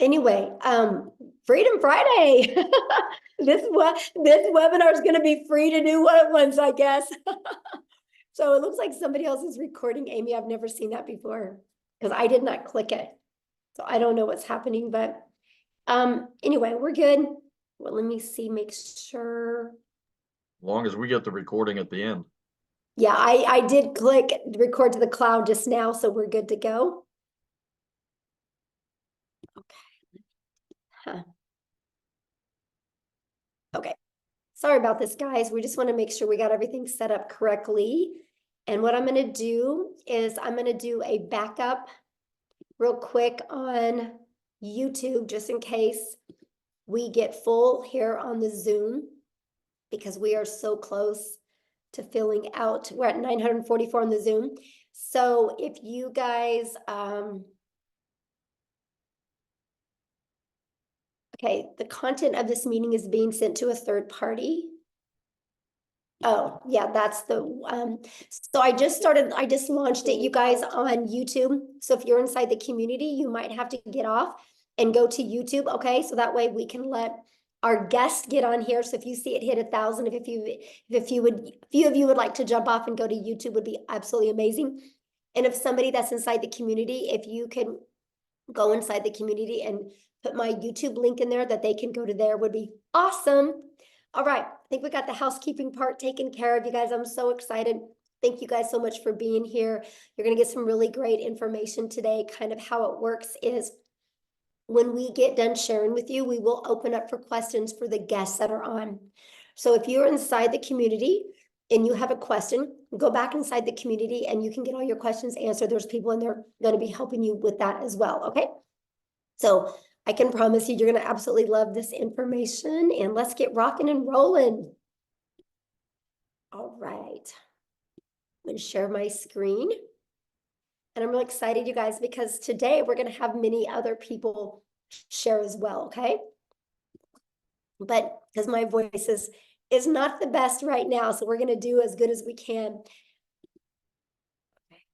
Anyway, Freedom Friday. This webinar is going to be free to do what it wants, I guess. So it looks like somebody else is recording. Amy, I've never seen that before because I did not click it. So I don't know what's happening, but anyway, we're good. Well, let me see, make sure. As long as we get the recording at the end. Yeah, I did click record to the cloud just now, so we're good to go. Okay. Huh. Okay. Sorry about this, guys. We just want to make sure we got everything set up correctly. And what I'm going to do is I'm going to do a backup real quick on YouTube, just in case we get full here on the Zoom, because we are so close to filling out. We're at 944 on the Zoom. So if you guys, okay, the content of this meeting is being sent to a third party. Oh, yeah, that's the, so I just launched it, you guys, on YouTube. So if you're inside the community, you might have to get off and go to YouTube, okay? So that way we can let our guests get on here. So if you see it hit 1,000, if a few of you would like to jump off and go to YouTube, would be absolutely amazing. And if somebody that's inside the community, if you can go inside the community and put my YouTube link in there that they can go to there, would be awesome. All right, I think we got the housekeeping part taken care of, you guys. I'm so excited. Thank you guys so much for being here. You're going to get some really great information today. Kind of how it works is when we get done sharing with you, we will open up for questions for the guests that are on. So if you're inside the community and you have a question, go back inside the community and you can get all your questions answered. There's people in there going to be helping you with that as well, okay? So I can promise you, you're going to absolutely love this information, and let's get rocking and rolling. All right. I'm going to share my screen. And I'm really excited, you guys, because today we're going to have many other people share as well, okay? But because my voice is not the best right now, so we're going to do as good as we can.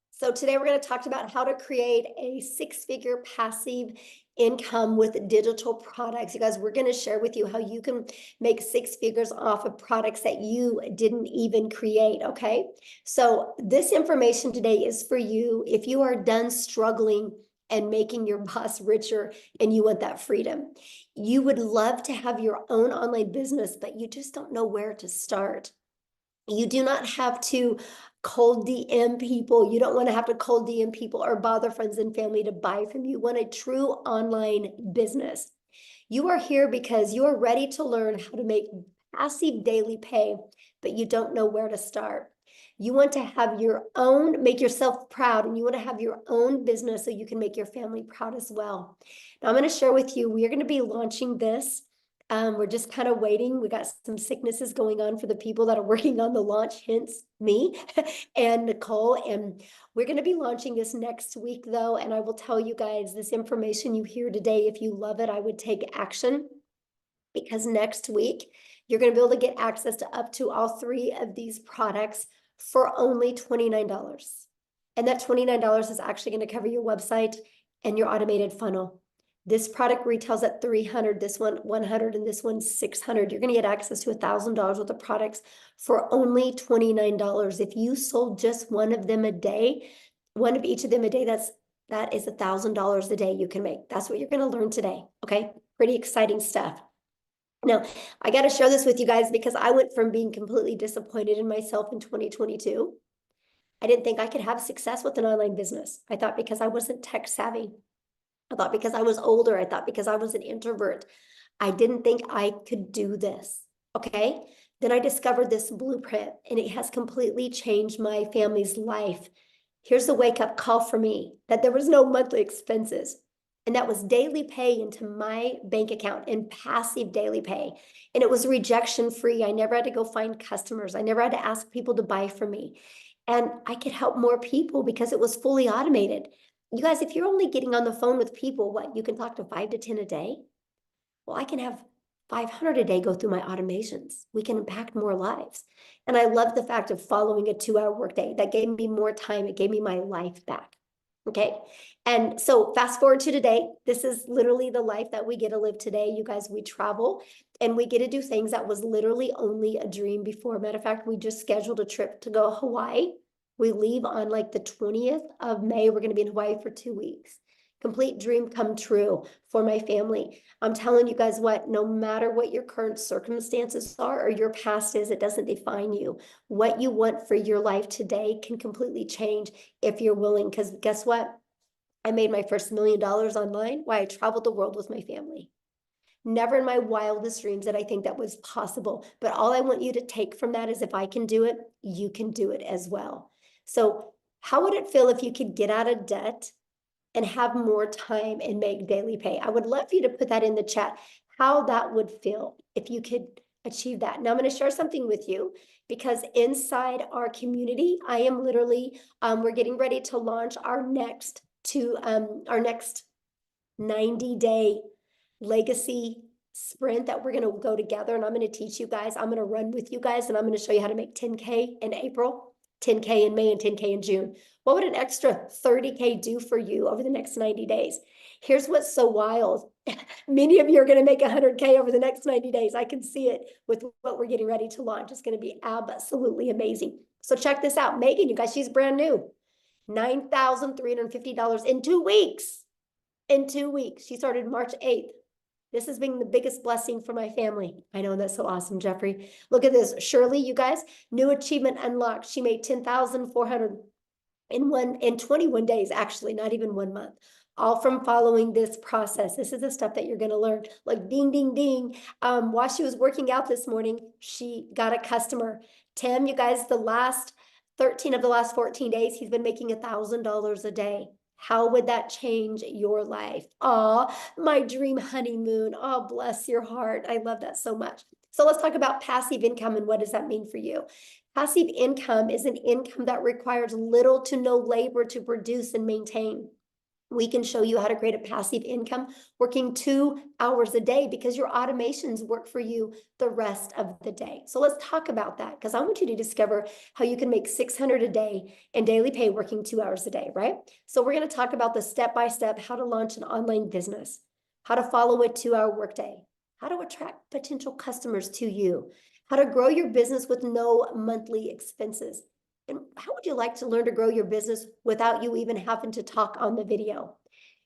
So today we're going to talk about how to create a six-figure passive income with digital products. You guys, we're going to share with you how you can make six figures off of products that you didn't even create, okay? So this information today is for you if you are done struggling and making your boss richer and you want that freedom. You would love to have your own online business, but you just don't know where to start. You do not have to cold DM people. You don't want to have to cold DM people or bother friends and family to buy from you. You want a true online business. You are here because you are ready to learn how to make passive daily pay, but you don't know where to start. You want to have your own, make yourself proud, and you want to have your own business so you can make your family proud as well. Now, I'm going to share with you, we are going to be launching this. We're just kind of waiting. We got some sicknesses going on for the people that are working on the launch, hence me and Nicole. And we're going to be launching this next week, though. And I will tell you guys, this information you hear today, if you love it, I would take action, because next week you're going to be able to get access to up to all three of these products for only $29. And that $29 is actually going to cover your website and your automated funnel. This product retails at $300, this one $100, and this one $600. You're going to get access to $1,000 worth of products for only $29. If you sold just one of them a day, one of each of them a day, that is $1,000 a day you can make. That's what you're going to learn today. Okay, pretty exciting stuff. Now, I got to share this with you guys because I went from being completely disappointed in myself in 2022. I didn't think I could have success with an online business. I thought because I wasn't tech savvy. I thought because I was older. I thought because I was an introvert. I didn't think I could do this, okay? Then I discovered this blueprint, and it has completely changed my family's life. Here's the wake-up call for me, that there was no monthly expenses. And that was daily pay into my bank account and passive daily pay. And it was rejection free. I never had to go find customers. I never had to ask people to buy from me. And I could help more people because it was fully automated. You guys, if you're only getting on the phone with people, what, you can talk to 5 to 10 a day? Well, I can have 500 a day go through my automations. We can impact more lives. And I love the fact of following a 2-hour workday. That gave me more time. It gave me my life back. Okay. And so fast forward to today, this is literally the life that we get to live today. You guys, we travel and we get to do things that was literally only a dream before. Matter of fact, we just scheduled a trip to go to Hawaii. We leave on like the 20th of May. We're going to be in Hawaii for 2 weeks. Complete dream come true for my family. I'm telling you guys what, no matter what your current circumstances are or your past is, it doesn't define you. What you want for your life today can completely change if you're willing. Because guess what? I made my first $1 million online while I traveled the world with my family. Never in my wildest dreams did I think that was possible. But all I want you to take from that is if I can do it, you can do it as well. So how would it feel if you could get out of debt and have more time and make daily pay? I would love for you to put that in the chat, how that would feel if you could achieve that. Now I'm going to share something with you because inside our community, I am literally, we're getting ready to launch our next 90-day legacy sprint that we're going to go together. And I'm going to teach you guys, I'm going to run with you guys, and I'm going to show you how to make 10K in April, 10K in May, and 10K in June. What would an extra 30K do for you over the next 90 days? Here's what's so wild. Many of you are going to make 100K over the next 90 days. I can see it with what we're getting ready to launch. It's going to be absolutely amazing. So check this out. Megan, you guys, she's brand new. $9,350 in 2 weeks. In 2 weeks. She started March 8th. This has been the biggest blessing for my family. I know, that's so awesome, Jeffrey. Look at this. Shirley, you guys, new achievement unlocked. She made 10,400 in 21 days, actually, not even 1 month. All from following this process. This is the stuff that you're going to learn. Like ding, ding, ding. While she was working out this morning, she got a customer. Tim, you guys, the last 13 of the last 14 days, he's been making $1,000 a day. How would that change your life? Oh, my dream honeymoon. Oh, bless your heart. I love that so much. So let's talk about passive income and what does that mean for you? Passive income is an income that requires little to no labor to produce and maintain. We can show you how to create a passive income working 2 hours a day because your automations work for you the rest of the day. So let's talk about that because I want you to discover how you can make $600 a day in daily pay working 2 hours a day, right? So we're going to talk about the step-by-step how to launch an online business, how to follow a 2-hour workday, how to attract potential customers to you, how to grow your business with no monthly expenses. And how would you like to learn to grow your business without you even having to talk on the video?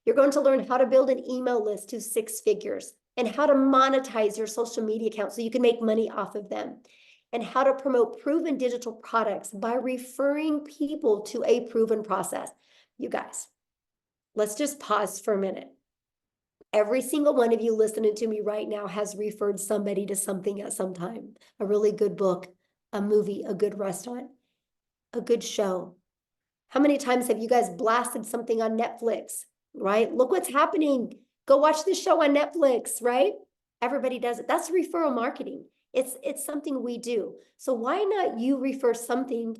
You're going to learn how to build an email list to 6 figures and how to monetize your social media account so you can make money off of them, and how to promote proven digital products by referring people to a proven process. You guys, let's just pause for a minute. Every single one of you listening to me right now has referred somebody to something at some time. A really good book, a movie, a good restaurant, a good show. How many times have you guys blasted something on Netflix, right? Look what's happening. Go watch this show on Netflix, right? Everybody does it. That's referral marketing. It's something we do. So why not you refer something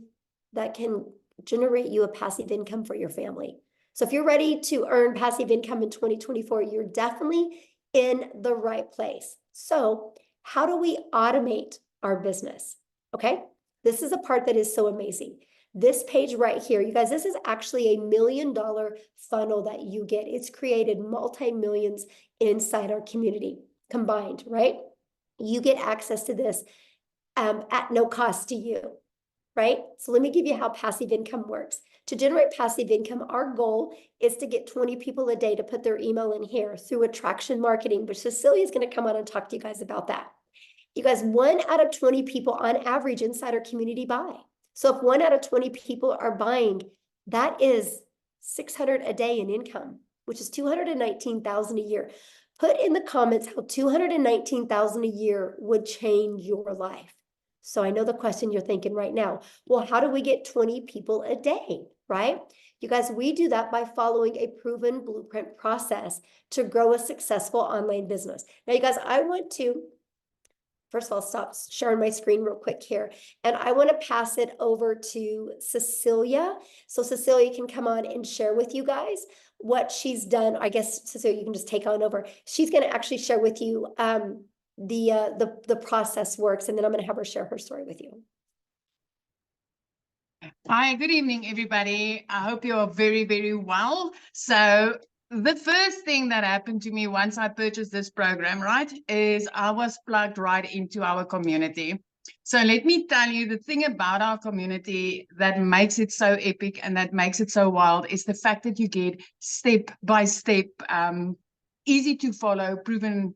that can generate you a passive income for your family? So if you're ready to earn passive income in 2024, you're definitely in the right place. So how do we automate our business? Okay, this is a part that is so amazing. This page right here, you guys, this is actually $1 million funnel that you get. It's created multi-millions inside our community combined, right? You get access to this at no cost to you, right? So let me give you how passive income works. To generate passive income, our goal is to get 20 people a day to put their email in here through attraction marketing, which Cecilia is going to come on and talk to you guys about that. You guys, 1 out of 20 people on average inside our community buy. So if 1 out of 20 people are buying, that is $600 a day in income, which is $219,000 a year. Put in the comments how $219,000 a year would change your life. So I know the question you're thinking right now, well, how do we get 20 people a day, right? You guys, we do that by following a proven blueprint process to grow a successful online business. Now, you guys, I want to first of all, stop sharing my screen real quick here. And I want to pass it over to Cecilia. So Cecilia can come on and share with you guys what she's done. I guess, Cecilia, you can just take on over. She's going to actually share with you the process works. And then I'm going to have her share her story with you. Hi, good evening, everybody. I hope you are very, very well. So the first thing that happened to me once I purchased this program, right, is I was plugged right into our community. So let me tell you, the thing about our community that makes it so epic and that makes it so wild is the fact that you get step-by-step, easy to follow, proven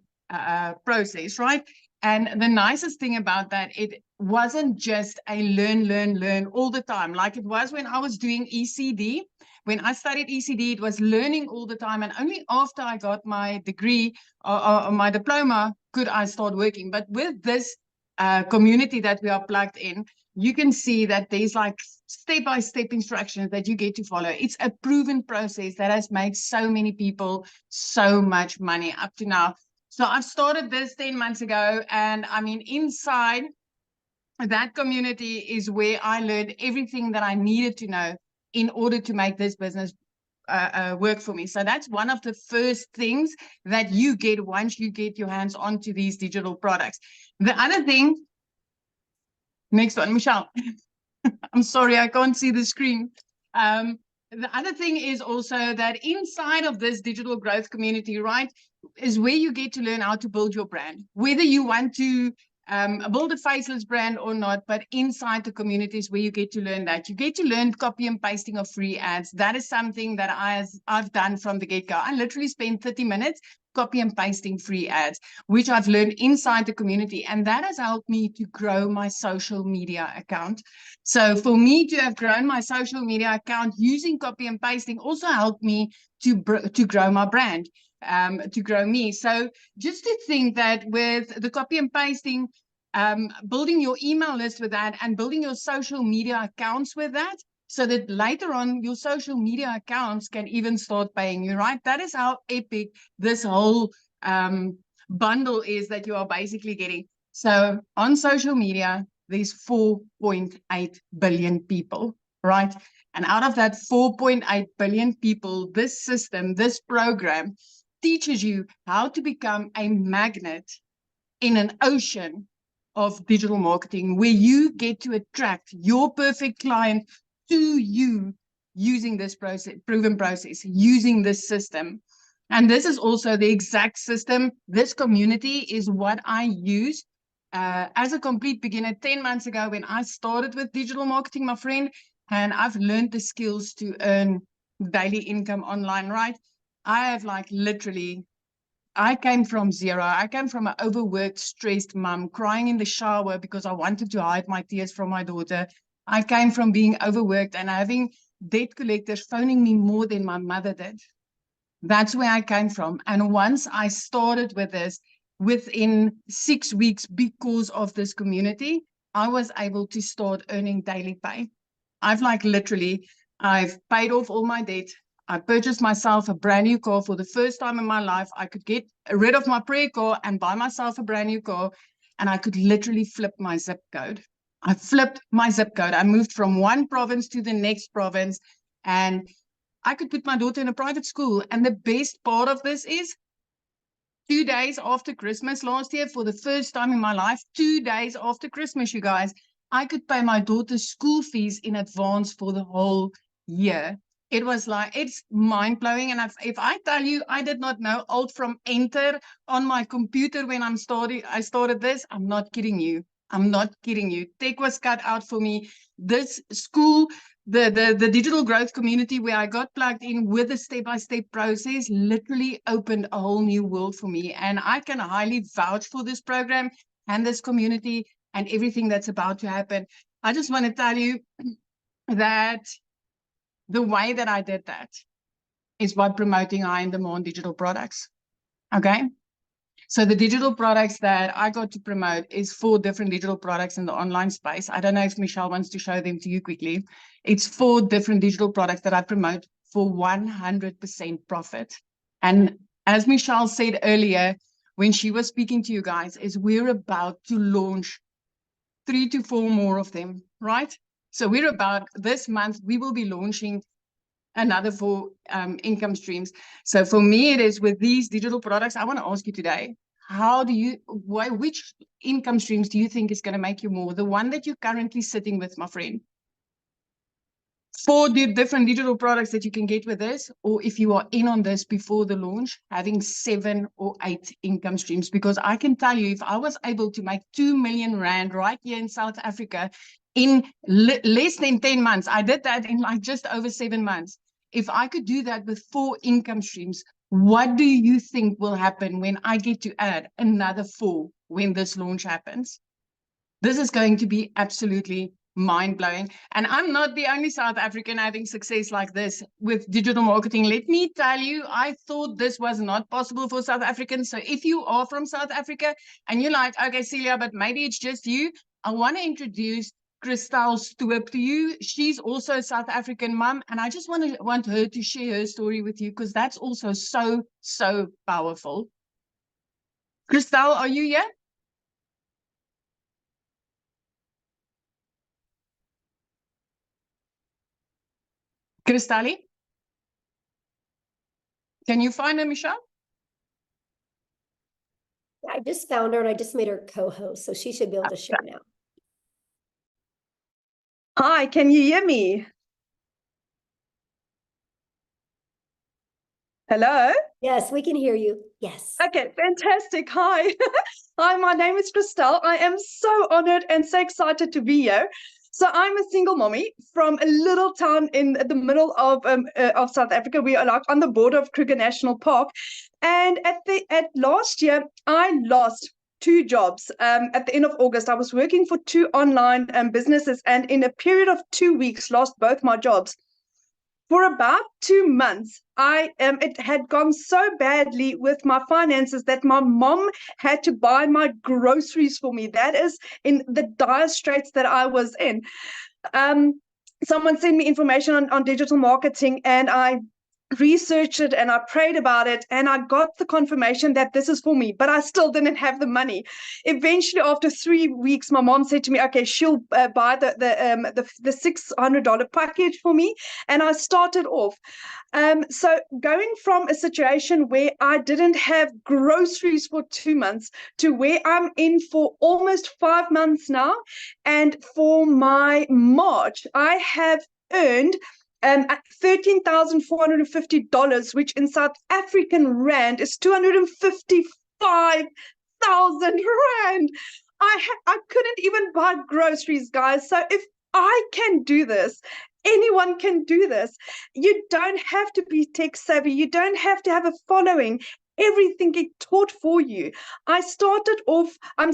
process, right? And the nicest thing about that, it wasn't just a learn all the time, like it was when I was doing ECD. When I studied ECD, it was learning all the time. And only after I got my degree or my diploma could I start working. But with this community that we are plugged in, you can see that there's like step-by-step instructions that you get to follow. It's a proven process that has made so many people so much money up to now. So I've started this 10 months ago, and I mean, inside that community is where I learned everything that I needed to know in order to make this business work for me. So that's one of the first things that you get once you get your hands onto these digital products. The other thing, next one, Michelle. I'm sorry, I can't see the screen. The other thing is also that inside of this digital growth community, right, is where you get to learn how to build your brand, whether you want to build a faceless brand or not. But inside the communities where you get to learn that, you get to learn copy and pasting of free ads. That is something that I've done from the get-go. I literally spent 30 minutes copy and pasting free ads, which I've learned inside the community. And that has helped me to grow my social media account. So for me to have grown my social media account using copy and pasting also helped me to grow my brand, to grow me. So just to think that with the copy and pasting, building your email list with that and building your social media accounts with that, so that later on your social media accounts can even start paying you, right? That is how epic this whole bundle is that you are basically getting. So on social media, there's 4.8 billion people, right? And out of that 4.8 billion people, this system, this program teaches you how to become a magnet in an ocean of digital marketing, where you get to attract your perfect client to you using this process, proven process, using this system. And this is also the exact system. This community is what I use as a complete beginner 10 months ago when I started with digital marketing, my friend, and I've learned the skills to earn daily income online, right? I have like literally, I came from zero. I came from an overworked, stressed mom, crying in the shower because I wanted to hide my tears from my daughter. I came from being overworked and having debt collectors phoning me more than my mother did. That's where I came from. And once I started with this, within 6 weeks, because of this community, I was able to start earning daily pay. I've like literally, I've paid off all my debt. I purchased myself a brand new car for the first time in my life. I could get rid of my prayer car and buy myself a brand new car. And I could literally flip my zip code. I flipped my zip code. I moved from one province to the next province. And I could put my daughter in a private school. And the best part of this is 2 days after Christmas last year, for the first time in my life, 2 days after Christmas, you guys, I could pay my daughter's school fees in advance for the whole year. It was like, it's mind-blowing. And if I tell you, I did not know Alt from Enter on my computer when I started this, I'm not kidding you. I'm not kidding you. Tech was cut out for me. This school, the digital growth community where I got plugged in with a step-by-step process literally opened a whole new world for me. And I can highly vouch for this program and this community and everything that's about to happen. I just want to tell you that the way that I did that is by promoting high-in-demand digital products. Okay? So the digital products that I got to promote is 4 different digital products in the online space. I don't know if Michelle wants to show them to you quickly. It's 4 different digital products that I promote for 100% profit. And as Michelle said earlier, when she was speaking to you guys, is we're about to launch 3 to 4 more of them, right? So we're about, this month, we will be launching another 4 income streams. So for me, it is with these digital products. I want to ask you today, which income streams do you think is going to make you more? The one that you're currently sitting with, my friend? 4 different digital products that you can get with this, or if you are in on this before the launch, having 7 or 8 income streams. Because I can tell you, if I was able to make 2 million rand right here in South Africa in less than 10 months, I did that in like just over 7 months. If I could do that with 4 income streams, what do you think will happen when I get to add another 4 when this launch happens? This is going to be absolutely mind-blowing. And I'm not the only South African having success like this with digital marketing. Let me tell you, I thought this was not possible for South Africans. So if you are from South Africa and you're like, okay, Celia, but maybe it's just you, I want to introduce Christel Stoop to you. She's also a South African mom, and I just want her to share her story with you, because that's also so powerful. Christel, are you here? Cristali? Can you find her, Michelle? I just found her and I just made her co-host, so she should be able to share now. Hi, can you hear me? Hello? Yes, we can hear you. Yes. Okay, fantastic. Hi. Hi, my name is Christel. I am so honored and so excited to be here. So I'm a single mommy from a little town in the middle of South Africa. We are like on the border of Kruger National Park. And at last year, I lost 2 jobs. At the end of August, I was working for 2 online businesses, and in a period of 2 weeks, lost both my jobs. For about 2 months, it had gone so badly with my finances that my mom had to buy my groceries for me. That is in the dire straits that I was in. Someone sent me information on digital marketing, and I researched it and I prayed about it, and I got the confirmation that this is for me, but I still didn't have the money. Eventually, after 3 weeks, my mom said to me, okay, she'll buy the $600 package for me, and I started off. So going from a situation where I didn't have groceries for 2 months to where I'm in for almost 5 months now, and for my March, I have earned $13,450, which in South African rand is 255,000 rand. I couldn't even buy groceries, guys. So if I can do this, anyone can do this. You don't have to be tech savvy. You don't have to have a following. Everything get taught for you. I started off, I'm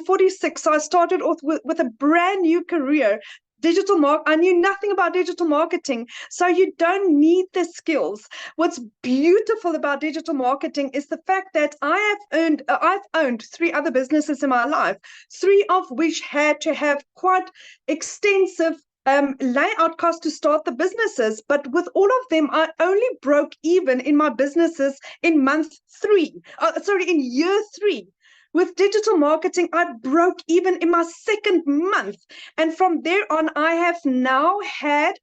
46, so I started off with a brand new career. I knew nothing about digital marketing, so you don't need the skills. What's beautiful about digital marketing is the fact that I've owned 3 other businesses in my life, 3 of which had to have quite extensive layout costs to start the businesses. But with all of them, I only broke even in my businesses in in year 3. With digital marketing, I broke even in my 2nd month. And from there on, I have now had,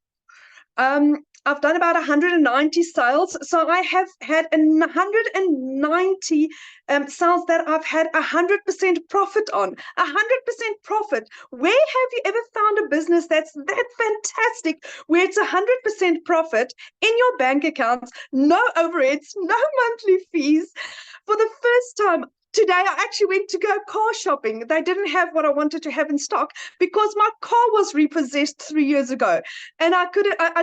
I've done about 190 sales. So I have had 190 sales that I've had 100% profit on. 100% profit. Where have you ever found a business that's that fantastic, where it's 100% profit in your bank accounts, no overheads, no monthly fees? For the first time, today, I actually went to go car shopping. They didn't have what I wanted to have in stock because my car was repossessed 3 years ago, and I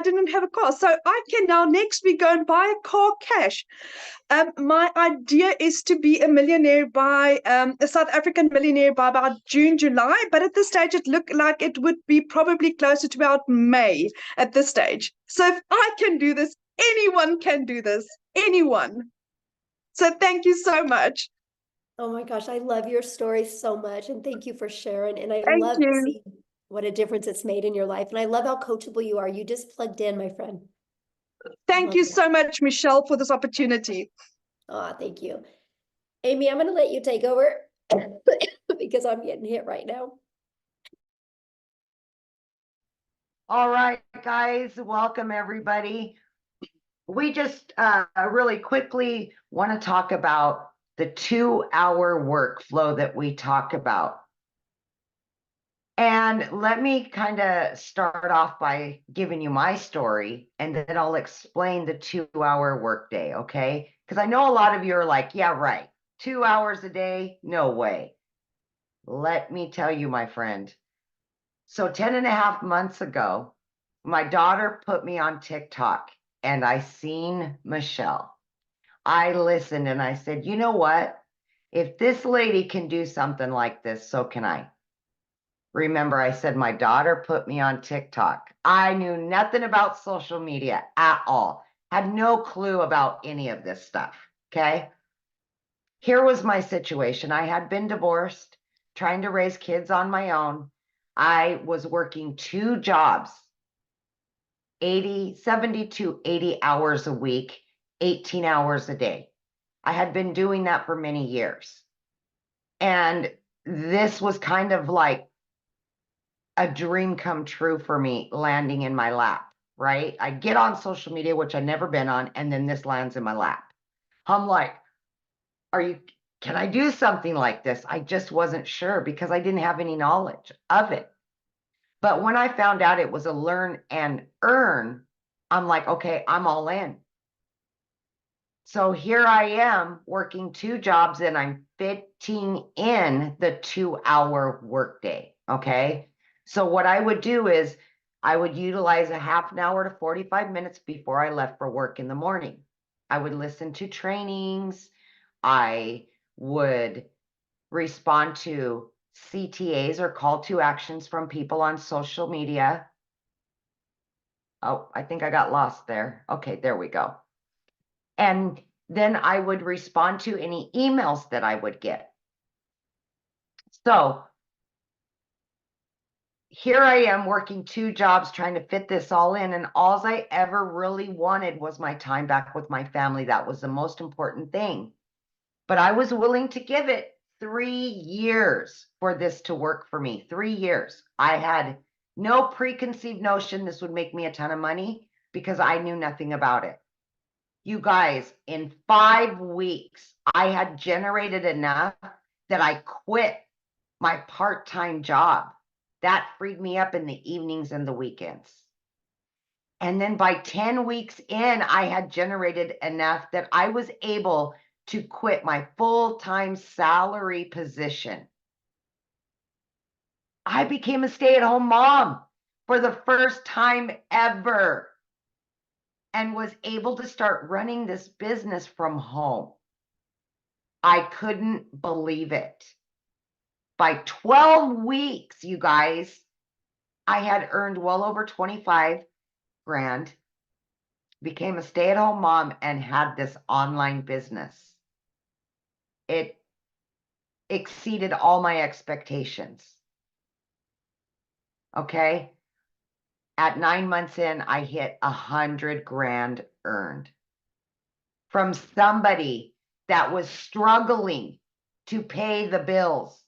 didn't have a car. So I can now next week go and buy a car cash. My idea is to be a millionaire a South African millionaire by about June, July. But at this stage, it looked like it would be probably closer to about May at this stage. So if I can do this, anyone can do this. Anyone. So thank you so much. Oh my gosh, I love your story so much, and thank you for sharing. And I Thank love to you. see what a difference it's made in your life. And I love how coachable you are. You just plugged in, my friend. Thank Love you that. so much, Michelle, for this opportunity. Thank you. Amy, I'm going to let you take over because I'm getting hit right now. All right, guys, welcome everybody. We just really quickly want to talk about the 2-hour workflow that we talk about. And let me kind of start off by giving you my story, and then I'll explain the 2-hour workday, okay? Because I know a lot of you are like, yeah, right. 2 hours a day? No way. Let me tell you, my friend. So 10 and a half months ago, my daughter put me on TikTok and I seen Michelle. I listened and I said, you know what? If this lady can do something like this, so can I. Remember, I said my daughter put me on TikTok. I knew nothing about social media at all. Had no clue about any of this stuff, okay? Here was my situation. I had been divorced, trying to raise kids on my own. I was working 2 jobs, 70 to 80 hours a week, 18 hours a day. I had been doing that for many years. And this was kind of like a dream come true for me landing in my lap, right? I get on social media, which I've never been on, and then this lands in my lap. I'm like, can I do something like this? I just wasn't sure because I didn't have any knowledge of it. But when I found out it was a learn and earn, I'm like, okay, I'm all in. So here I am working 2 jobs and I'm fitting in the 2-hour workday. Okay. So what I would do is I would utilize a half an hour to 45 minutes before I left for work in the morning. I would listen to trainings. I would respond to CTAs or call to actions from people on social media. Oh, I think I got lost there. Okay, there we go. And then I would respond to any emails that I would get. So here I am working 2 jobs trying to fit this all in, and all I ever really wanted was my time back with my family. That was the most important thing. But I was willing to give it 3 years for this to work for me. 3 years. I had no preconceived notion this would make me a ton of money because I knew nothing about it. You guys, in 5 weeks, I had generated enough that I quit my part-time job. That freed me up in the evenings and the weekends. And then by 10 weeks in, I had generated enough that I was able to quit my full-time salary position. I became a stay-at-home mom for the first time ever and was able to start running this business from home. I couldn't believe it. By 12 weeks, you guys, I had earned well over 25 grand, became a stay-at-home mom, and had this online business. It exceeded all my expectations. Okay. At 9 months in, I hit 100 grand earned from somebody that was struggling to pay the bills,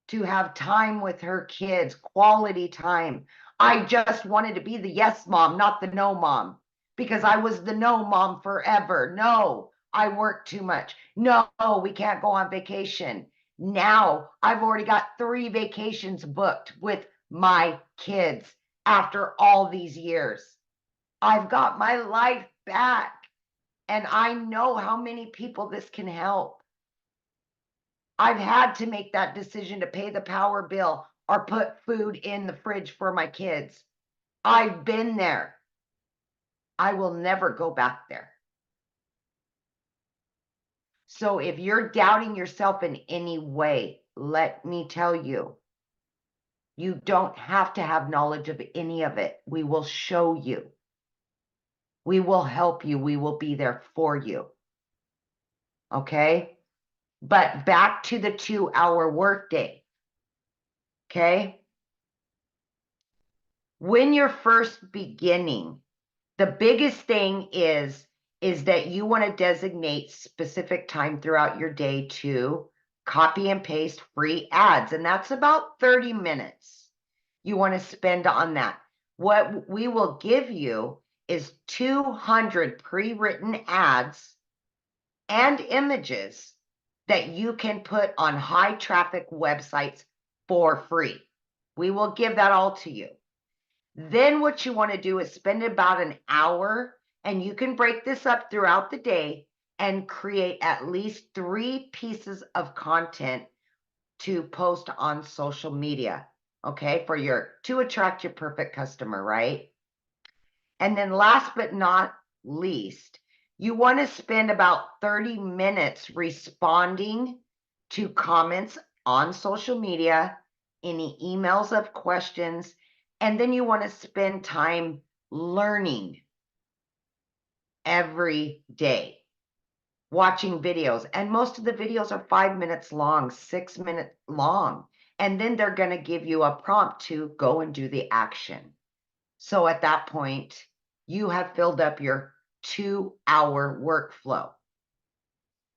to have time with her kids, quality time. I just wanted to be the yes mom, not the no mom, because I was the no mom forever. No, I work too much. No, we can't go on vacation. Now I've already got 3 vacations booked with my kids after all these years. I've got my life back, and I know how many people this can help. I've had to make that decision to pay the power bill or put food in the fridge for my kids. I've been there. I will never go back there. So if you're doubting yourself in any way, let me tell you, you don't have to have knowledge of any of it. We will show you. We will help you. We will be there for you. Okay? But back to the 2-hour workday. Okay? When you're first beginning, the biggest thing is that you want to designate specific time throughout your day to copy and paste free ads. And that's about 30 minutes you want to spend on that. What we will give you is 200 pre-written ads and images that you can put on high traffic websites for free. We will give that all to you. Then what you want to do is spend about an hour, and you can break this up throughout the day and create at least 3 pieces of content to post on social media, okay, to attract your perfect customer, right? And then last but not least, you want to spend about 30 minutes responding to comments on social media, any emails of questions, and then you want to spend time learning every day, watching videos. And most of the videos are 5 minutes long, 6 minutes long. And then they're going to give you a prompt to go and do the action. So at that point, you have filled up your 2-hour workflow.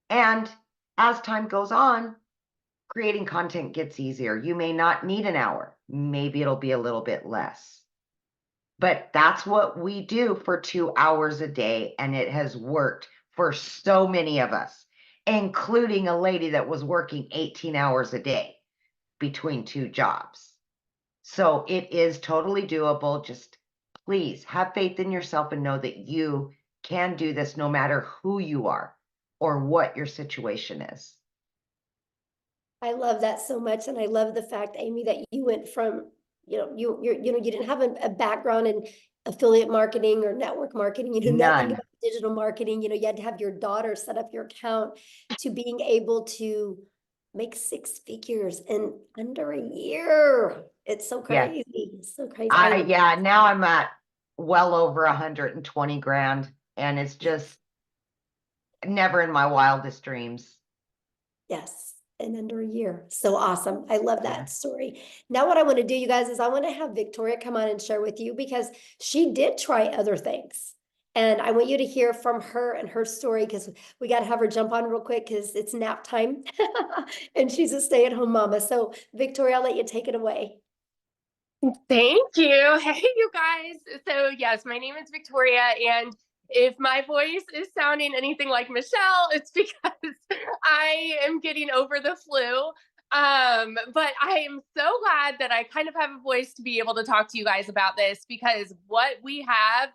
And as time goes on, creating content gets easier. You may not need an hour. Maybe it'll be a little bit less. But that's what we do for 2 hours a day. And it has worked for so many of us, including a lady that was working 18 hours a day between 2 jobs. So it is totally doable. Just please have faith in yourself and know that you can do this no matter who you are or what your situation is. I love that so much. And I love the fact, Amy, that you went from, you didn't have a background in affiliate marketing or network marketing, you knew nothing None. about digital marketing, you had to have your daughter set up your account, to being able to make 6 figures in under a year. It's so Yeah. crazy. It's so crazy. Yeah, now I'm at well over 120 grand, and it's just never in my wildest dreams. Yes, in under a year. So awesome. I love that Yeah. story. Now what I want to do, you guys, is I want to have Victoria come on and share with you, because she did try other things. And I want you to hear from her and her story, because we got to have her jump on real quick because it's nap time and she's a stay-at-home mama. So Victoria, I'll let you take it away. Thank you. Hey, you guys. So yes, my name is Victoria, and if my voice is sounding anything like Michelle, it's because I am getting over the flu. But I am so glad that I kind of have a voice to be able to talk to you guys about this, because what we have,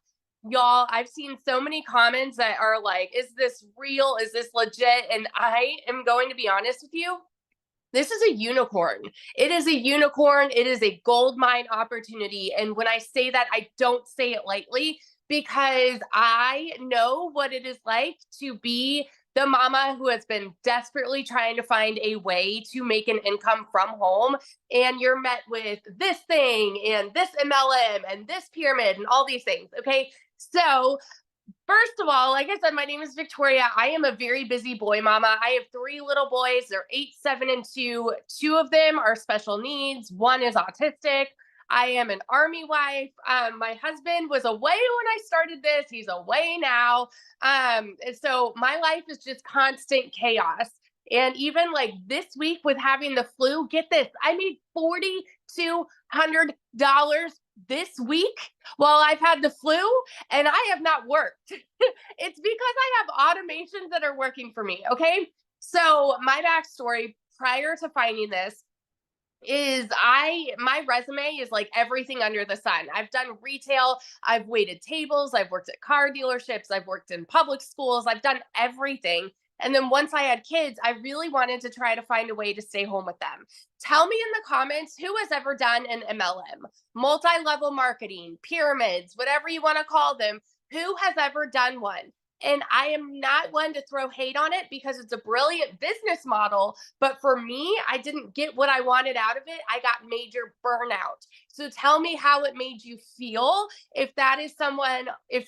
y'all, I've seen so many comments that are like, is this real? Is this legit? And I am going to be honest with you. This is a unicorn. It is a unicorn. It is a gold mine opportunity. And when I say that, I don't say it lightly, because I know what it is like to be the mama who has been desperately trying to find a way to make an income from home. And you're met with this thing and this MLM and this pyramid and all these things. Okay. So first of all, like I said, my name is Victoria. I am a very busy boy mama. I have 3 little boys. They're 8, 7, and 2. 2 of them are special needs. 1 is autistic. I am an Army wife. My husband was away when I started this. He's away now. So my life is just constant chaos. And even like this week with having the flu, get this, I made $4,200 this week while I've had the flu, and I have not worked. It's because I have automations that are working for me. Okay. So my backstory prior to finding this is my resume is like everything under the sun. I've done retail, I've waited tables, I've worked at car dealerships, I've worked in public schools, I've done everything. And then once I had kids, I really wanted to try to find a way to stay home with them. Tell me in the comments who has ever done an MLM, multi-level marketing, pyramids, whatever you want to call them. Who has ever done one? And I am not one to throw hate on it, because it's a brilliant business model. But for me, I didn't get what I wanted out of it. I got major burnout. So tell me how it made you feel if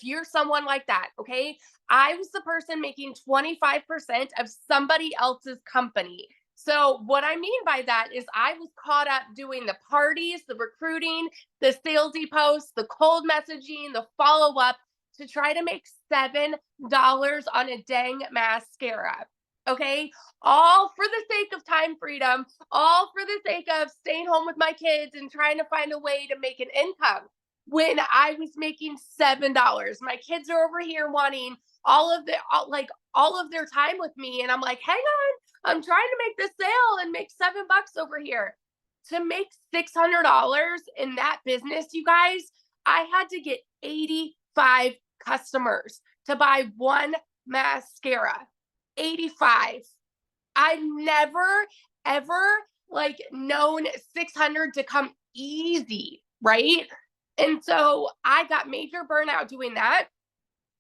you're someone like that. Okay. I was the person making 25% of somebody else's company. So what I mean by that is I was caught up doing the parties, the recruiting, the salesy posts, the cold messaging, the follow-up, to try to make $7 on a dang mascara. Okay. All for the sake of time freedom, all for the sake of staying home with my kids and trying to find a way to make an income, when I was making $7. My kids are over here wanting all of their time with me. And I'm like, hang on, I'm trying to make this sale and make $7 over here. To make $600 in that business, you guys, I had to get 85 customers to buy one mascara. 85. I've never, ever like known 600 to come easy, right? And so I got major burnout doing that.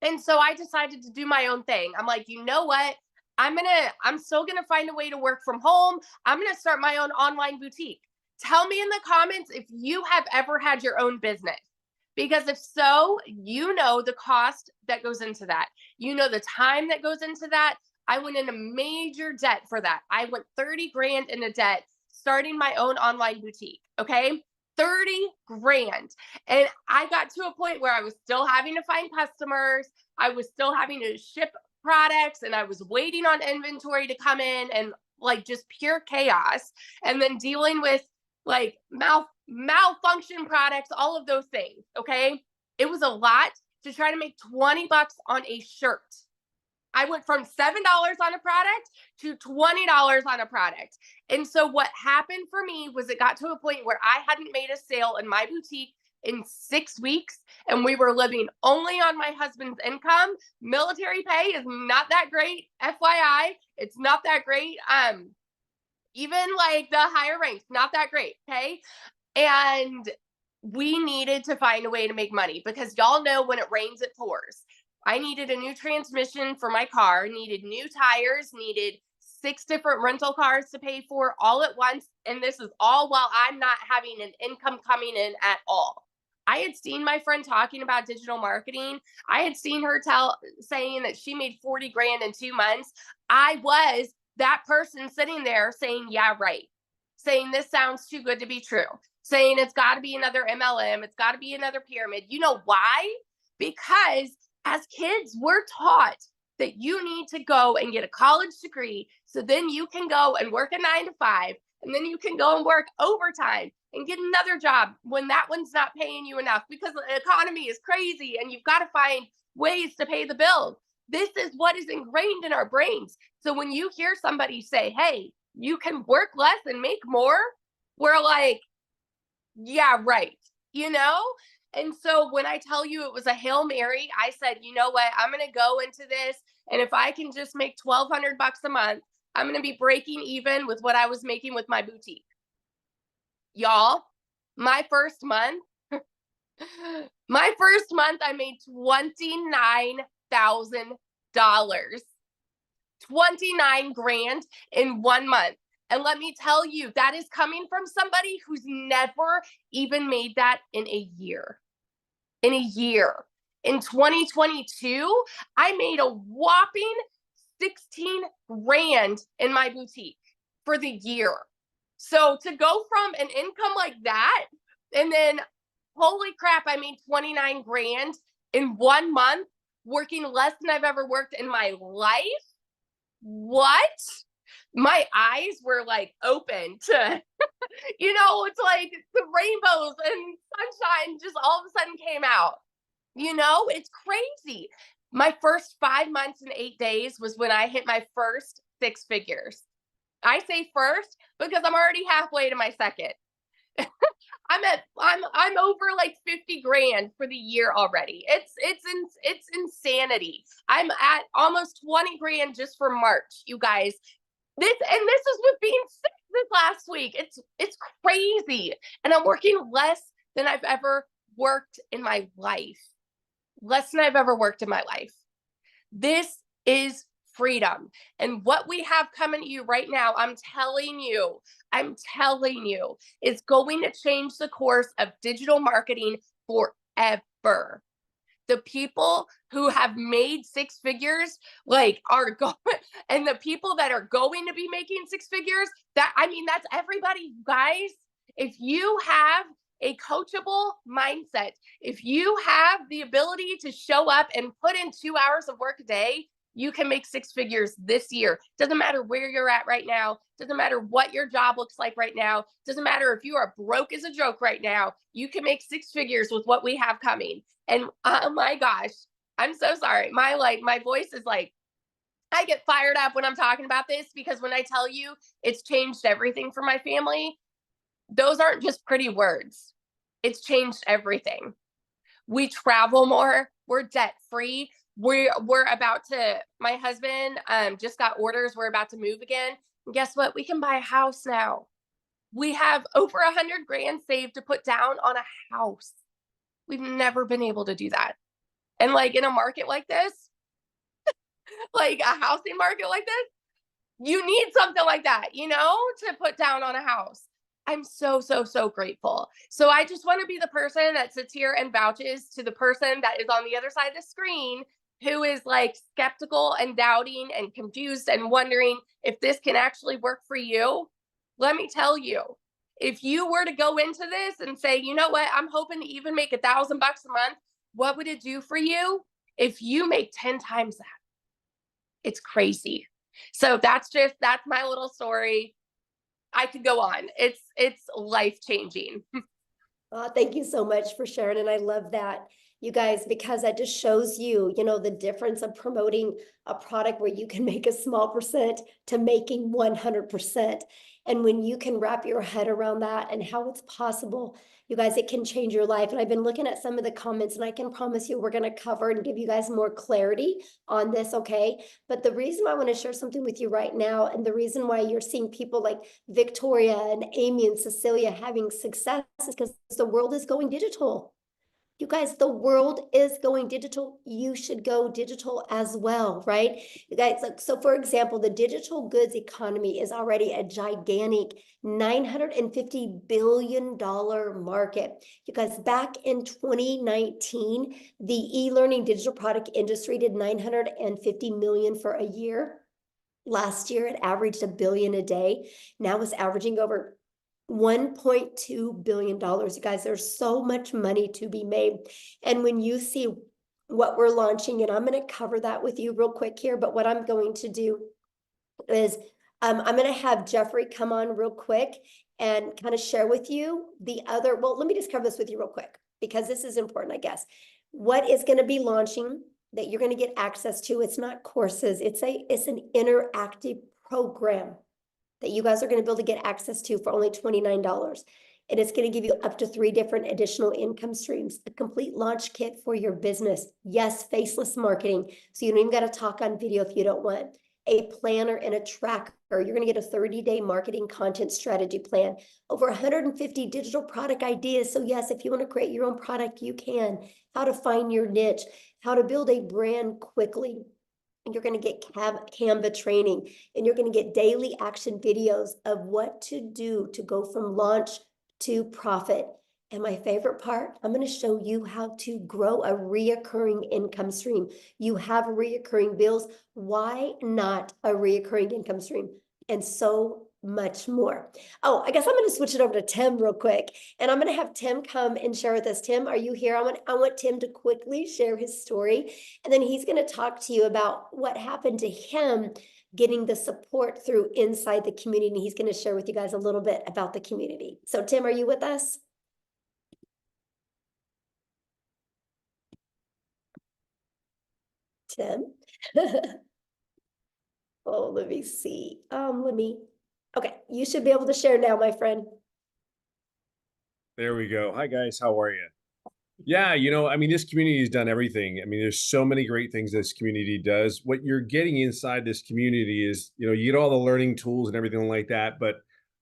And so I decided to do my own thing. I'm like, you know what? I'm still gonna find a way to work from home. I'm gonna start my own online boutique. Tell me in the comments if you have ever had your own business. Because if so, you know the cost that goes into that. You know the time that goes into that. I went in a major debt for that. I went 30 grand in a debt starting my own online boutique. Okay. 30 grand. And I got to a point where I was still having to find customers. I was still having to ship products, and I was waiting on inventory to come in, and like just pure chaos. And then dealing with like malfunction products, all of those things. Okay. It was a lot to try to make 20 bucks on a shirt. I went from $7 on a product to $20 on a product. And so what happened for me was it got to a point where I hadn't made a sale in my boutique in 6 weeks, and we were living only on my husband's income. Military pay is not that great. FYI, it's not that great. Even like the higher ranks, not that great. Okay. And we needed to find a way to make money, because y'all know when it rains, it pours. I needed a new transmission for my car, needed new tires, needed 6 different rental cars to pay for all at once. And this is all while I'm not having an income coming in at all. I had seen my friend talking about digital marketing. I had seen her saying that she made 40 grand in 2 months. I was that person sitting there saying, yeah, right. Saying this sounds too good to be true. Saying it's got to be another MLM. It's got to be another pyramid. You know why? Because as kids, we're taught that you need to go and get a college degree, so then you can go and work a 9 to 5, and then you can go and work overtime and get another job when that one's not paying you enough, because the economy is crazy and you've got to find ways to pay the bills. This is what is ingrained in our brains. So when you hear somebody say, hey, you can work less and make more, we're like, yeah, right. You know? And so when I tell you it was a Hail Mary, I said, you know what? I'm going to go into this. And if I can just make $1,200 a month, I'm going to be breaking even with what I was making with my boutique. Y'all, my first month, I made $29,000. 29 grand in 1 month. And let me tell you, that is coming from somebody who's never even made that in a year. In a year. In 2022, I made a whopping 16 grand in my boutique for the year. So to go from an income like that, and then holy crap, I made 29 grand in 1 month, working less than I've ever worked in my life. What? My eyes were like open to, you know, it's like the rainbows and sunshine just all of a sudden came out. You know, it's crazy. My first 5 months and 8 days was when I hit my first 6 figures. I say first because I'm already halfway to my second. I'm over like 50 grand for the year already. It's insanity. I'm at almost 20 grand just for March, you guys. This is with being sick this last week. It's crazy. And I'm working less than I've ever worked in my life. Less than I've ever worked in my life. This is freedom. And what we have coming to you right now, I'm telling you, is going to change the course of digital marketing forever. The people who have made 6 figures, like, are going, and the people that are going to be making 6 figures, that's everybody, you guys. If you have a coachable mindset, if you have the ability to show up and put in 2 hours of work a day, you can make 6 figures this year. Doesn't matter where you're at right now. Doesn't matter what your job looks like right now. Doesn't matter if you are broke as a joke right now. You can make 6 figures with what we have coming. And oh my gosh, I'm so sorry. My voice is like, I get fired up when I'm talking about this, because when I tell you it's changed everything for my family, those aren't just pretty words. It's changed everything. We travel more. We're debt free. We're about to, my husband just got orders. We're about to move again. And guess what? We can buy a house now. We have over 100 grand saved to put down on a house. We've never been able to do that. And like in a market like this, like a housing market like this, you need something like that, you know, to put down on a house. I'm so, so, so grateful. So I just want to be the person that sits here and vouches to the person that is on the other side of the screen who is like skeptical and doubting and confused and wondering if this can actually work for you. Let me tell you, if you were to go into this and say, you know what, I'm hoping to even make $1,000 a month, what would it do for you if you make 10 times that? It's crazy. So that's my little story. I could go on. It's life-changing. Thank you so much for sharing. And I love that, you guys, because that just shows you, you know, the difference of promoting a product where you can make a small percent to making 100%. And when you can wrap your head around that and how it's possible, you guys, it can change your life. And I've been looking at some of the comments, and I can promise you we're going to cover and give you guys more clarity on this, okay? But the reason why I want to share something with you right now, and the reason why you're seeing people like Victoria and Amy and Cecilia having success is because the world is going digital. You guys, the world is going digital. You should go digital as well, right? You guys, like, so for example, the digital goods economy is already a gigantic $950 billion market. You guys, back in 2019, the e-learning digital product industry did 950 million for a year. Last year, it averaged $1 billion a day. Now it's averaging over $1.2 billion. You guys, there's so much money to be made. And when you see what we're launching, and I'm going to cover that with you real quick here, but what I'm going to do is I'm going to have Jeffrey come on real quick and kind of share with you the other, well, let me just cover this with you real quick, because this is important, I guess. What is going to be launching that you're going to get access to? It's not courses. It's an interactive program that you guys are going to be able to get access to for only $29. And it's going to give you up to 3 different additional income streams, a complete launch kit for your business. Yes, faceless marketing. So you don't even got to talk on video if you don't want. A planner and a tracker. You're going to get a 30-day marketing content strategy plan. Over 150 digital product ideas. So yes, if you want to create your own product, you can. How to find your niche. How to build a brand quickly. And you're going to get Canva training, and you're going to get daily action videos of what to do to go from launch to profit. And my favorite part, I'm going to show you how to grow a reoccurring income stream. You have reoccurring bills. Why not a reoccurring income stream? And so much more. Oh, I guess I'm going to switch it over to Tim real quick, and I'm going to have Tim come and share with us. Tim, are you here? I want Tim to quickly share his story, and then he's going to talk to you about what happened to him getting the support through inside the community. And he's going to share with you guys a little bit about the community. So Tim, are you with us? Tim? Oh, let me see. Okay, you should be able to share now, my friend. There we go. Hi, guys. How are you? Yeah, I mean, this community has done everything. I mean, there's so many great things this community does. What you're getting inside this community is, you get all the learning tools and everything like that, but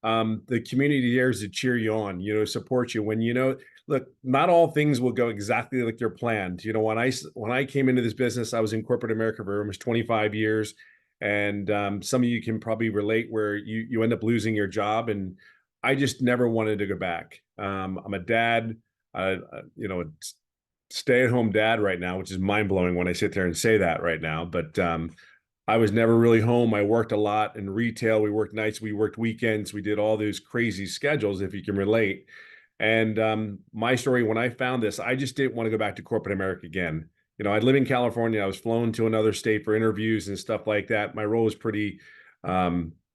the community there is to cheer you on, support you when, look, not all things will go exactly like they're planned. When I came into this business, I was in corporate America for almost 25 years. And some of you can probably relate where you end up losing your job. And I just never wanted to go back. I'm a dad, a stay-at-home dad right now, which is mind-blowing when I sit there and say that right now. But I was never really home. I worked a lot in retail. We worked nights, we worked weekends. We did all those crazy schedules, if you can relate. And my story, when I found this, I just didn't want to go back to corporate America again. I live in California. I was flown to another state for interviews and stuff like that. My role was pretty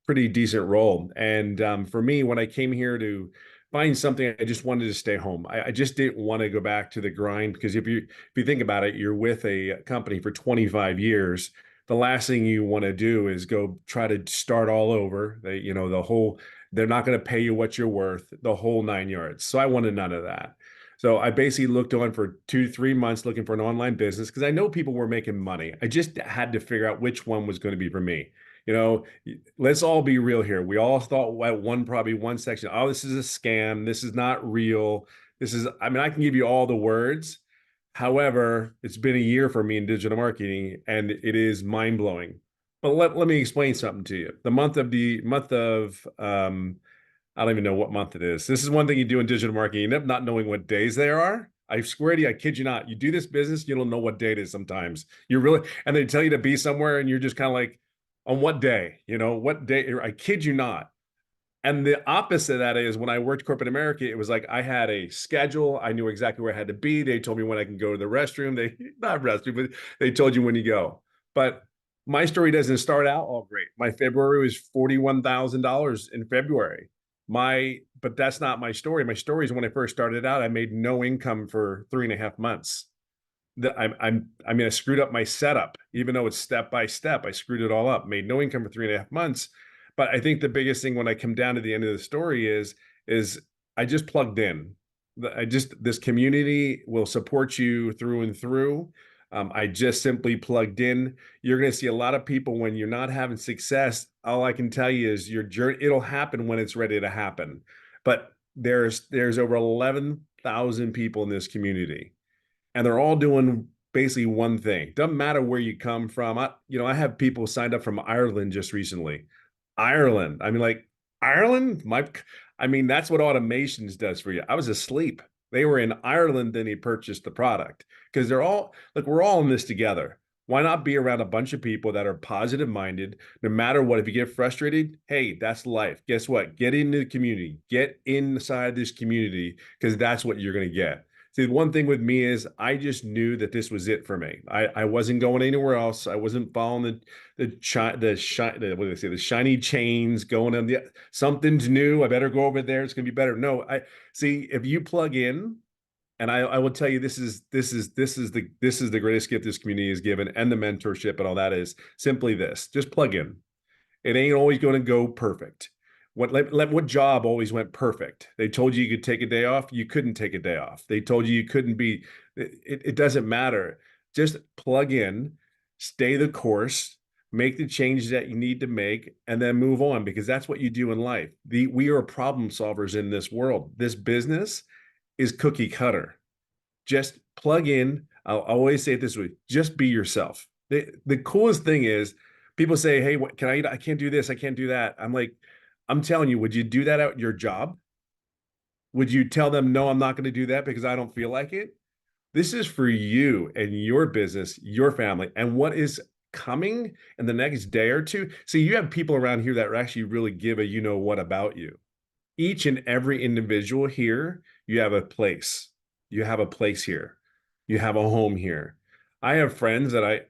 decent role. And for me, when I came here to find something, I just wanted to stay home. I just didn't want to go back to the grind, because if you think about it, you're with a company for 25 years. the last thing you want to do is go try to start all over. They're not going to pay you what you're worth, the whole 9 yards. So I wanted none of that. So I basically looked on for 2 to 3 months looking for an online business because I know people were making money. I just had to figure out which one was going to be for me. Let's all be real here. We all thought at probably one section, oh, this is a scam. This is not real. I can give you all the words. However, it's been a year for me in digital marketing and it is mind blowing. But let me explain something to you. The month of I don't even know what month it is. This is one thing you do in digital marketing. You end up not knowing what days there are. I swear to you, I kid you not. You do this business, you don't know what day it is sometimes. And they tell you to be somewhere and you're just kind of like, on what day? What day? I kid you not. And the opposite of that is when I worked corporate America, it was like I had a schedule. I knew exactly where I had to be. They told me when I can go to the restroom. Not restroom, but they told you when you go. But my story doesn't start out all great. My February was $41,000 in February. But that's not my story. My story is when I first started out, I made no income for 3.5 months. I screwed up my setup, even though it's step by step. I screwed it all up, made no income for 3.5 months. But I think the biggest thing when I come down to the end of the story is I just plugged in. This community will support you through and through. I just simply plugged in. You're going to see a lot of people when you're not having success. All I can tell you is your journey, it'll happen when it's ready to happen. But there's over 11,000 people in this community, and they're all doing basically one thing. Doesn't matter where you come from. I have people signed up from Ireland just recently. Ireland. Ireland? That's what automations does for you. I was asleep. They were in Ireland, then he purchased the product. Because we're all in this together. Why not be around a bunch of people that are positive minded, no matter what? If you get frustrated, hey, that's life. Guess what? Get into the community, get inside this community, because that's what you're going to get. See, the one thing with me is I just knew that this was it for me. I wasn't going anywhere else. I wasn't following the shiny chains going on. Something's new. I better go over there. It's going to be better. No, if you plug in, and I will tell you, this is the greatest gift this community has given, and the mentorship and all that is simply this: just plug in. It ain't always going to go perfect. What job always went perfect? They told you could take a day off. You couldn't take a day off. They told you couldn't be. It doesn't matter. Just plug in, stay the course, make the changes that you need to make, and then move on, because that's what you do in life. We are problem solvers in this world. This business is cookie cutter. Just plug in. I'll always say it this way: just be yourself. The coolest thing is people say, hey, what can I can't do this. I can't do that. I'm telling you, would you do that at your job? Would you tell them, no, I'm not going to do that because I don't feel like it? This is for you and your business, your family, and what is coming in the next day or two. See, you have people around here that actually really give a what about you. Each and every individual here, you have a place. You have a place here. You have a home here. I have friends that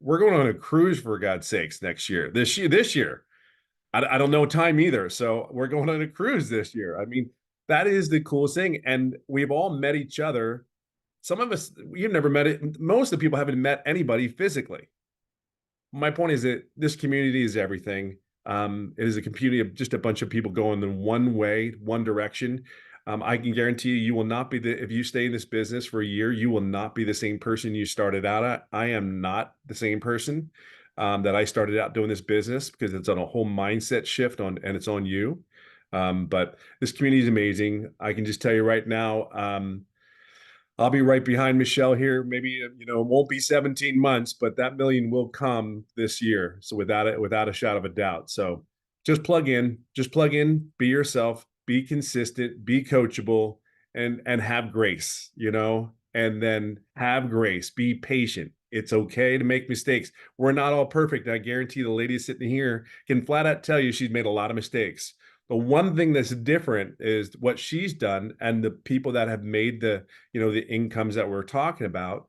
we're going on a cruise, for God's sakes, this year. I don't know time either. So we're going on a cruise this year. That is the coolest thing. And we've all met each other. Some of us, you've never met it. Most of the people haven't met anybody physically. My point is that this community is everything. It is a community of just a bunch of people going in one way, one direction. I can guarantee you will not be if you stay in this business for a year, you will not be the same person you started out at. I am not the same person that I started out doing this business, because it's on a whole mindset shift and it's on you. But this community is amazing. I can just tell you right now, I'll be right behind Michelle here. Maybe, it won't be 17 months, but that million will come this year. So without a shadow of a doubt. So just plug in, be yourself, be consistent, be coachable, and have grace, and then have grace, be patient. It's okay to make mistakes. We're not all perfect. I guarantee the lady sitting here can flat out tell you she's made a lot of mistakes. But one thing that's different is what she's done, and the people that have made the incomes that we're talking about.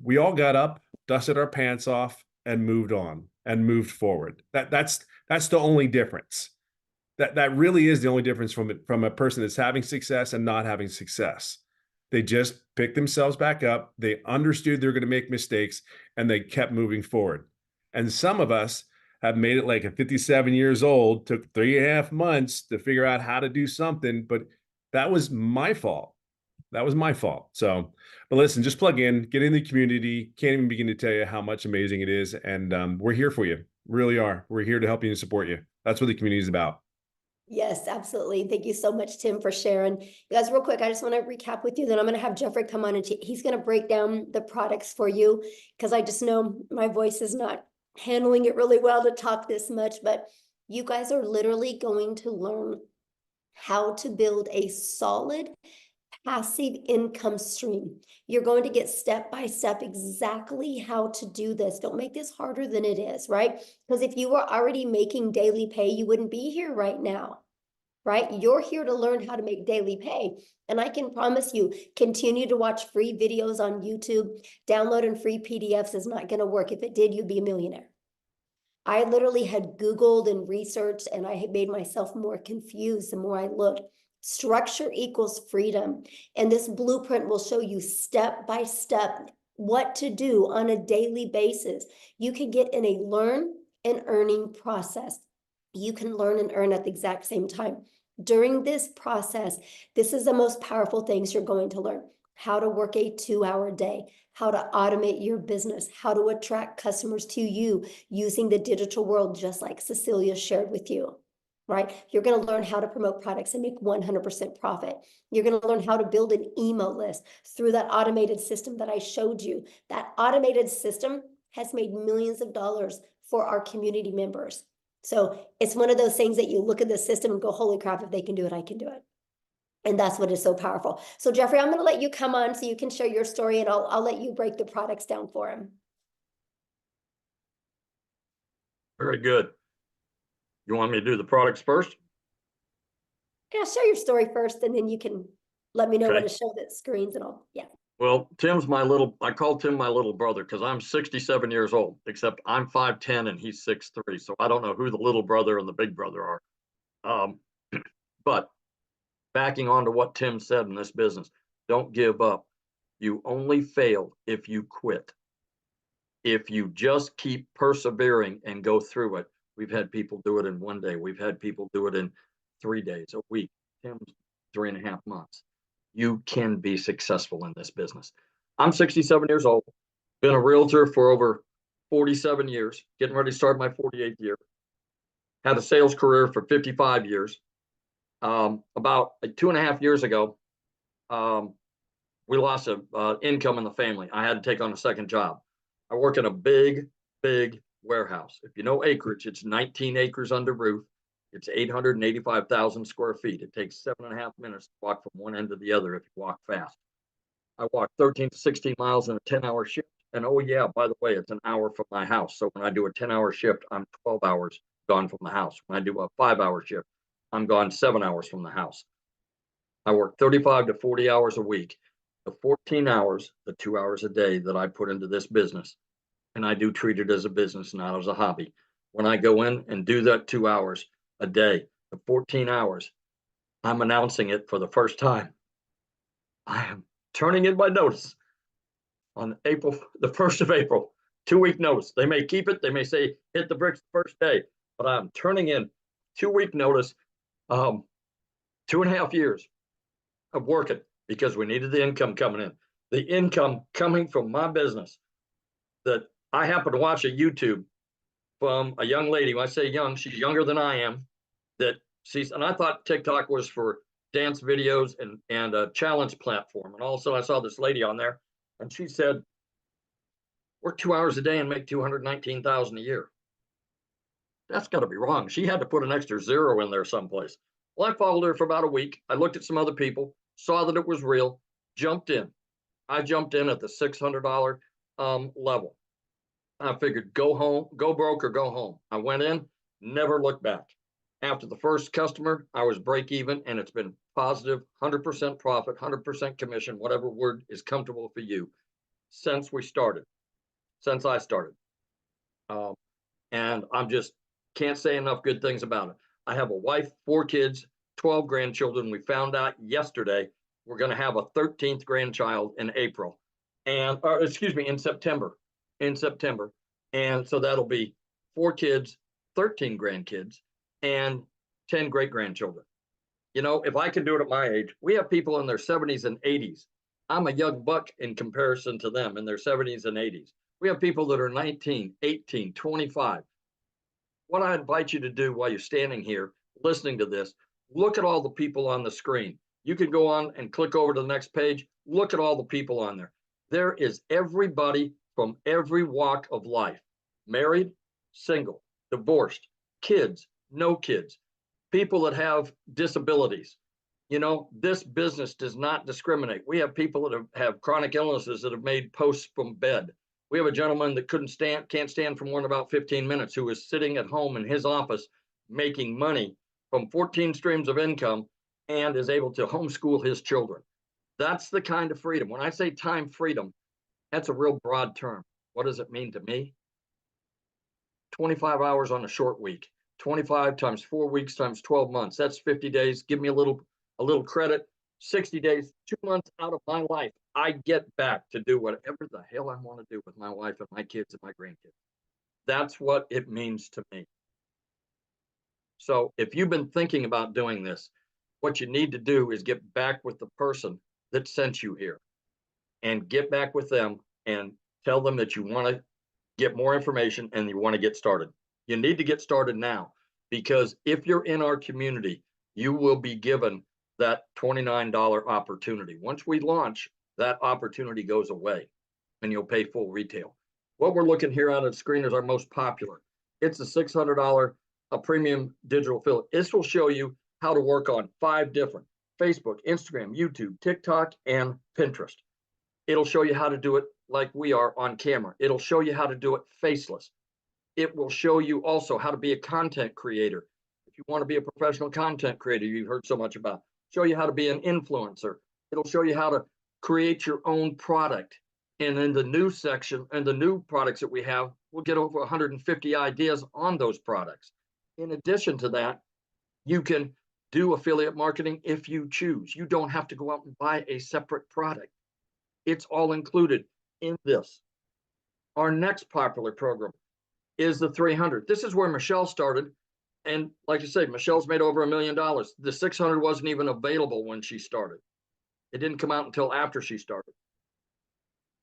We all got up, dusted our pants off, and moved on and moved forward. That's the only difference. That really is the only difference from a person that's having success and not having success. They just picked themselves back up. They understood they're going to make mistakes, and they kept moving forward. And some of us have made it like at 57 years old, took 3.5 months to figure out how to do something, but that was my fault. That was my fault. So, but listen, just plug in, get in the community. Can't even begin to tell you how much amazing it is. And we're here for you. Really are. We're here to help you and support you. That's what the community is about. Yes, absolutely. Thank you so much, Tim, for sharing. You guys, real quick, I just want to recap with you. Then I'm going to have Jeffrey come on and he's going to break down the products for you, because I just know my voice is not handling it really well to talk this much, but you guys are literally going to learn how to build a solid passive income stream. You're going to get step by step exactly how to do this. Don't make this harder than it is, right? Because if you were already making daily pay, you wouldn't be here right now, right? You're here to learn how to make daily pay. And I can promise you, continue to watch free videos on YouTube. Downloading free PDFs is not going to work. If it did, you'd be a millionaire. I literally had Googled and researched, and I had made myself more confused the more I looked. Structure equals freedom. And this blueprint will show you step by step what to do on a daily basis. You can get in a learn and earning process. You can learn and earn at the exact same time. During this process, this is the most powerful things you're going to learn. How to work a 2-hour day, how to automate your business, how to attract customers to you using the digital world, just like Cecilia shared with you. Right? You're going to learn how to promote products and make 100% profit. You're going to learn how to build an email list through that automated system that I showed you. That automated system has made millions of dollars for our community members. So it's one of those things that you look at the system and go, holy crap, if they can do it, I can do it. And that's what is so powerful. So Jeffrey, I'm going to let you come on so you can share your story, and I'll let you break the products down for him. Very good. You want me to do the products first? Yeah, share your story first, and then you can let me know Okay. what to show the screens and all. Yeah. Well, I call Tim my little brother because I'm 67 years old, except I'm 5'10" and he's 6'3". So I don't know who the little brother and the big brother are. But backing on to what Tim said in this business, don't give up. You only fail if you quit. If you just keep persevering and go through it. We've had people do it in 1 day. We've had people do it in 3 days, a week, 3.5 months. You can be successful in this business. I'm 67 years old, been a realtor for over 47 years, getting ready to start my 48th year. Had a sales career for 55 years. About 2.5 years ago, we lost income in the family. I had to take on a second job. I work in a big warehouse. If you know acreage, it's 19 acres under roof. It's 885,000 square feet. It takes 7.5 minutes to walk from one end to the other if you walk fast. I walk 13 to 16 miles in a 10-hour shift. And oh yeah, by the way, it's an hour from my house. So when I do a 10-hour shift, I'm 12 hours gone from the house. When I do a 5-hour shift, I'm gone 7 hours from the house. I work 35 to 40 hours a week. The 14 hours, the 2 hours a day that I put into this business, and I do treat it as a business, not as a hobby. When I go in and do that 2 hours a day, the 14 hours, I'm announcing it for the first time. I am turning in my notice on the 1st of April, 2-week notice. They may keep it. They may say, hit the bricks the first day, but I'm turning in 2-week notice, 2.5 years of working because we needed the income coming in. The income coming from my business that I happen to watch a YouTube from a young lady. When I say young, she's younger than I am. And I thought TikTok was for dance videos and a challenge platform. And also I saw this lady on there and she said, work 2 hours a day and make $219,000 a year. That's got to be wrong. She had to put an extra zero in there someplace. Well, I followed her for about a week. I looked at some other people, saw that it was real, jumped in. I jumped in at the $600 level. I figured go home, go broke or go home. I went in, never looked back. After the first customer, I was break even, and it's been positive, 100% profit, 100% commission, whatever word is comfortable for you, since I started. And I'm just can't say enough good things about it. I have a wife, 4 kids, 12 grandchildren. We found out yesterday we're going to have a 13th grandchild in April, in September. And so that'll be 4 kids, 13 grandkids, and 10 great-grandchildren. You know, if I can do it at my age, we have people in their 70s and 80s. I'm a young buck in comparison to them in their 70s and 80s. We have people that are 19, 18, 25. What I invite you to do while you're standing here listening to this, look at all the people on the screen. You can go on and click over to the next page. Look at all the people on there. There is everybody from every walk of life. Married, single, divorced, kids, no kids, people that have disabilities. You know, this business does not discriminate. We have people that have chronic illnesses that have made posts from bed. We have a gentleman that can't stand for more than about 15 minutes, who is sitting at home in his office making money from 14 streams of income and is able to homeschool his children. That's the kind of freedom. When I say time freedom, that's a real broad term. What does it mean to me? 25 hours on a short week, 25 times 4 weeks times 12 months. That's 50 days. Give me a little credit. 60 days, 2 months out of my life, I get back to do whatever the hell I want to do with my wife and my kids and my grandkids. That's what it means to me. So if you've been thinking about doing this, what you need to do is get back with the person that sent you here, and get back with them and tell them that you want to get more information and you want to get started. You need to get started now, because if you're in our community, you will be given that $29 opportunity. Once we launch, that opportunity goes away and you'll pay full retail. What we're looking here on the screen is our most popular. It's a $600 premium digital affiliate. This will show you how to work on 5 different: Facebook, Instagram, YouTube, TikTok, and Pinterest. It'll show you how to do it like we are on camera. It'll show you how to do it faceless. It will show you also how to be a content creator. If you want to be a professional content creator you've heard so much about, show you how to be an influencer. It'll show you how to create your own product. And in the new section and the new products that we have, we'll get over 150 ideas on those products. In addition to that, you can do affiliate marketing if you choose. You don't have to go out and buy a separate product. It's all included in this. Our next popular program is the 300. This is where Michelle started. And like I say, Michelle's made over $1 million. The 600 wasn't even available when she started. It didn't come out until after she started.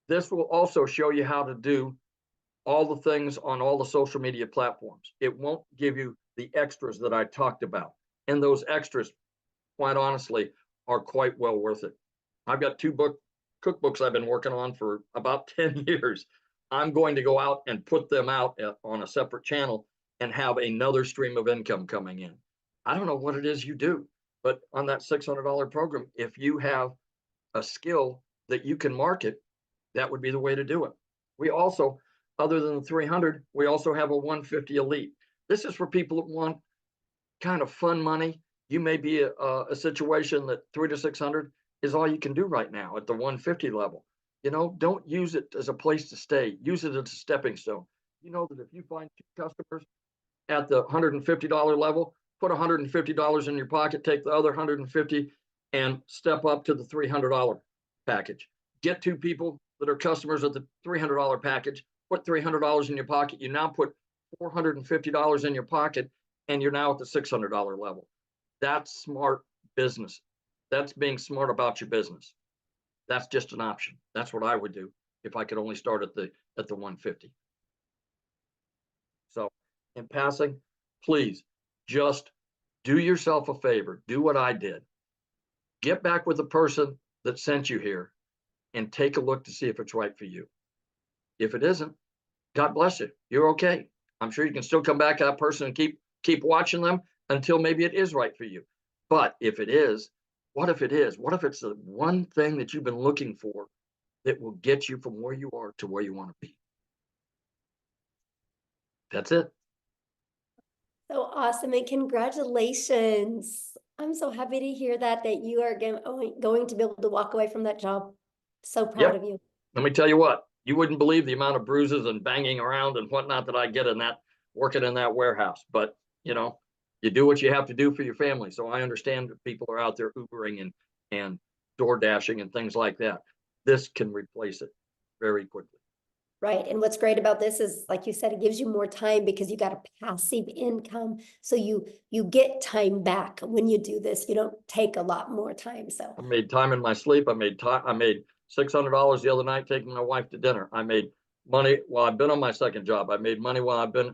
This will also show you how to do all the things on all the social media platforms. It won't give you the extras that I talked about. And those extras, quite honestly, are quite well worth it. I've got 2 cookbooks I've been working on for about 10 years. I'm going to go out and put them out on a separate channel and have another stream of income coming in. I don't know what it is you do, but on that $600 program, if you have a skill that you can market, that would be the way to do it. We also, other than the 300, we also have a 150 Elite. This is for people that want kind of fun money. You may be a situation that 300 to 600 is all you can do right now at the 150 level. You know, don't use it as a place to stay. Use it as a stepping stone. You know that if you find 2 customers at the $150 level, put $150 in your pocket, take the other 150 and step up to the $300 package. Get 2 people that are customers at the $300 package, put $300 in your pocket. You now put $450 in your pocket, and you're now at the $600 level. That's smart business. That's being smart about your business. That's just an option. That's what I would do if I could only start at the 150. So in passing, please just do yourself a favor. Do what I did. Get back with the person that sent you here and take a look to see if it's right for you. If it isn't, God bless you. You're okay. I'm sure you can still come back to that person and keep watching them until maybe it is right for you. But if it is, what if it is? What if it's the one thing that you've been looking for that will get you from where you are to where you want to be? That's it. So awesome, and congratulations. I'm so happy to hear that you are going to be able to walk away from that job. So proud of you. Let me tell you what, you wouldn't believe the amount of bruises and banging around and whatnot that I get in that, working in that warehouse. But, you know, you do what you have to do for your family. So I understand that people are out there Ubering and door dashing and things like that. This can replace it very quickly. Right. And what's great about this is, like you said, it gives you more time because you got a passive income. So you get time back when you do this. You don't take a lot more time. So I made time in my sleep. I made $600 the other night taking my wife to dinner. I made money while I've been on my second job. I made money while I've been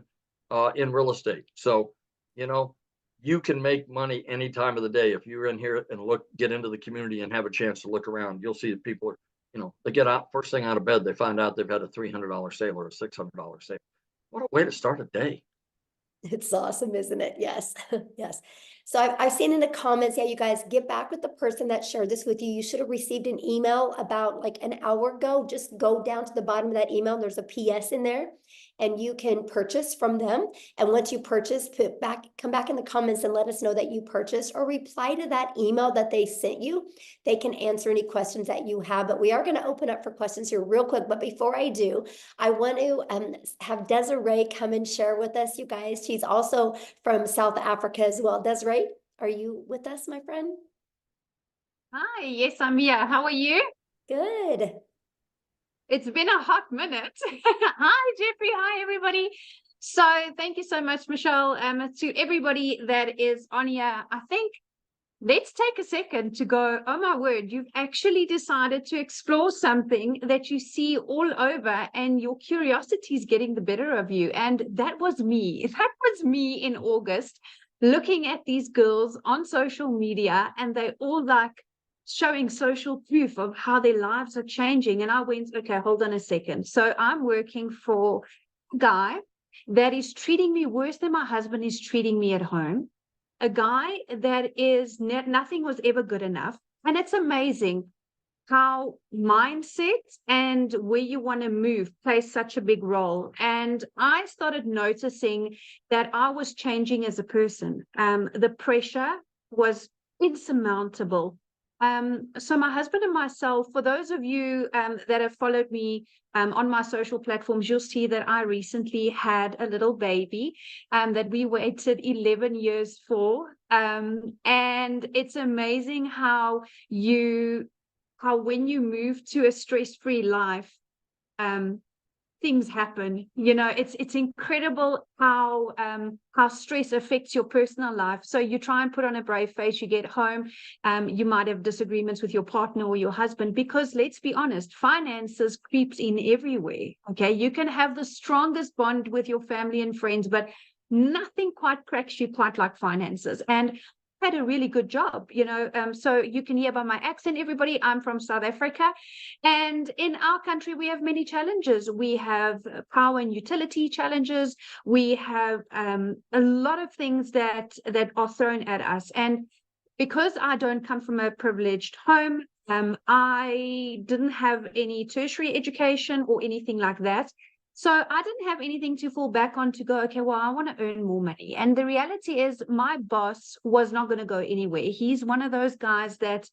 in real estate. So, you know, you can make money any time of the day. If you're in here and get into the community and have a chance to look around, you'll see that people are, you know, they get out first thing out of bed, they find out they've had a $300 sale or a $600 sale. What a way to start a day. it's awesome, isn't it? Yes. Yes. So I've seen in the comments, yeah, you guys get back with the person that shared this with you. You should have received an email about like an hour ago. Just go down to the bottom of that email. There's a PS in there and you can purchase from them. And once you purchase, come back in the comments and let us know that you purchased, or reply to that email that they sent you. They can answer any questions that you have, but we are going to open up for questions here real quick. But before I do, I want to have Desiree come and share with us, you guys. She's also from South Africa as well. Desiree, are you with us, my friend? Hi, yes, I'm here. How are you? Good. It's been a hot minute. Hi, Jeffrey. Hi, everybody. So thank you so much, Michelle. To everybody that is on here, I think let's take a second to go, oh my word, you've actually decided to explore something that you see all over and your curiosity is getting the better of you. And that was me. That was me in August, looking at these girls on social media, and they all like showing social proof of how their lives are changing. And I went, okay, hold on a second. So I'm working for a guy that is treating me worse than my husband is treating me at home. A guy that is nothing was ever good enough. And it's amazing how mindset and where you want to move plays such a big role. And I started noticing that I was changing as a person. The pressure was insurmountable. So my husband and myself, for those of you that have followed me on my social platforms, you'll see that I recently had a little baby that we waited 11 years for. And it's amazing how when you move to a stress-free life, things happen. You know, it's incredible how stress affects your personal life. So you try and put on a brave face, you get home, you might have disagreements with your partner or your husband, because let's be honest, finances creeps in everywhere. Okay, you can have the strongest bond with your family and friends, but nothing quite cracks you quite like finances. And had a really good job, you know, so you can hear by my accent, everybody, I'm from South Africa, and in our country we have many challenges. We have power and utility challenges. We have a lot of things that are thrown at us, and because I don't come from a privileged home, I didn't have any tertiary education or anything like that. So I didn't have anything to fall back on to go, okay, well, I want to earn more money. And the reality is my boss was not going to go anywhere. He's one of those guys that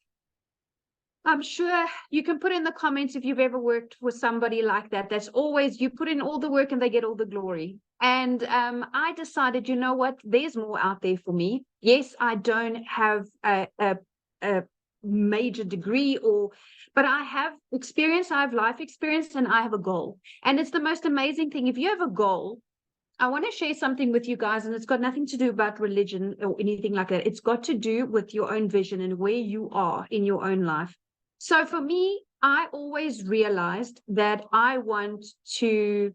I'm sure you can put in the comments if you've ever worked with somebody like that. That's always, you put in all the work and they get all the glory. And I decided, you know what, there's more out there for me. Yes, I don't have a major degree, but I have experience, I have life experience, and I have a goal. And it's the most amazing thing. If you have a goal, I want to share something with you guys, and it's got nothing to do about religion or anything like that. It's got to do with your own vision and where you are in your own life. So for me, I always realized that I want to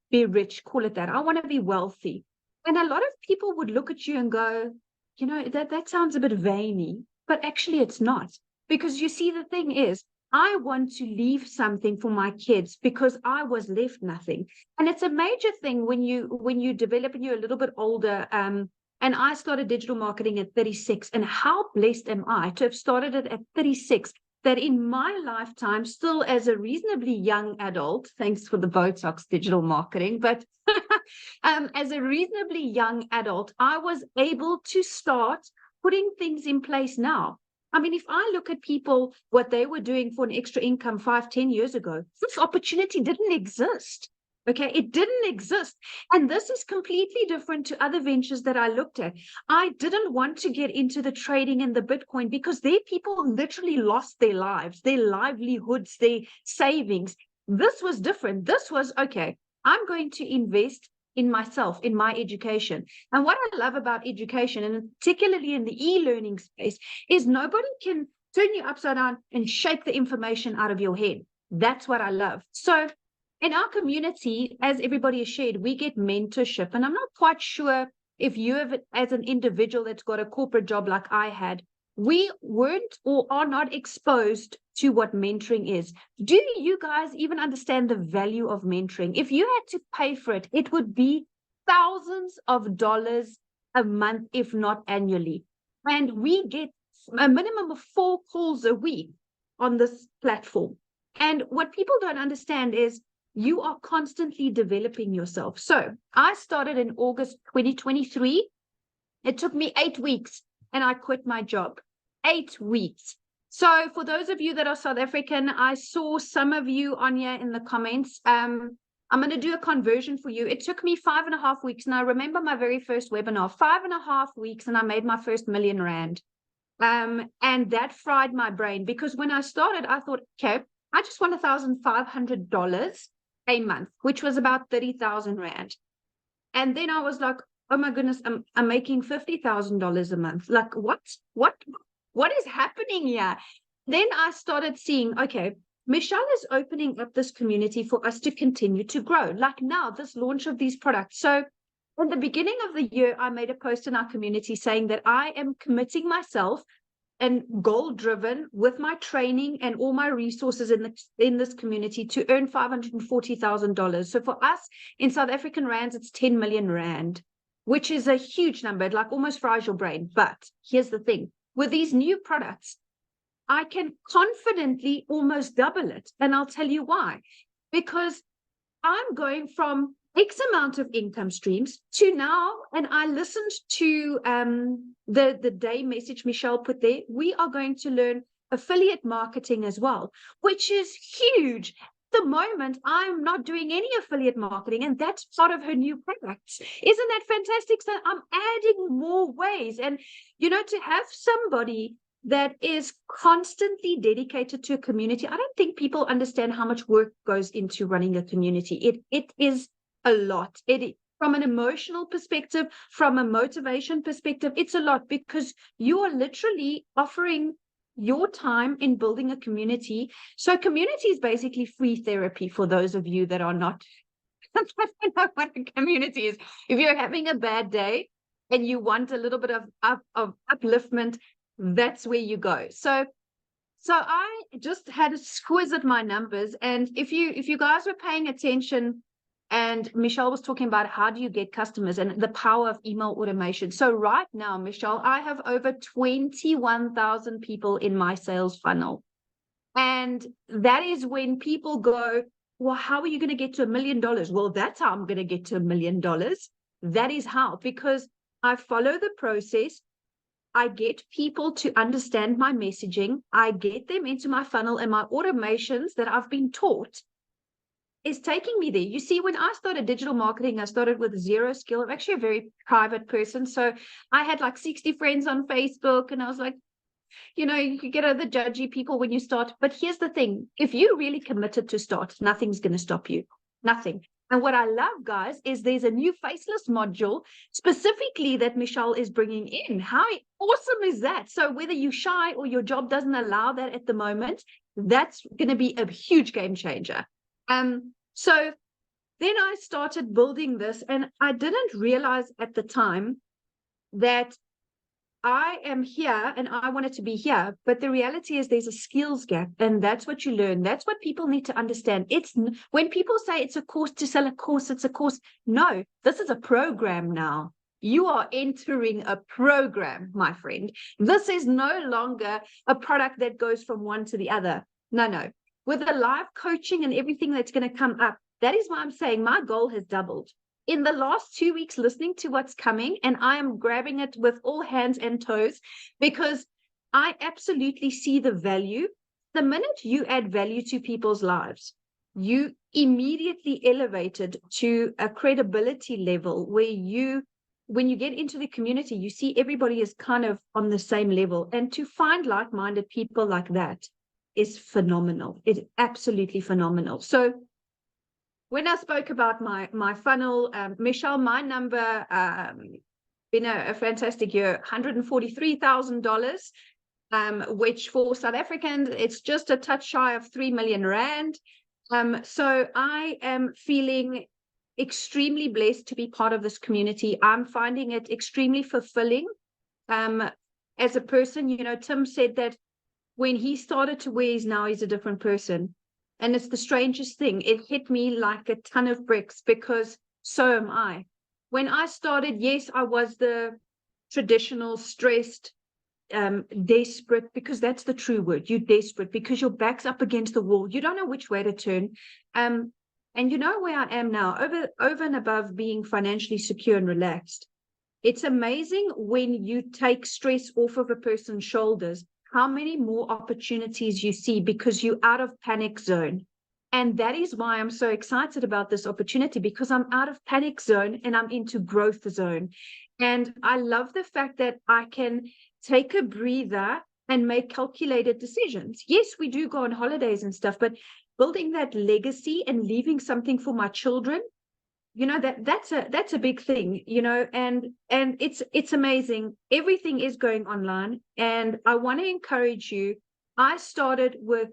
be rich, call it that. I want to be wealthy. And a lot of people would look at you and go, you know, that sounds a bit vainy, but actually it's not. Because you see, the thing is, I want to leave something for my kids because I was left nothing. And it's a major thing when you develop and you're a little bit older. And I started digital marketing at 36. And how blessed am I to have started it at 36, that in my lifetime, still as a reasonably young adult, thanks for the Botox digital marketing, but as a reasonably young adult, I was able to start putting things in place now. I mean, if I look at people, what they were doing for an extra income 5-10 years ago, this opportunity didn't exist. Okay, it didn't exist. And this is completely different to other ventures that I looked at. I didn't want to get into the trading and the Bitcoin because their people literally lost their lives, their livelihoods, their savings. This was different. This was, okay, I'm going to invest in myself, in my education. And what I love about education, and particularly in the e-learning space, is nobody can turn you upside down and shake the information out of your head. That's what I love. So in our community, as everybody has shared, we get mentorship. And I'm not quite sure if you have, as an individual that's got a corporate job like I had, we weren't or are not exposed to what mentoring is. Do you guys even understand the value of mentoring? If you had to pay for it, it would be thousands of dollars a month, if not annually. And we get a minimum of 4 calls a week on this platform. And what people don't understand is you are constantly developing yourself. So I started in August 2023. It took me 8 weeks and I quit my job. 8 weeks. So for those of you that are South African, I saw some of you on here in the comments. I'm going to do a conversion for you. It took me 5.5 weeks. And I remember my very first webinar, 5.5 weeks, and I made my first R1 million. And that fried my brain, because when I started, I thought, okay, I just want $1,500 a month, which was about 30,000 Rand. And then I was like, oh my goodness, I'm making $50,000 a month. Like, what is happening here? Then I started seeing, okay, Michelle is opening up this community for us to continue to grow. Like now, this launch of these products. So in the beginning of the year, I made a post in our community saying that I am committing myself and goal-driven with my training and all my resources in this community to earn $540,000. So for us in South African rands, it's 10 million Rand, which is a huge number. It like almost fries your brain. But here's the thing. With these new products, I can confidently almost double it. And I'll tell you why. Because I'm going from X amount of income streams to now, and I listened to the day message Michelle put there, we are going to learn affiliate marketing as well, which is huge. At the moment, I'm not doing any affiliate marketing, and that's part of her new products. Isn't that fantastic? So I'm adding more ways. And, you know, to have somebody that is constantly dedicated to a community, I don't think people understand how much work goes into running a community. It is a lot. From an emotional perspective, from a motivation perspective, it's a lot, because you are literally offering your time in building a community. So community is basically free therapy for those of you that are not I don't know what a community is. If you're having a bad day and you want a little bit of upliftment, that's where you go. So I just had a squiz at my numbers, and if you guys were paying attention, and Michelle was talking about how do you get customers and the power of email automation. So right now, Michelle, I have over 21,000 people in my sales funnel. And that is when people go, well, how are you going to get to $1 million? Well, that's how I'm going to get to $1 million. That is how, because I follow the process. I get people to understand my messaging. I get them into my funnel, and my automations that I've been taught is taking me there. You see, when I started digital marketing, I started with zero skill. I'm actually a very private person. So I had like 60 friends on Facebook, and I was like, you know, you get the judgy people when you start. But here's the thing. If you're really committed to start, nothing's going to stop you. Nothing. And what I love, guys, is there's a new faceless module specifically that Michelle is bringing in. How awesome is that? So whether you're shy or your job doesn't allow that at the moment, that's going to be a huge game changer. So then I started building this, and I didn't realize at the time that I am here and I wanted to be here. But the reality is there's a skills gap, and that's what you learn. That's what people need to understand. It's when people say it's a course to sell a course, it's a course. No, this is a program now. You are entering a program, my friend. This is no longer a product that goes from one to the other. No. With the live coaching and everything that's going to come up, that is why I'm saying my goal has doubled. In the last 2 weeks, listening to what's coming, and I am grabbing it with all hands and toes, because I absolutely see the value. The minute you add value to people's lives, you immediately elevated to a credibility level where when you get into the community, you see everybody is kind of on the same level. And to find like-minded people like that is phenomenal. It's absolutely phenomenal. So when I spoke about my funnel, Michelle, my number, been a fantastic year, $143,000, which for South Africans, it's just a touch shy of 3 million rand. So I am feeling extremely blessed to be part of this community. I'm finding it extremely fulfilling. As a person, you know, Tim said that when he started to where he's now, he's a different person. And it's the strangest thing. It hit me like a ton of bricks, because so am I. When I started, yes, I was the traditional stressed, desperate, because that's the true word. You're desperate because your back's up against the wall. You don't know which way to turn. And you know where I am now, over and above being financially secure and relaxed. It's amazing when you take stress off of a person's shoulders, how many more opportunities you see because you're out of panic zone. And that is why I'm so excited about this opportunity, because I'm out of panic zone and I'm into growth zone. And I love the fact that I can take a breather and make calculated decisions. Yes, we do go on holidays and stuff, but building that legacy and leaving something for my children, you know, that's a big thing, you know, and it's amazing. Everything is going online, and I want to encourage you. I started with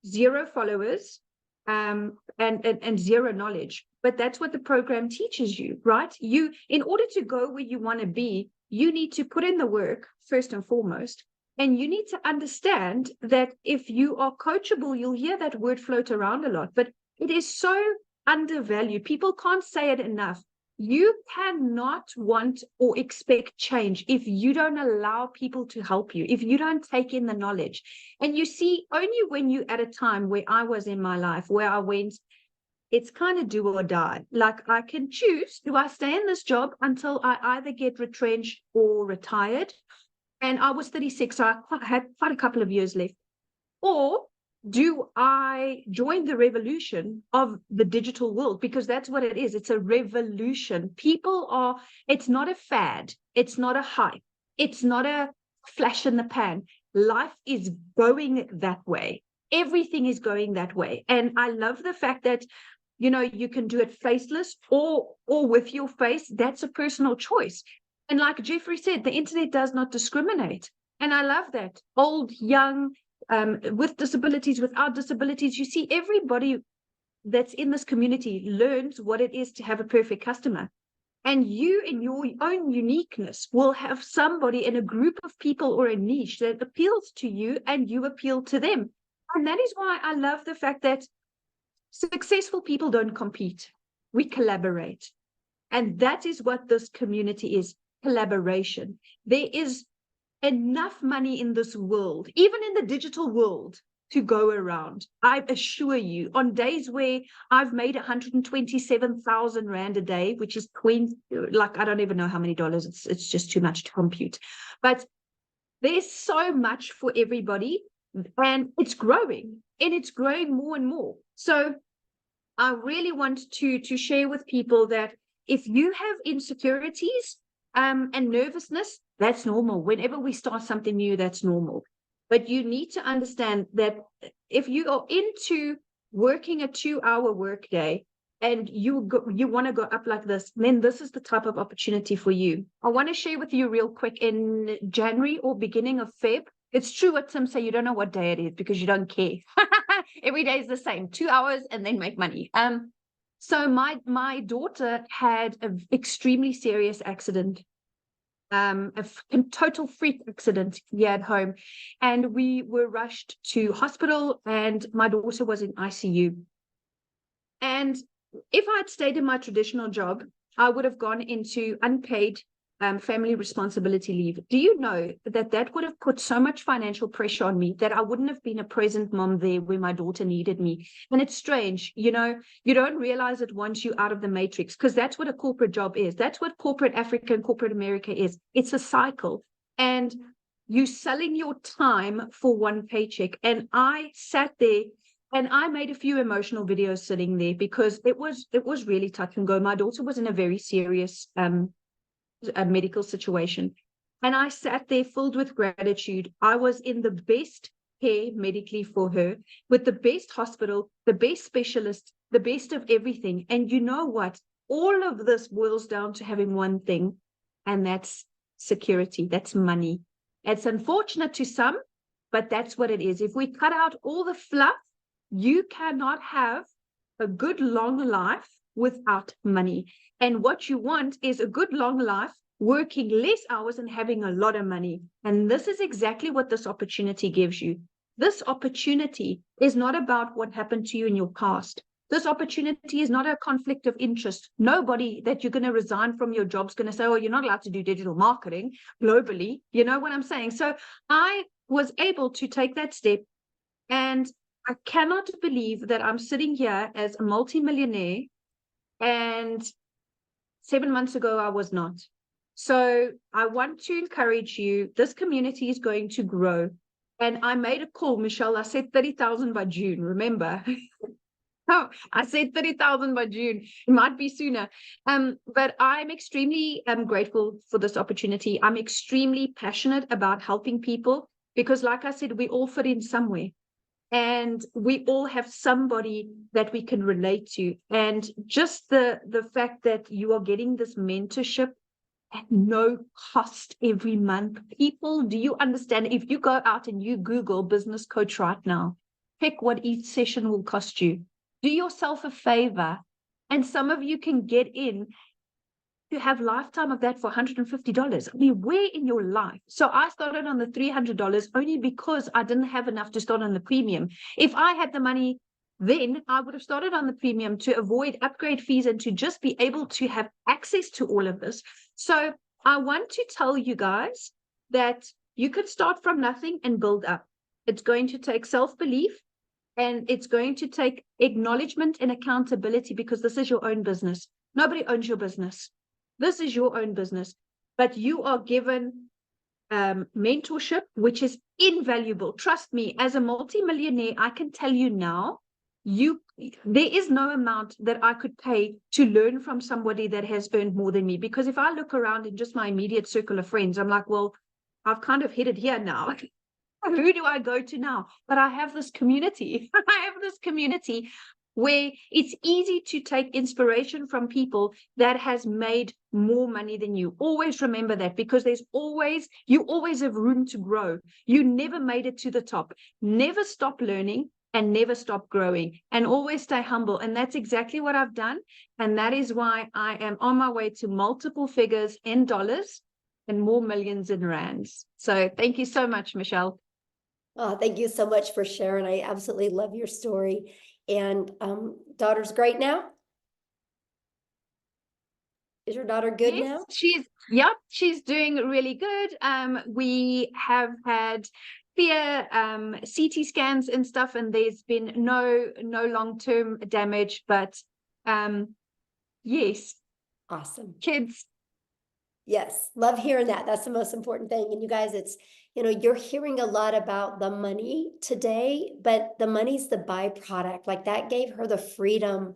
0 followers, and 0 knowledge, but that's what the program teaches you, right? You, in order to go where you want to be, you need to put in the work first and foremost, and you need to understand that if you are coachable, you'll hear that word float around a lot, but it is so undervalued. People can't say it enough. You cannot want or expect change if you don't allow people to help you, if you don't take in the knowledge. And you see, only when you at a time where I was in my life, where I went, it's kind of do or die. Like, I can choose, do I stay in this job until I either get retrenched or retired? And I was 36, so I had quite a couple of years left. Or do I join the revolution of the digital world? Because that's what it is. It's a revolution. People are, it's not a fad. It's not a hype. It's not a flash in the pan. Life is going that way. Everything is going that way. And I love the fact that, you know, you can do it faceless or with your face. That's a personal choice. And like Jeffrey said, the internet does not discriminate. And I love that. Old, young, with disabilities, without disabilities, you see everybody that's in this community learns what it is to have a perfect customer. And you, in your own uniqueness, will have somebody in a group of people or a niche that appeals to you and you appeal to them. And that is why I love the fact that successful people don't compete. We collaborate. And that is what this community is, collaboration. There is enough money in this world, even in the digital world, to go around. I assure you, on days where I've made 127,000 Rand a day, which is like, I don't even know how many dollars, it's just too much to compute. But there's so much for everybody, and it's growing, and it's growing more and more. So I really want to share with people that if you have insecurities and nervousness, that's normal. Whenever we start something new, that's normal. But you need to understand that if you are into working a 2-hour workday and you want to go up like this, then this is the type of opportunity for you. I want to share with you real quick, in January or beginning of Feb. It's true what Tim said, you don't know what day it is because you don't care. Every day is the same, 2 hours and then make money. So my daughter had an extremely serious accident. A total freak accident here at home, and we were rushed to hospital, and my daughter was in ICU. And if I had stayed in my traditional job, I would have gone into unpaid family responsibility leave. Do you know that would have put so much financial pressure on me that I wouldn't have been a present mom there where my daughter needed me? And it's strange, you know, you don't realize it once you're out of the matrix, because that's what a corporate job is. That's what corporate Africa and corporate America is. It's a cycle, and you selling your time for one paycheck. And I sat there and I made a few emotional videos sitting there because it was really touch and go. My daughter was in a very serious a medical situation, and I sat there filled with gratitude. I was in the best care medically for her with the best hospital, the best specialist, the best of everything. And you know what? All of this boils down to having one thing, and that's security. That's money. It's unfortunate to some, but that's what it is. If we cut out all the fluff, you cannot have a good long life without money. And what you want is a good long life, working less hours and having a lot of money. And this is exactly what this opportunity gives you. This opportunity is not about what happened to you in your past. This opportunity is not a conflict of interest. Nobody that you're going to resign from your job is going to say, oh, you're not allowed to do digital marketing globally. You know what I'm saying? So I was able to take that step, and I cannot believe that I'm sitting here as a multimillionaire, and 7 months ago, I was not. So I want to encourage you. This community is going to grow. And I made a call, Michelle. I said 30,000 by June, remember? Oh, I said 30,000 by June. It might be sooner. But I'm extremely grateful for this opportunity. I'm extremely passionate about helping people because, like I said, we all fit in somewhere. And we all have somebody that we can relate to. And just the fact that you are getting this mentorship at no cost every month. People, do you understand? If you go out and you Google business coach right now, pick what each session will cost you. Do yourself a favor. And some of you can get in to have lifetime of that for $150. I mean, where in your life? So I started on the $300 only because I didn't have enough to start on the premium. If I had the money then, I would have started on the premium to avoid upgrade fees and to just be able to have access to all of this. So I want to tell you guys that you could start from nothing and build up. It's going to take self-belief, and it's going to take acknowledgement and accountability, because this is your own business. Nobody owns your business. This is your own business, but you are given mentorship, which is invaluable. Trust me, as a multimillionaire, I can tell you now, there is no amount that I could pay to learn from somebody that has earned more than me. Because if I look around in just my immediate circle of friends, I'm like, well, I've kind of hit it here now. Who do I go to now? But I have this community. I have this community where it's easy to take inspiration from people that has made more money than you. Always remember that, because you always have room to grow. You never made it to the top. Never stop learning and never stop growing, and always stay humble. And that's exactly what I've done. And that is why I am on my way to multiple figures in dollars and more millions in rands. So thank you so much, Michelle. Oh, thank you so much for sharing. I absolutely love your story. And daughter's great now? Is your daughter good now? She's doing really good. We have had clear CT scans and stuff, and there's been no long-term damage, but yes. Awesome. Kids. Yes, love hearing that. That's the most important thing. And you guys, it's, you're hearing a lot about the money today, but the money's the byproduct. Like, that gave her the freedom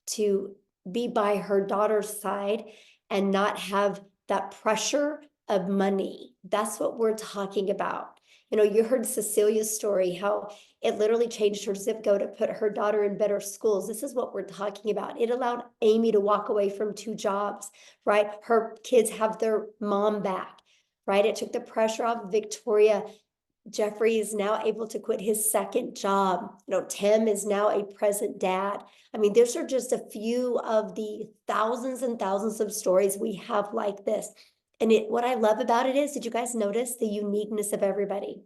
to be by her daughter's side and not have that pressure of money. That's what we're talking about. You heard Cecilia's story, how it literally changed her zip code to put her daughter in better schools. This is what we're talking about. It allowed Amy to walk away from 2 jobs, right? Her kids have their mom back, right? It took the pressure off Victoria. Jeffrey is now able to quit his 2nd job. Tim is now a present dad. I mean, these are just a few of the thousands and thousands of stories we have like this. And what I love about it is, did you guys notice the uniqueness of everybody?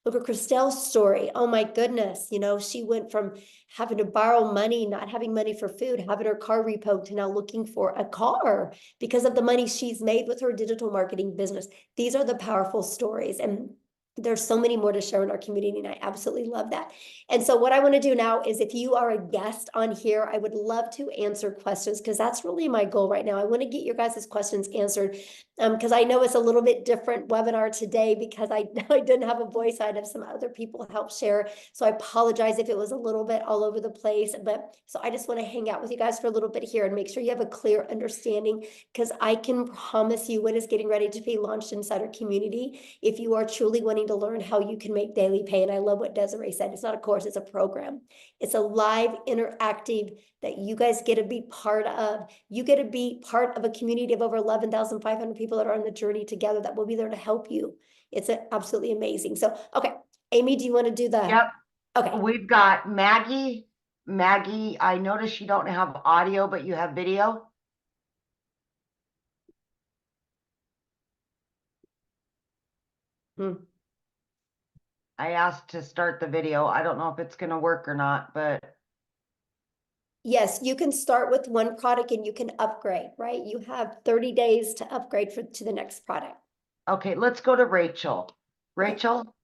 Look at Christelle's story. Oh my goodness. She went from having to borrow money, not having money for food, having her car repoed, to now looking for a car because of the money she's made with her digital marketing business. These are the powerful stories. And there's so many more to share in our community, and I absolutely love that. And so what I want to do now is, if you are a guest on here, I would love to answer questions, because that's really my goal right now. I want to get your guys' questions answered, because I know it's a little bit different webinar today, because I didn't have a voice. I had some other people help share. So I apologize if it was a little bit all over the place. But so I just want to hang out with you guys for a little bit here and make sure you have a clear understanding, because I can promise you, what is getting ready to be launched inside our community, if you are truly wanting wanting to learn how you can make daily pay. And I love what Desiree said. It's not a course, it's a program. It's a live interactive that you guys get to be part of. You get to be part of a community of over 11,500 people that are on the journey together that will be there to help you. It's absolutely amazing. So, okay, Amy, do you want to do the? Yep. Okay. We've got Maggie. Maggie, I noticed you don't have audio, but you have video. I asked to start the video. I don't know if it's going to work or not, but Yes, you can start with one product and you can upgrade, right? You have 30 days to upgrade to the next product. okay, let's go to Rachel. Rachel?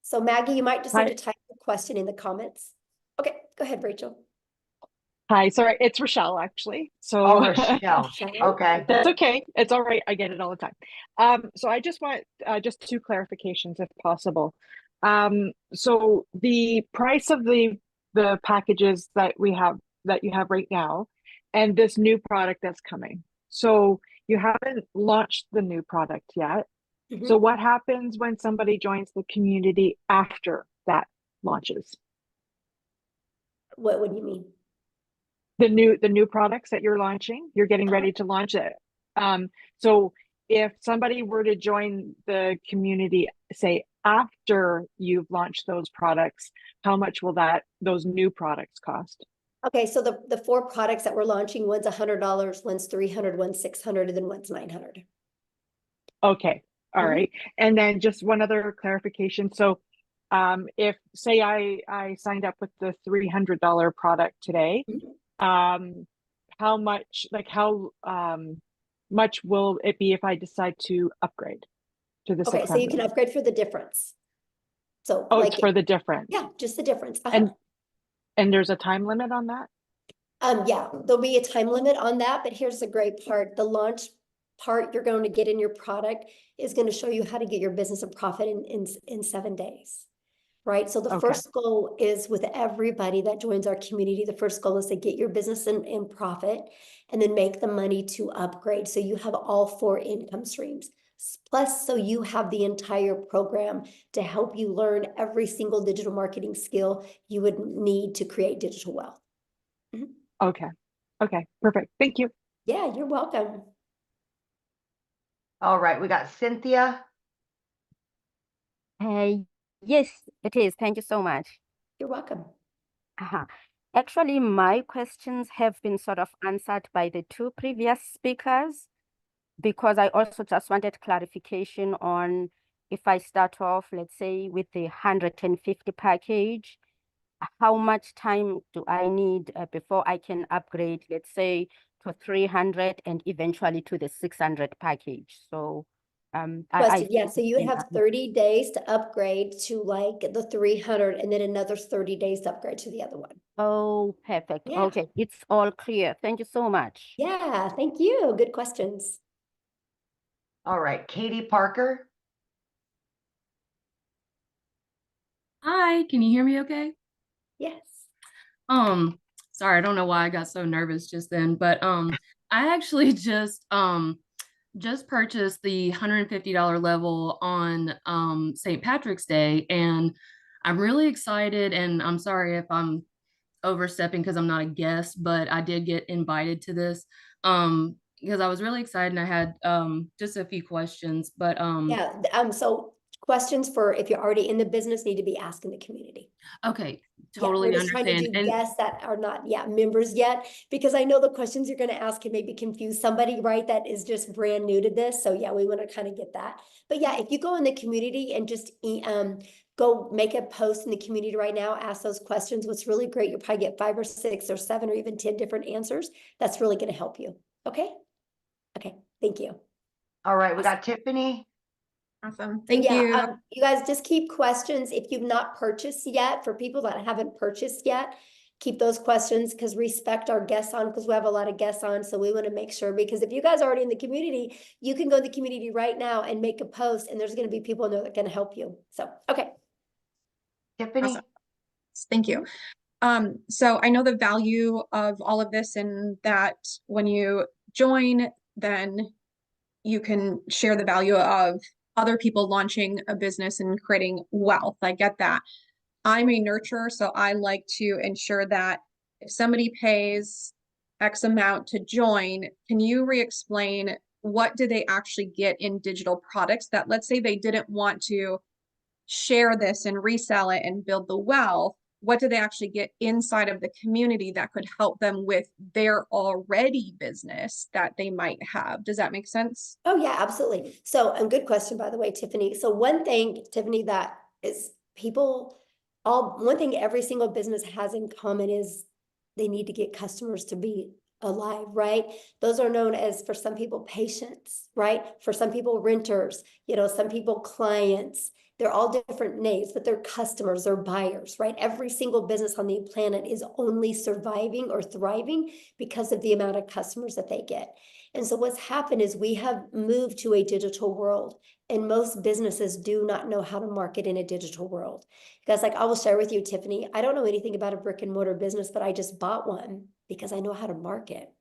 So Maggie, you might just Hi. need to type the question in the comments. Okay, go ahead, Rachel. Hi, sorry, it's Rochelle actually. So Oh, Rochelle. Rochelle. Okay. that's okay. It's all right. I get it all the time. So I just want just two clarifications if possible. So the price of the packages that you have right now and this new product that's coming. So you haven't launched the new product yet. So Mhm. what happens when somebody joins the community after that launches? What do you mean? The new products that you're launching, you're getting ready to launch it. So if somebody were to join the community, say after you've launched those products, how much will those new products cost? Okay, so the 4 products that we're launching, one's $100, one's $300, one's $600, and then one's $900. Okay, all Mhm. right. And then just one other clarification. So if say I signed up with the $300 product today, how much much will it be if I decide to upgrade to the Okay, so you 600? can upgrade for the difference. So Oh, like, it's for the difference. yeah, just the difference. And there's a time limit on that? Yeah, there'll be a time limit on that, but here's the great part. The launch part you're going to get in your product is going to show you how to get your business a profit in 7 days. Right. So the Okay. first goal is with everybody that joins our community. The first goal is to get your business in profit and then make the money to upgrade. So you have all 4 income streams. Plus, so you have the entire program to help you learn every single digital marketing skill you would need to create digital wealth. Okay. Okay. Perfect. Thank you. Yeah, you're welcome. All right, we got Cynthia. Yes, it is. Thank you so much. You're welcome. Actually, my questions have been sort of answered by the 2 previous speakers, because I also just wanted clarification on if I start off, let's say, with the 150 package, how much time do I need before I can upgrade, let's say, to 300 and eventually to the 600 package? So Question, yeah, so you would have 30 days to upgrade to like the 300 and then another 30 days to upgrade to the other one. Oh, perfect. Yeah. Okay, it's all clear. Thank you so much. Yeah, thank you. Good questions. All right, Katie Parker. Hi, can you hear me okay? Yes. Sorry, I don't know why I got so nervous just then, but I actually just purchased the $150 level on St. Patrick's Day, and I'm really excited, and I'm sorry if I'm overstepping because I'm not a guest, but I did get invited to this because I was really excited and I had just a few questions, but Yeah, so questions for if you're already in the business need to be asked in the community. okay, Yeah, totally we're just trying to understand. do And guests that are not members yet, because I know the questions you're going to ask can maybe confuse somebody, right, that is just brand new to this. So yeah, we want to kind of get that. But yeah, if you go in the community and just go make a post in the community right now, ask those questions. What's really great, you'll probably get 5 or 6 or 7 or even 10 different answers. That's really going to help you. Okay. Okay. Thank you. All right, we got Tiffany. Awesome. Thank you. You guys just keep questions. If you've not purchased yet, for people that haven't purchased yet, keep those questions, because respect our guests on, because we have a lot of guests on. So we want to make sure, because if you guys are already in the community, you can go to the community right now and make a post, and there's going to be people in there that can help you. So, okay. Tiffany. Awesome. Thank you. So I know the value of all of this, and that when you join, then you can share the value of other people launching a business and creating wealth. I get that. I'm a nurturer, so I like to ensure that if somebody pays X amount to join, can you re-explain what do they actually get in digital products that, let's say they didn't want to share this and resell it and build the wealth, what do they actually get inside of the community that could help them with their already business that they might have? Does that make sense? Oh yeah, absolutely. So, and good question, by the way, Tiffany. So one thing, Tiffany, that is one thing every single business has in common is they need to get customers to be alive, right? Those are known as, for some people, patients, right? For some people, renters, some people, clients. They're all different names, but they're customers, they're buyers, right? Every single business on the planet is only surviving or thriving because of the amount of customers that they get. And so what's happened is we have moved to a digital world, and most businesses do not know how to market in a digital world. Because I will share with you, Tiffany, I don't know anything about a brick and mortar business, but I just bought one because I know how to market.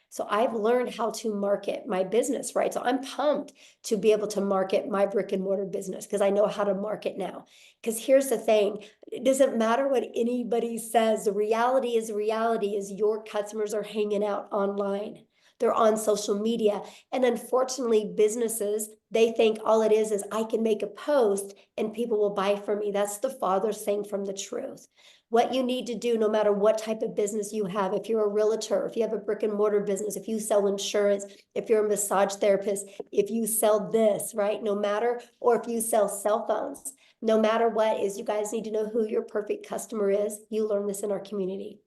So I've learned how to market my business, right? So I'm pumped to be able to market my brick and mortar business because I know how to market now. Because here's the thing, it doesn't matter what anybody says. The reality is your customers are hanging out online. They're on social media. And unfortunately, businesses, they think all it is I can make a post and people will buy from me. That's the farthest thing from the truth. What you need to do, no matter what type of business you have, if you're a realtor, if you have a brick and mortar business, if you sell insurance, if you're a massage therapist, if you sell this, right? No matter, or if you sell cell phones, no matter what is, you guys need to know who your perfect customer is. You learn this in our community.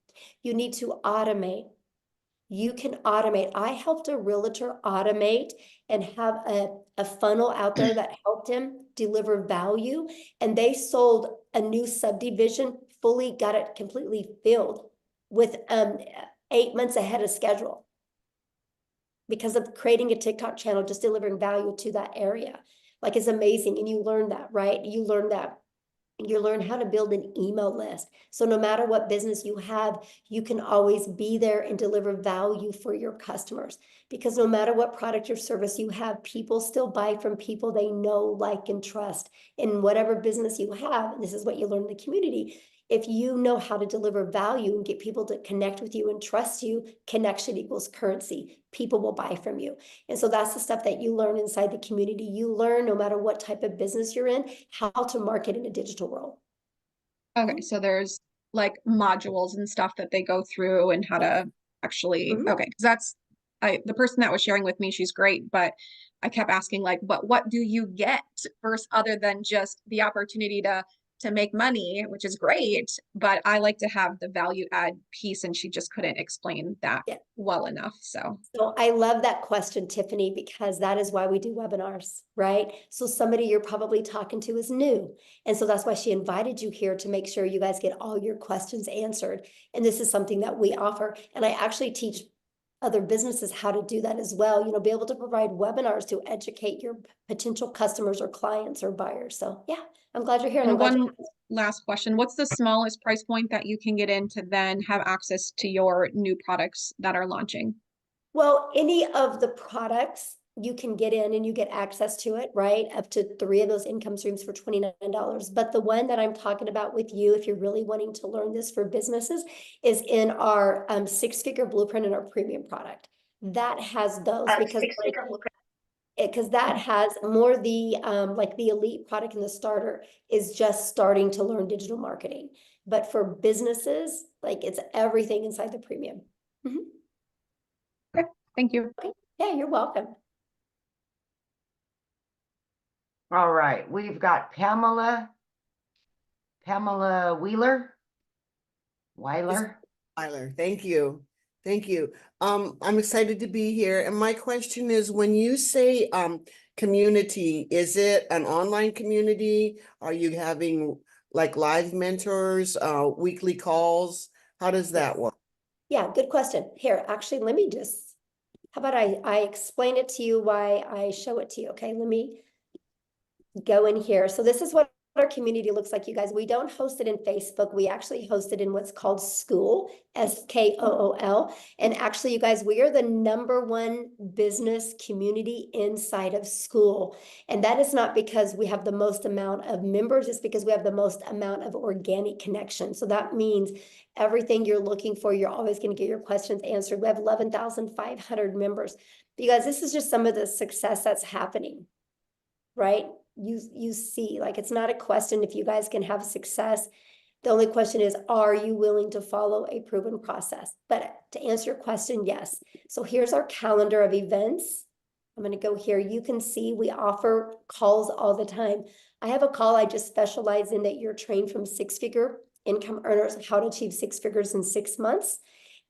You need to automate. You can automate. I helped a realtor automate and have a funnel out there that helped him deliver value. And they sold a new subdivision, fully got it completely filled with 8 months ahead of schedule because of creating a TikTok channel, just delivering value to that area. Like, it's amazing. And you learn that, right? You learn that. You learn how to build an email list. So no matter what business you have, you can always be there and deliver value for your customers. Because no matter what product or service you have, people still buy from people they know, like, and trust. In whatever business you have, and this is what you learn in the community, if you know how to deliver value and get people to connect with you and trust you, connection equals currency. People will buy from you. And so that's the stuff that you learn inside the community. You learn, no matter what type of business you're in, how to market in a digital world. Okay, so there's like modules and stuff that they go through and how to actually, okay, because that's, the person that was sharing with me, she's great, but I kept asking like, but what do you get first, other than just the opportunity to make money, which is great, but I like to have the value add piece, and she just couldn't explain that well enough. So I love that question, Tiffany, because that is why we do webinars, right? So somebody you're probably talking to is new. And so that's why she invited you here, to make sure you guys get all your questions answered. And this is something that we offer. And I actually teach other businesses how to do that as well, be able to provide webinars to educate your potential customers or clients or buyers. So yeah, I'm glad you're here. And one last question, what's the smallest price point that you can get in to then have access to your new products that are launching? Well, any of the products you can get in and you get access to it, right? Up to 3 of those income streams for $29. But the one that I'm talking about with you, if you're really wanting to learn this for businesses, is in our 6-figure blueprint in our premium product. That has those because that has more the like the elite product, and the starter is just starting to learn digital marketing. But for businesses, like, it's everything inside the premium. Okay, thank you. Okay. Yeah, you're welcome. All right, we've got Pamela Weiler. Thank you. Thank you. I'm excited to be here. And my question is, when you say community, is it an online community? Are you having like live mentors, weekly calls? How does that work? Yeah, good question. Here, actually, let me just, how about I explain it to you, why I show it to you. Okay, let me go in here. So this is what our community looks like, you guys. We don't host it in Facebook. We actually host it in what's called School, SKOOL. And actually, you guys, we are the #1 business community inside of School. And that is not because we have the most amount of members, it's because we have the most amount of organic connection. So that means everything you're looking for, you're always going to get your questions answered. We have 11,500 members. Because this is just some of the success that's happening, right? You see, like, it's not a question if you guys can have success. The only question is, are you willing to follow a proven process? But to answer your question, yes. So here's our calendar of events. I'm going to go here. You can see we offer calls all the time. I have a call I just specialize in that you're trained from six-figure income earners, how to achieve 6 figures in 6 months.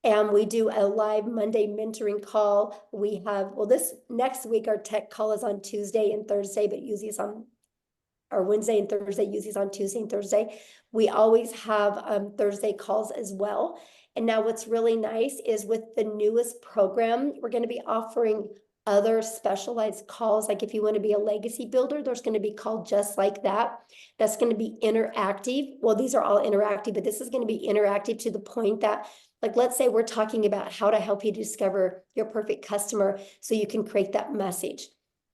And we do a live Monday mentoring call. We have, well, this next week, our tech call is on Tuesday and Thursday, but usually it's on, or Wednesday and Thursday, usually it's on Tuesday and Thursday. We always have Thursday calls as well. And now what's really nice is with the newest program, we're going to be offering other specialized calls. Like if you want to be a legacy builder, there's going to be called just like that. That's going to be interactive. Well, these are all interactive, but this is going to be interactive to the point that, like, let's say we're talking about how to help you discover your perfect customer so you can create that message.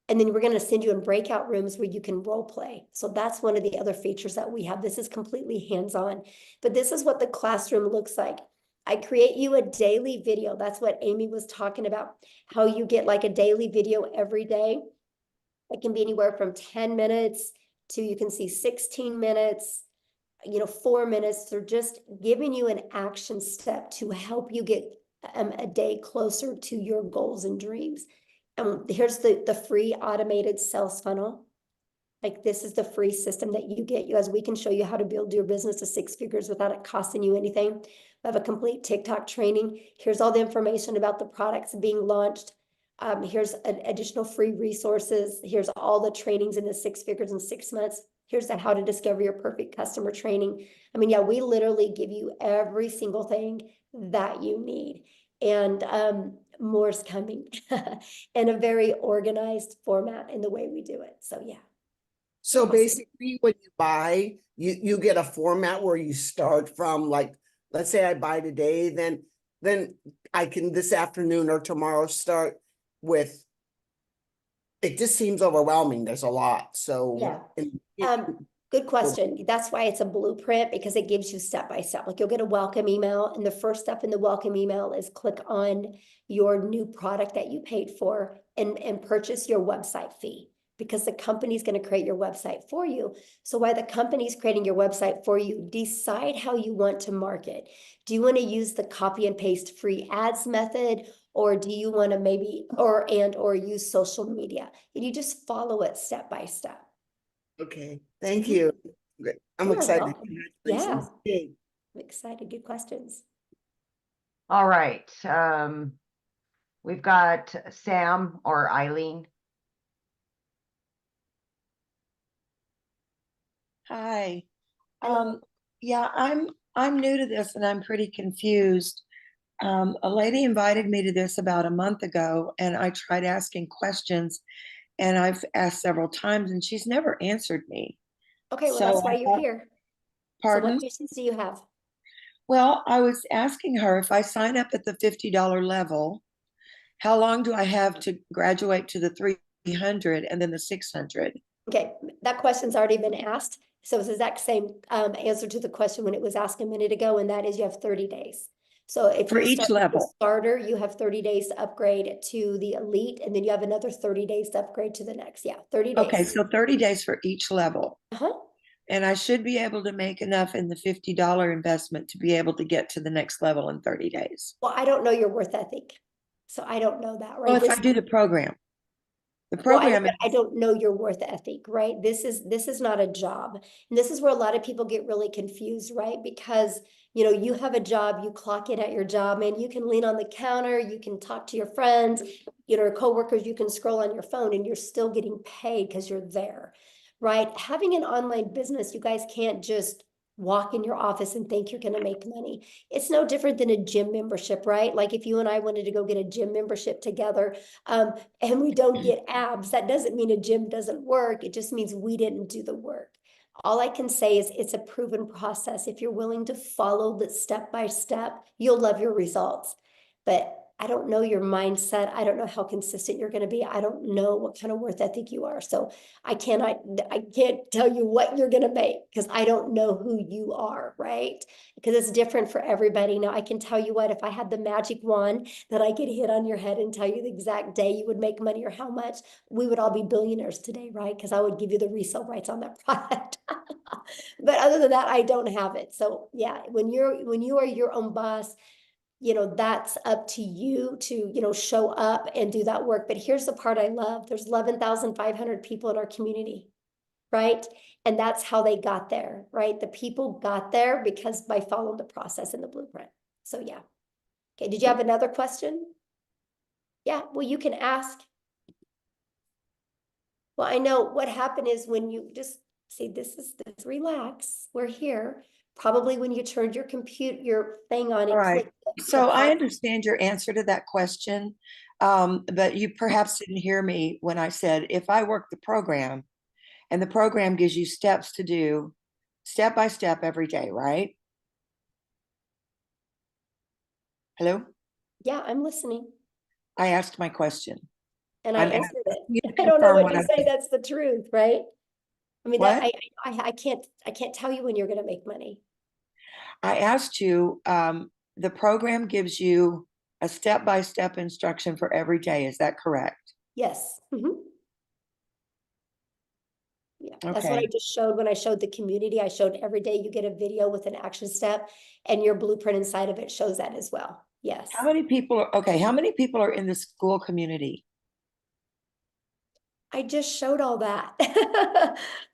And then we're going to send you in breakout rooms where you can role play. So that's one of the other features that we have. This is completely hands-on, but this is what the classroom looks like. I create you a daily video. That's what Amy was talking about, how you get like a daily video every day. It can be anywhere from 10 minutes to, you can see 16 minutes, 4 minutes. They're just giving you an action step to help you get a day closer to your goals and dreams. Here's the free automated sales funnel. Like, this is the free system that you get. You guys, we can show you how to build your business to 6 figures without it costing you anything. We have a complete TikTok training. Here's all the information about the products being launched. Here's additional free resources. Here's all the trainings in the 6 figures in 6 months. Here's the how to discover your perfect customer training. I mean, yeah, we literally give you every single thing that you need. And more's coming in a very organized format in the way we do it. So yeah. So basically when you buy, you get a format where you start from, like, let's say I buy today, then I can this afternoon or tomorrow start with, it just seems overwhelming. There's a lot. So yeah. Good question. That's why it's a blueprint, because it gives you step by step. Like, you'll get a welcome email, and the first step in the welcome email is click on your new product that you paid for and purchase your website fee, because the company's going to create your website for you. So while the company's creating your website for you, decide how you want to market. Do you want to use the copy and paste free ads method, or do you want to maybe or use social media? And you just follow it step by step. Okay, thank you. I'm excited. Yeah, I'm excited. Good questions. All right. We've got Sam or Eileen. Hi. Yeah, I'm new to this and I'm pretty confused. A lady invited me to this about a month ago, and I tried asking questions, and I've asked several times and she's never answered me. Okay, well, So that's why you're here. Pardon? So what questions do you have? Well, I was asking her, if I sign up at the $50 level, how long do I have to graduate to the 300 and then the 600? Okay, that question's already been asked. So it's the exact same answer to the question when it was asked a minute ago, and that is you have 30 days. So if for you each start with the level, starter, you have 30 days to upgrade to the elite, and then you have another 30 days to upgrade to the next. Yeah, 30 days. okay, so 30 days for each level. Uh-huh. And I should be able to make enough in the $50 investment to be able to get to the next level in 30 days. Well, I don't know your worth ethic, so I don't know that, right? Well, if I do the program. The Well, program I don't know your worth ethic, right? This is not a job. And this is where a lot of people get really confused, right? Because, you have a job, you clock in at your job, and you can lean on the counter, you can talk to your friends, coworkers, you can scroll on your phone, and you're still getting paid because you're there, right? Having an online business, you guys can't just walk in your office and think you're going to make money. It's no different than a gym membership, right? Like if you and I wanted to go get a gym membership together, and we don't get abs, that doesn't mean a gym doesn't work. It just means we didn't do the work. All I can say is it's a proven process. If you're willing to follow the step by step, you'll love your results. But I don't know your mindset. I don't know how consistent you're going to be. I don't know what kind of worth ethic you are. So I can't tell you what you're going to make because I don't know who you are, right? Because it's different for everybody. Now I can tell you what, if I had the magic wand that I could hit on your head and tell you the exact day you would make money or how much, we would all be billionaires today, right? Because I would give you the resale rights on that product. But other than that, I don't have it. So yeah, when you are your own boss, that's up to you to, show up and do that work. But here's the part I love. There's 11,500 people in our community, right? And that's how they got there, right? The people got there because by following the process and the blueprint. So yeah. Okay, did you have another question? Yeah, well, you can ask. Well, I know what happened is when you just see, this, relax, we're here. Probably when you turned your thing on, All it right. clicked. So I understand your answer to that question, but you perhaps didn't hear me when I said, if I work the program and the program gives you steps to do step by step every day, right? Hello? Yeah, I'm listening. I asked my question. And I I'm answered you it. to I don't know confirm what to I say. said. That's the truth, right? I mean, What? I can't tell you when you're going to make money. I asked you, the program gives you a step-by-step instruction for every day. Is that correct? Yes. Yeah, that's what I Okay. just showed when I showed the community. I showed every day you get a video with an action step, and your blueprint inside of it shows that as well. Yes. How many people are in the school community? I just showed all that.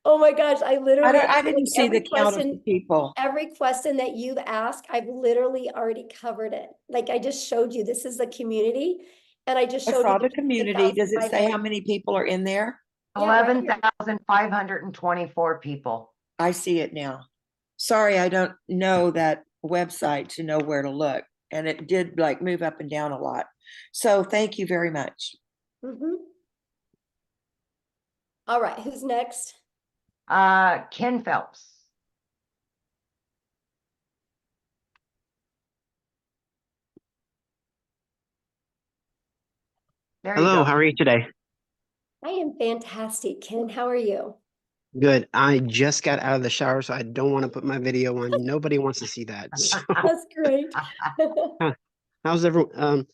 Oh my gosh, I literally I didn't see the count of the people. Every question that you've asked, I've literally already covered it. Like I just showed you, this is the community, and I just I showed you saw the community. Does it say how 11,500. many people are in there? Yeah, right here. 11,524 people. I see it now. Sorry, I don't know that website to know where to look. And it did like move up and down a lot. So thank you very much. All right, who's next? Ken Phelps. There you Hello, go. how are you today? I am fantastic, Ken. How are you? Good. I just got out of the shower, so I don't want to put my video on. Nobody wants to see that. So, That's great. how's everyone?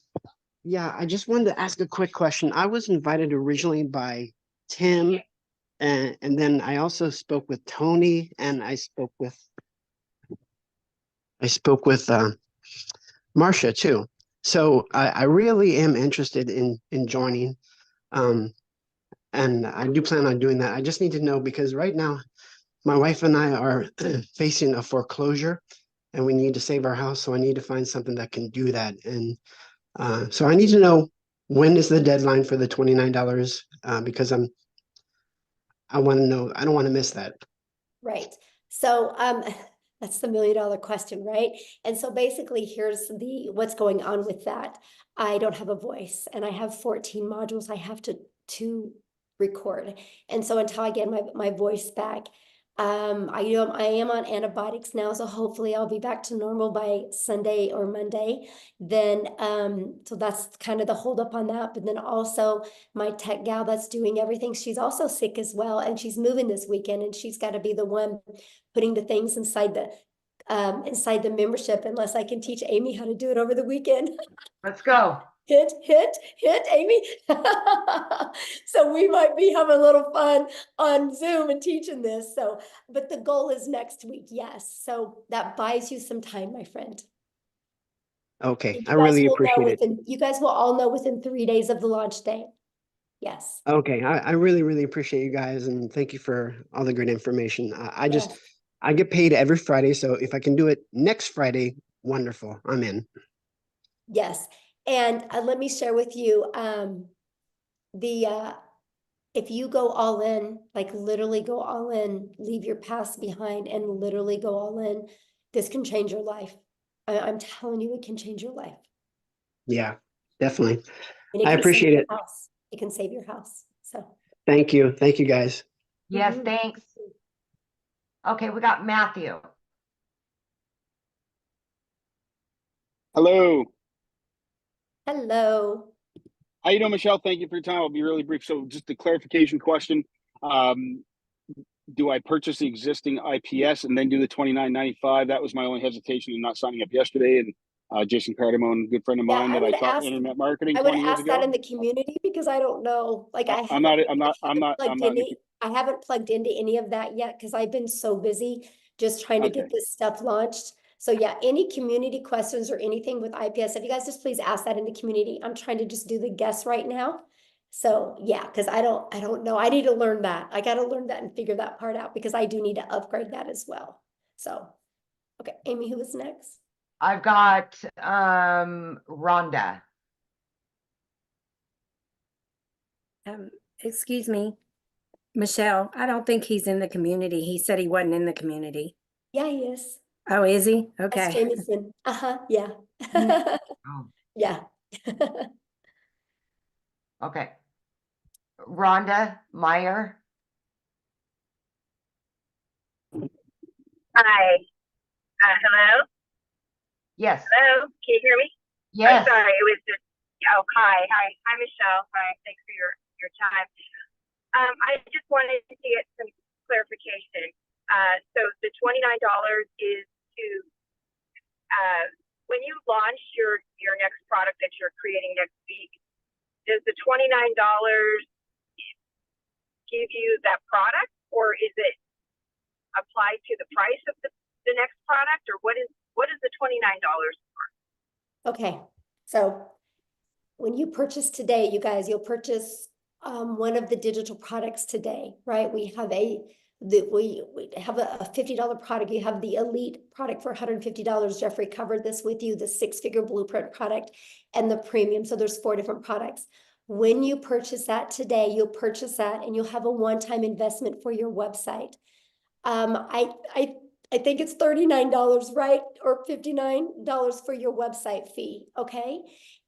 Yeah, I just wanted to ask a quick question. I was invited originally by Tim, and then I also spoke with Tony, and I spoke with Marcia too. So I really am interested in joining. And I do plan on doing that. I just need to know because right now my wife and I are facing a foreclosure and we need to save our house. So I need to find something that can do that. And so I need to know when is the deadline for the $29 because I want to know, I don't want to miss that. Right. So that's the $1 million question, right? And so basically here's what's going on with that. I don't have a voice and I have 14 modules I have to record. And so until I get my voice back, I am on antibiotics now, so hopefully I'll be back to normal by Sunday or Monday. Then so that's kind of the holdup on that. But then also my tech gal that's doing everything, she's also sick as well, and she's moving this weekend, and she's got to be the one putting the things inside the membership, unless I can teach Amy how to do it over the weekend. Let's go. Hit, Amy. So we might be having a little fun on Zoom and teaching this. So, but the goal is next week. Yes. So that buys you some time, my friend. Okay. I really appreciate it. You guys will all know within 3 days of the launch day. Yes. Okay. I really, really appreciate you guys. And thank you for all the great information. I get paid every Friday. So if I can do it next Friday, wonderful. I'm in. Yes. And let me share with you, if you go all in, like literally go all in, leave your past behind and literally go all in, this can change your life. I'm telling you, it can change your life. Yeah, definitely. And I appreciate it. It can save your house. So thank you. Thank you guys. Yes, thanks. Okay, we got Matthew. Hello. Hello. How you doing, Michelle? Thank you for your time. I'll be really brief. So just a clarification question. Do I purchase the existing IPS and then do the $29.95? That was my only hesitation in not signing up yesterday. And Jason Cardamone, a good friend of Yeah, mine I that I would taught ask, internet marketing I would 20 years ask that ago. in the community because I don't know, like I I'm not, haven't plugged I haven't plugged into any of that yet because I've been so busy just trying to get Okay. this stuff launched. So yeah, any community questions or anything with IPS, if you guys just please ask that in the community. I'm trying to just do the guess right now. So yeah, because I don't know. I need to learn that. I got to learn that and figure that part out because I do need to upgrade that as well. So, okay, Amy, who was next? I've got Rhonda. Excuse me, Michelle, I don't think he's in the community. He said he wasn't in the community. Yeah, he is. Oh, is he? That's Okay. Jameson. Yeah. Oh, Yeah. okay. Rhonda Meyer. Hi. Hello? Yes. Hello? Can you hear me? Yes. I'm sorry. It was just, oh, hi. Hi, Michelle. Hi. Thanks for your time. I just wanted to get some clarification. So the $29 is to, when you launch your next product that you're creating next week, does the $29 give you that product, or is it applied to the price of the next product, or what is the $29 for? Okay. So when you purchase today, you guys, you'll purchase one of the digital products today, right? We have we have a $50 product. You have the elite product for $150. Jeffrey covered this with you, the 6-figure blueprint product and the premium. So there's 4 different products. When you purchase that today, you'll purchase that and you'll have a one-time investment for your website. I think it's $39, right? Or $59 for your website fee, okay?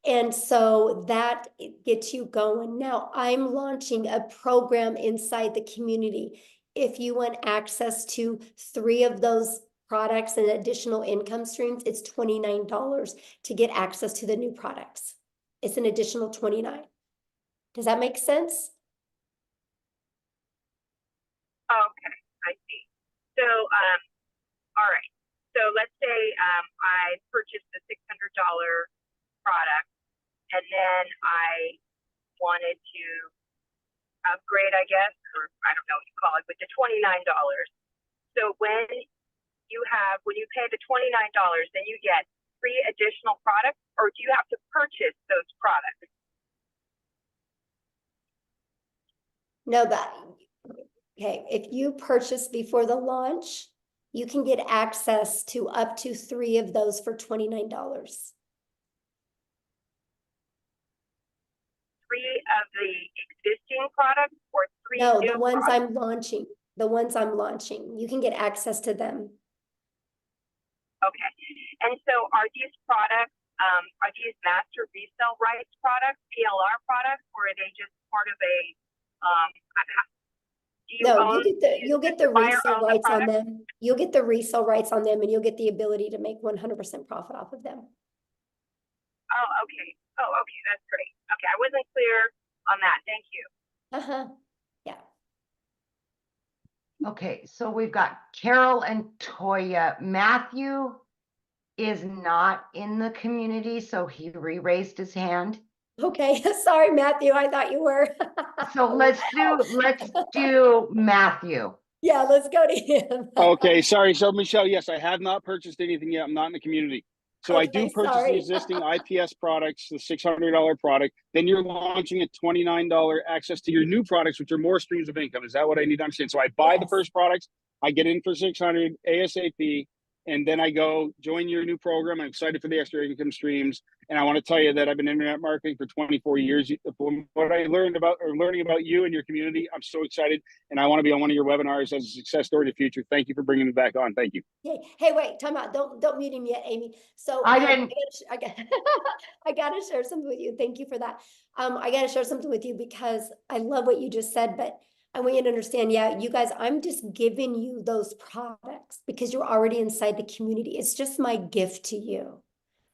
And so that gets you going. Now, I'm launching a program inside the community. If you want access to 3 of those products and additional income streams, it's $29 to get access to the new products. It's an additional $29. Does that make sense? Okay, I see. So, all right. So let's say I purchased the $600 product, and then I wanted to upgrade, I guess, or I don't know what you call it, with the $29. So when you pay the $29, then you get 3 additional products, or do you have to purchase those products? No, okay, if you purchase before the launch, you can get access to up to 3 of those for $29. 3 of the existing products, or 3 No, new the ones products? I'm launching. The ones I'm launching. You can get access to them. Okay. And so are these products, are these master resale rights products, PLR products, or are they just part of a, do you No, own, you'll get the buyer resale own the rights on product? them. You'll get the resale rights on them and you'll get the ability to make 100% profit off of them. Oh, okay. Oh, okay. That's great. Okay. I wasn't clear on that. Thank you. Yeah. Okay, so we've got Carol and Toya. Matthew is not in the community, so he re-raised his hand. Okay, sorry, Matthew. I thought you were. So let's do Matthew. Yeah, let's go to him. Okay, sorry. So Michelle, yes, I have not purchased anything yet. I'm not in the community. So I do Okay, purchase the sorry. existing IPS products, the $600 product. Then you're launching a $29 access to your new products, which are more streams of income. Is that what I need to understand? So I buy the first products, I get in for $600 ASAP, and then I go join your new program. I'm excited for the extra income streams. And I want to tell you that I've been internet marketing for 24 years. From what I learning about you and your community, I'm so excited. And I want to be on one of your webinars as a success story in the future. Thank you for bringing me back on. Thank you. Hey, wait, time out. Don't mute him yet, Amy. So I didn't. I gotta share something with you. Thank you for that. I gotta share something with you because I love what you just said, but I want you to understand, yeah, you guys, I'm just giving you those products because you're already inside the community. It's just my gift to you,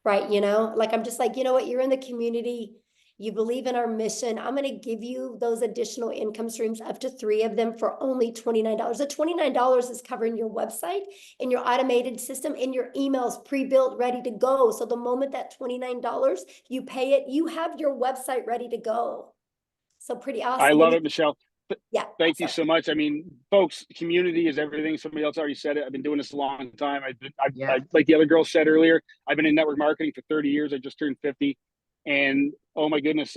right? You know, like I'm just like, you know what, you're in the community, you believe in our mission. I'm going to give you those additional income streams, up to 3 of them for only $29. The $29 is covering your website and your automated system and your emails pre-built, ready to go. So the moment that $29, you pay it, you have your website ready to go. So pretty awesome. I love it, Michelle. Yeah. Thank you so much. I mean, folks, community is everything. Somebody else already said it. I've been doing this a long time. I like the other girl said earlier, I've been in network marketing for 30 years. I just turned 50. And oh my goodness,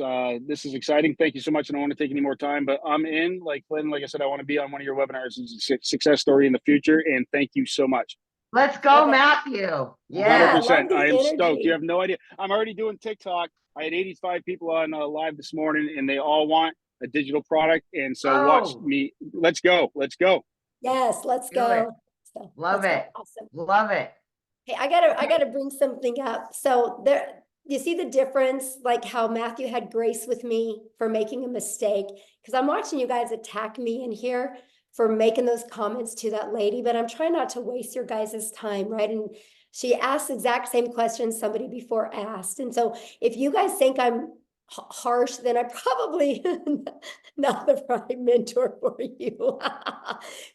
this is exciting. Thank you so much. I don't want to take any more time, but I'm in. Like Lynn, like I said, I want to be on one of your webinars as a success story in the future. And thank you so much. Let's go, Matthew. Yeah. 100%. I am stoked. You have no idea. I'm already doing TikTok. I had 85 people on live this morning, and they all want a digital product. And so watch me. Let's go. Let's go. Yes, let's go. So, Love let's go. it. Awesome. Love it. Hey, I gotta bring something up. So there, you see the difference, like how Matthew had grace with me for making a mistake, because I'm watching you guys attack me in here for making those comments to that lady, but I'm trying not to waste your guys' time, right? And she asked the exact same question somebody before asked. And so if you guys think I'm harsh, then I'm probably not the right mentor for you.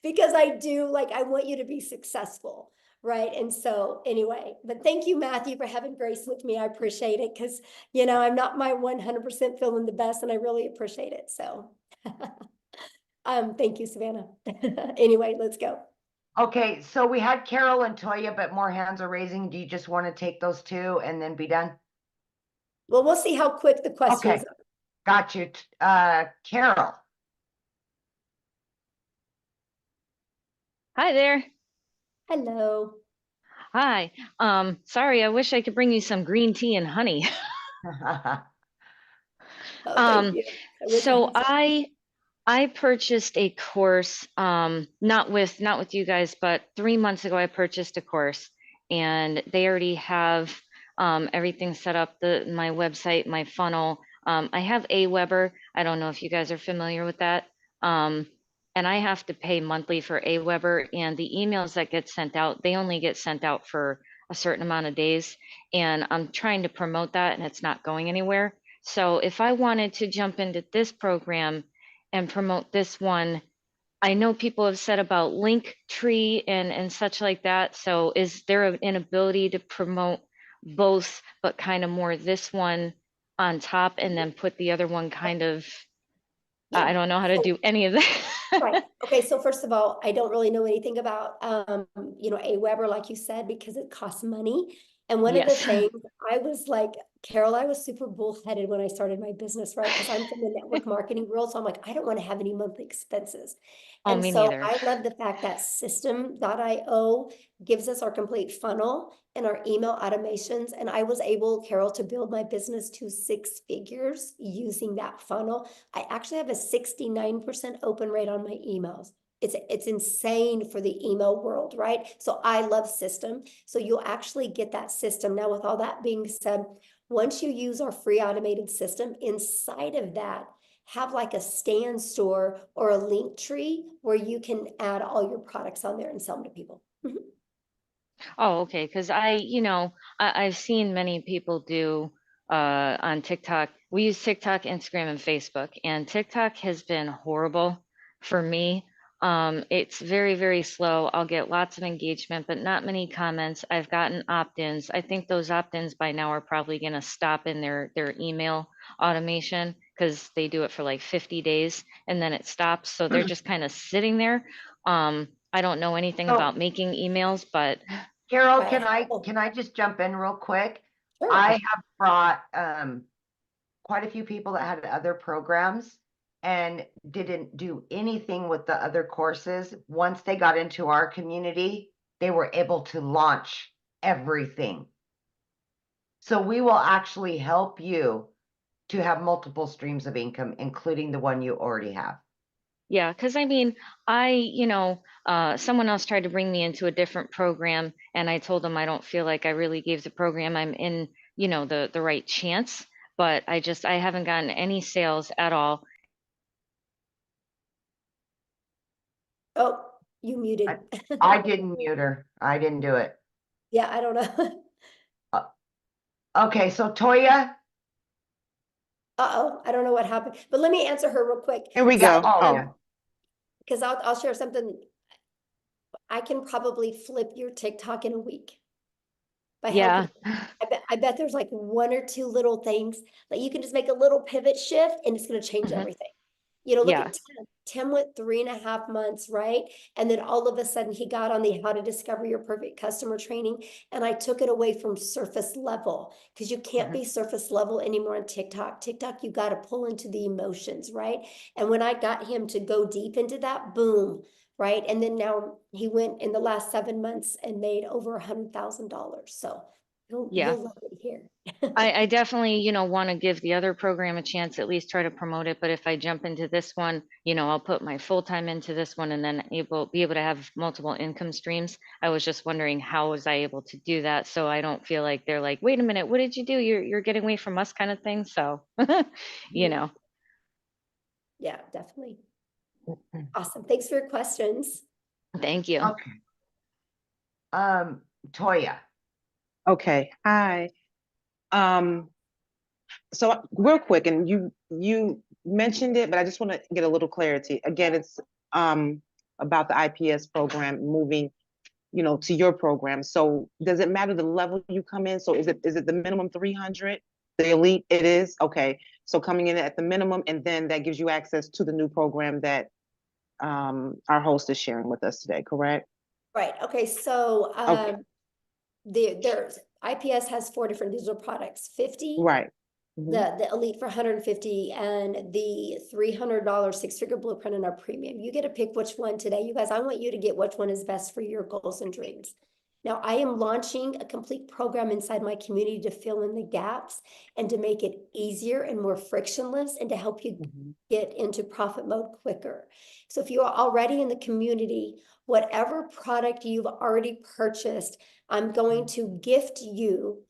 Because I do, like, I want you to be successful, right? And so anyway, but thank you, Matthew, for having grace with me. I appreciate it, because, you know, I'm not my 100% feeling the best, and I really appreciate it. So thank you, Savannah. Anyway, let's go. Okay, so we had Carol and Toya, but more hands are raising. Do you just want to take those 2 and then be done? Well, we'll see how quick the questions are. Got you. Carol. Hi there. Hello. Hi. Sorry, I wish I could bring you some green tea and honey. Thank you. So I purchased a course, not with you guys, but 3 months ago I purchased a course, and they already have everything set up, my website, my funnel. I have Aweber. I don't know if you guys are familiar with that. And I have to pay monthly for Aweber, and the emails that get sent out, they only get sent out for a certain amount of days. And I'm trying to promote that, and it's not going anywhere. So if I wanted to jump into this program and promote this one, I know people have said about Linktree and such like that. So is there an ability to promote both, but kind of more this one on top, and then put the other one kind of, I don't know how to do any of that. Right. Okay. So first of all, I don't really know anything about, you know, Aweber, like you said, because it costs money. And one of the things I was like, Carol, I was super bullheaded when I started my business, right? Because I'm from the network marketing world. So I'm like, I don't want to have any monthly expenses. Oh, And me so neither. I love the fact that system.io gives us our complete funnel and our email automations. And I was able, Carol, to build my business to 6 figures using that funnel. I actually have a 69% open rate on my emails. It's insane for the email world, right? So I love system. So you'll actually get that system. Now, with all that being said, once you use our free automated system, inside of that, have like a stand store or a link tree where you can add all your products on there and sell them to people. Oh, okay. Because I've seen many people do on TikTok. We use TikTok, Instagram, and Facebook, and TikTok has been horrible for me. It's very, very slow. I'll get lots of engagement, but not many comments. I've gotten opt-ins. I think those opt-ins by now are probably going to stop in their email automation, because they do it for like 50 days and then it stops. So they're just kind of sitting there. I don't know anything about making emails, but Carol, can I just jump in real quick? Sure. I have brought quite a few people that had other programs and didn't do anything with the other courses. Once they got into our community, they were able to launch everything. So we will actually help you to have multiple streams of income, including the one you already have. Yeah, because I mean, someone else tried to bring me into a different program, and I told them I don't feel like I really gave the program I'm in, the right chance, but I haven't gotten any sales at all. Oh, you muted. I didn't mute her. I didn't do it. Yeah, I don't know. Okay, so Toya, Uh-oh, I don't know what happened, but let me answer her real quick. Here we yeah, go. oh, Because I'll share something. I can probably flip your TikTok in a week. By Yeah. helping. I bet there's like one or two little things that you can just make a little pivot shift and it's going to change Mhm. everything. You know, look Yeah. at Tim. Tim went 3.5 months, right? And then all of a sudden he got on the How to Discover Your Perfect Customer training. And I took it away from surface level because you can't be surface level anymore on TikTok. TikTok, you got to pull into the emotions, right? And when I got him to go deep into that, boom, right? And then now he went in the last 7 months and made over $100,000. So Yeah. you'll love it here. I definitely, want to give the other program a chance, at least try to promote it. But if I jump into this one, I'll put my full time into this one and then be able to have multiple income streams. I was just wondering how was I able to do that so I don't feel like they're like, wait a minute, what did you do? You're getting away from us kind of thing. So, Yeah, definitely. Awesome. Thanks for your questions. Thank you. okay. Toya, Okay, hi. So real quick, and you mentioned it, but I just want to get a little clarity. Again, it's about the IPS program moving, to your program. So does it matter the level you come in? So is it the minimum 300? The elite it is? Okay. So coming in at the minimum, and then that gives you access to the new program that our host is sharing with us today, correct? Right. Okay. So Okay. there's IPS has 4 different digital products, 50, Right. the elite for 150, and the $300 6-figure blueprint in our premium. You get to pick which one today. You guys, I want you to get which one is best for your goals and dreams. Now, I am launching a complete program inside my community to fill in the gaps and to make it easier and more frictionless and to help you get into profit mode quicker. So if you are already in the community, whatever product you've already purchased, I'm going to gift you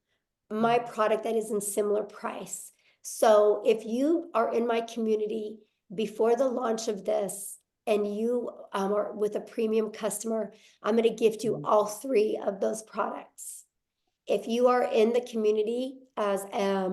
my product that is in similar price. So if you are in my community before the launch of this and you are with a premium customer, I'm going to gift you all 3 of those products. If you are in the community as a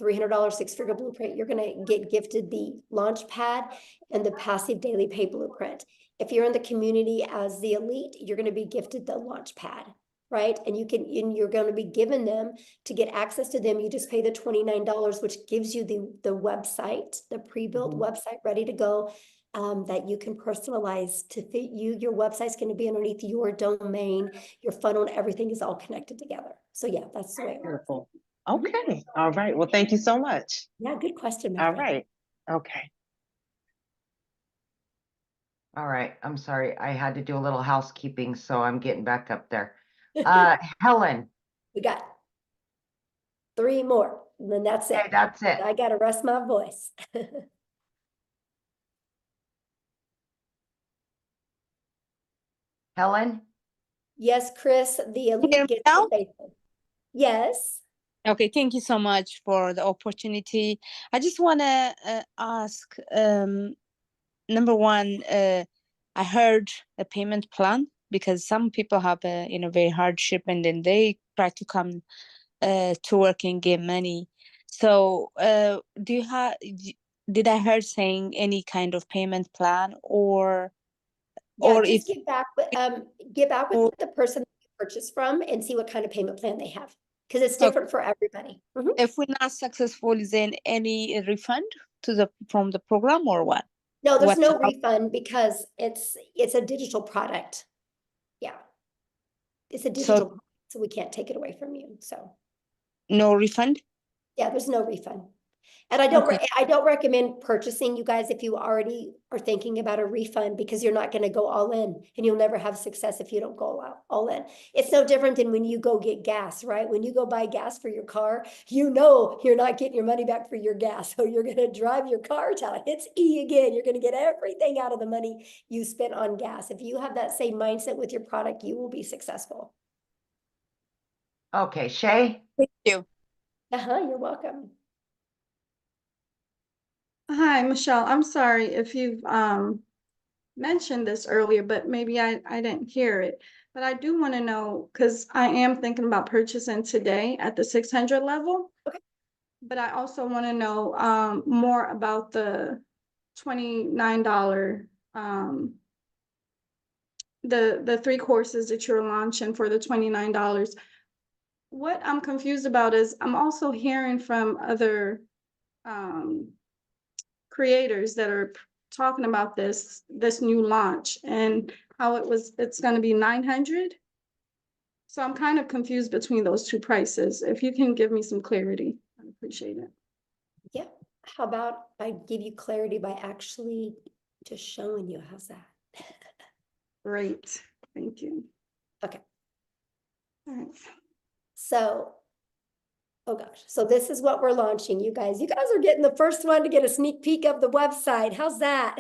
$300 6-figure blueprint, you're going to get gifted the launch pad and the passive daily pay blueprint. If you're in the community as the elite, you're going to be gifted the launch pad, right? And you're going to be given them to get access to them. You just pay the $29, which gives you the website, the pre-built website ready to go. That you can personalize to fit you. Your website's going to be underneath your domain, your funnel, and everything is all connected together. So yeah, that's the way it works. Beautiful. Okay. All right. Well, thank you so much. Yeah, good question, my All friend. right. Okay. all right. I'm sorry. I had to do a little housekeeping, so I'm getting back up there. Helen, We got 3 more, and then that's it. okay, that's it. I got to rest my voice. Helen, Yes, Chris, the Hear elite me gets now? the basic. Yes. Okay, thank you so much for the opportunity. I just want to ask, number one, I heard a payment plan because some people have a very hardship and then they try to come to work and get money. So, do you have? Did I heard saying any kind of payment plan Yeah, or if just get back with the person you purchased from and see what kind of payment plan they have, because it's okay, different for everybody. if we're not successful, is there any refund from the program or what? No, there's What no refund because it's a digital product. Yeah. It's a digital product, so we can't take it away from you. So no refund? yeah, there's no refund. And I don't Okay. I don't recommend purchasing, you guys, if you already are thinking about a refund, because you're not going to go all in and you'll never have success if you don't go all in. It's no different than when you go get gas, right? When you go buy gas for your car, you're not getting your money back for your gas. So you're going to drive your car till it hits E again. You're going to get everything out of the money you spent on gas. If you have that same mindset with your product, you will be successful. okay, Shay. Thank you. You're welcome. Hi, Michelle. I'm sorry if you've mentioned this earlier, but maybe I didn't hear it. But I do want to know, because I am thinking about purchasing today at the 600 level. Okay. But I also want to know more about the $29 the 3 courses that you're launching for the $29. What I'm confused about is I'm also hearing from other creators that are talking about this new launch and how it's going to be 900. So I'm kind of confused between those two prices. If you can give me some clarity, I'd appreciate it. Yeah. How about I give you clarity by actually just showing you? How's that? Great. Thank you. Okay. All right. So, oh gosh. So this is what we're launching, you guys. You guys are getting the first one to get a sneak peek of the website. How's that?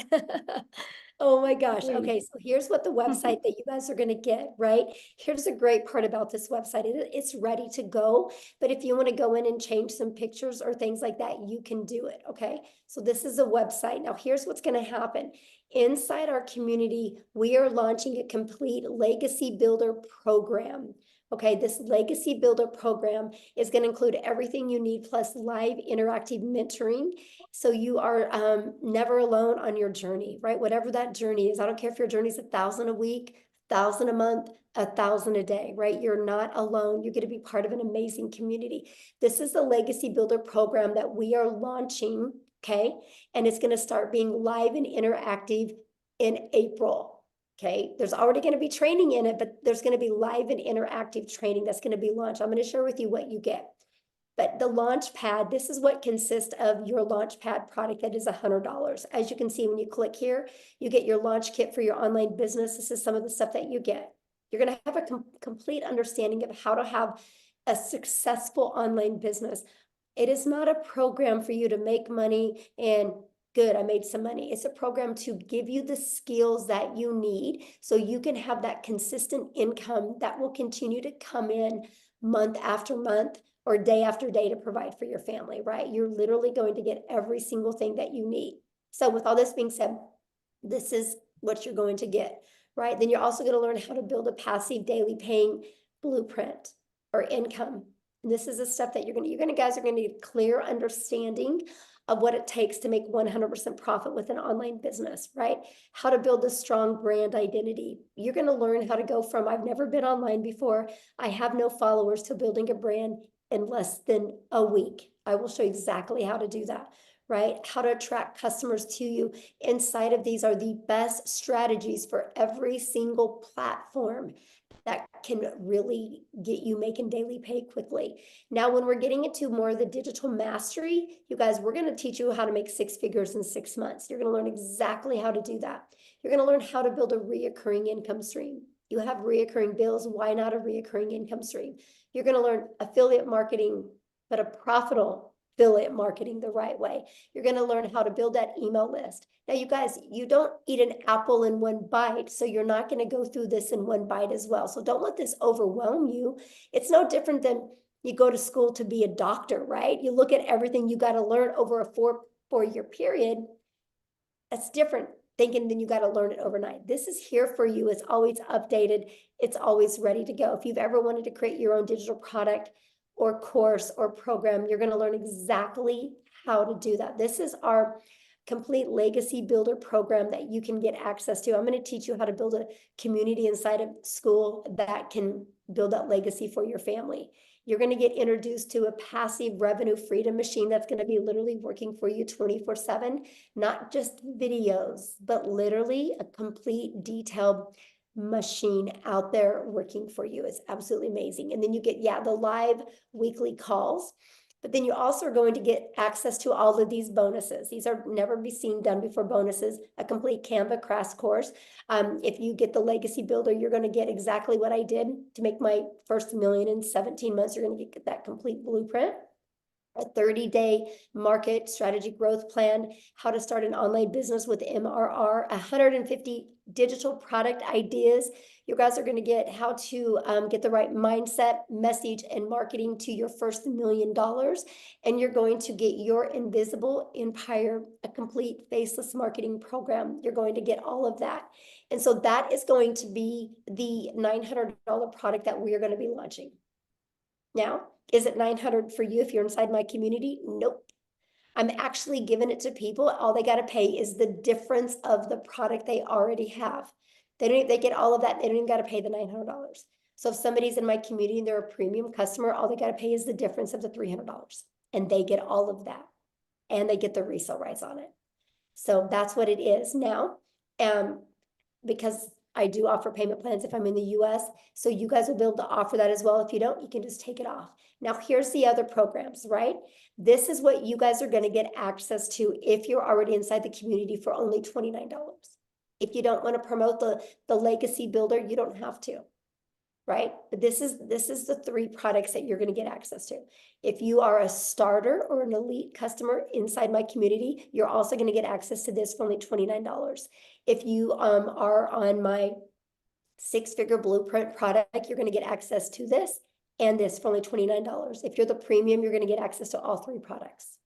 Oh my gosh. Okay, so here's what the website that you guys are going to get, right? Here's the great part about this website. It's ready to go, but if you want to go in and change some pictures or things like that, you can do it, okay? So this is a website. Now here's what's going to happen. Inside our community, we are launching a complete legacy builder program. Okay, this legacy builder program is going to include everything you need plus live interactive mentoring. So you are never alone on your journey, right? Whatever that journey is. I don't care if your journey is 1,000 a week, 1,000 a month, 1,000 a day, right? You're not alone. You're going to be part of an amazing community. This is the legacy builder program that we are launching, okay? And it's going to start being live and interactive in April. Okay, there's already going to be training in it, but there's going to be live and interactive training that's going to be launched. I'm going to share with you what you get. But the launch pad, this is what consists of your launch pad product that is $100. As you can see, when you click here, you get your launch kit for your online business. This is some of the stuff that you get. You're going to have a complete understanding of how to have a successful online business. It is not a program for you to make money and good, I made some money. It's a program to give you the skills that you need so you can have that consistent income that will continue to come in month after month or day after day to provide for your family, right? You're literally going to get every single thing that you need. So with all this being said, this is what you're going to get, right? Then you're also going to learn how to build a passive daily paying blueprint or income. And this is the stuff that you guys are going to need a clear understanding of what it takes to make 100% profit with an online business, right? How to build a strong brand identity. You're going to learn how to go from I've never been online before, I have no followers, to building a brand in less than a week. I will show you exactly how to do that, right? How to attract customers to you. Inside of these are the best strategies for every single platform that can really get you making daily pay quickly. Now, when we're getting into more of the digital mastery, you guys, we're going to teach you how to make 6 figures in 6 months. You're going to learn exactly how to do that. You're going to learn how to build a reoccurring income stream. You have reoccurring bills. Why not a reoccurring income stream? You're going to learn affiliate marketing, but a profitable affiliate marketing the right way. You're going to learn how to build that email list. Now, you guys, you don't eat an apple in one bite, so you're not going to go through this in one bite as well. So don't let this overwhelm you. It's no different than you go to school to be a doctor, right? You look at everything you got to learn over a four-year period. That's different thinking than you got to learn it overnight. This is here for you. It's always updated. It's always ready to go. If you've ever wanted to create your own digital product or course or program, you're going to learn exactly how to do that. This is our complete legacy builder program that you can get access to. I'm going to teach you how to build a community inside of school that can build that legacy for your family. You're going to get introduced to a passive revenue freedom machine that's going to be literally working for you 24/7, not just videos, but literally a complete detailed machine out there working for you. It's absolutely amazing. And then you get, the live weekly calls. But then you also are going to get access to all of these bonuses. These are never be seen done before bonuses, a complete Canva crash course. If you get the Legacy Builder, you're going to get exactly what I did to make my first $1 million in 17 months. You're going to get that complete blueprint. a 30-day market strategy growth plan, how to start an online business with MRR, 150 digital product ideas. You guys are going to get how to get the right mindset, message, and marketing to your first $1 million. And you're going to get your invisible empire, a complete faceless marketing program. You're going to get all of that. And so that is going to be the $900 product that we are going to be launching. Now, is it $900 for you if you're inside my community? Nope. I'm actually giving it to people. All they got to pay is the difference of the product they already have. They get all of that. They don't even got to pay the $900. So if somebody's in my community and they're a premium customer, all they got to pay is the difference of the $300. And they get all of that. And they get the resale rights on it. So that's what it is now. Because I do offer payment plans if I'm in the US. So you guys will be able to offer that as well. If you don't, you can just take it off. Now, here's the other programs, right? This is what you guys are going to get access to if you're already inside the community for only $29. If you don't want to promote the legacy builder, you don't have to, right? But this is the 3 products that you're going to get access to. If you are a starter or an elite customer inside my community, you're also going to get access to this for only $29. If you are on my 6-figure blueprint product, you're going to get access to this and this for only $29. If you're the premium, you're going to get access to all 3 products.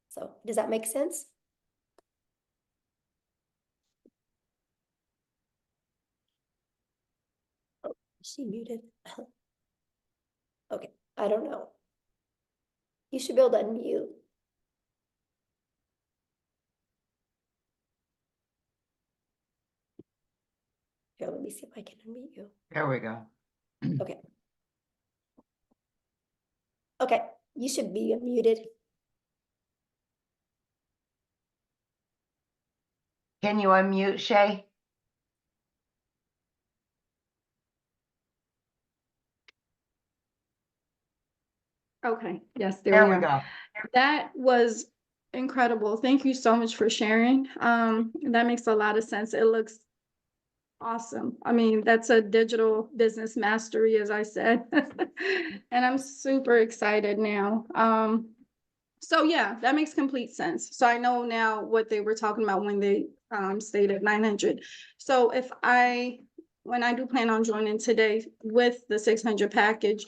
So does that make sense? Oh, is she muted? Okay, I don't know. You should be able to unmute. Here, let me see if I can unmute you. There we go. Okay. Okay, you should be unmuted. Can you unmute, Shay? Okay, yes, There we we go. That was incredible. Thank you so much for sharing. That makes a lot of sense. It looks awesome. I mean, that's a digital business mastery, as I said. And I'm super excited now. So yeah, that makes complete sense. So I know now what they were talking about when they stated 900. So when I do plan on joining today with the 600 package,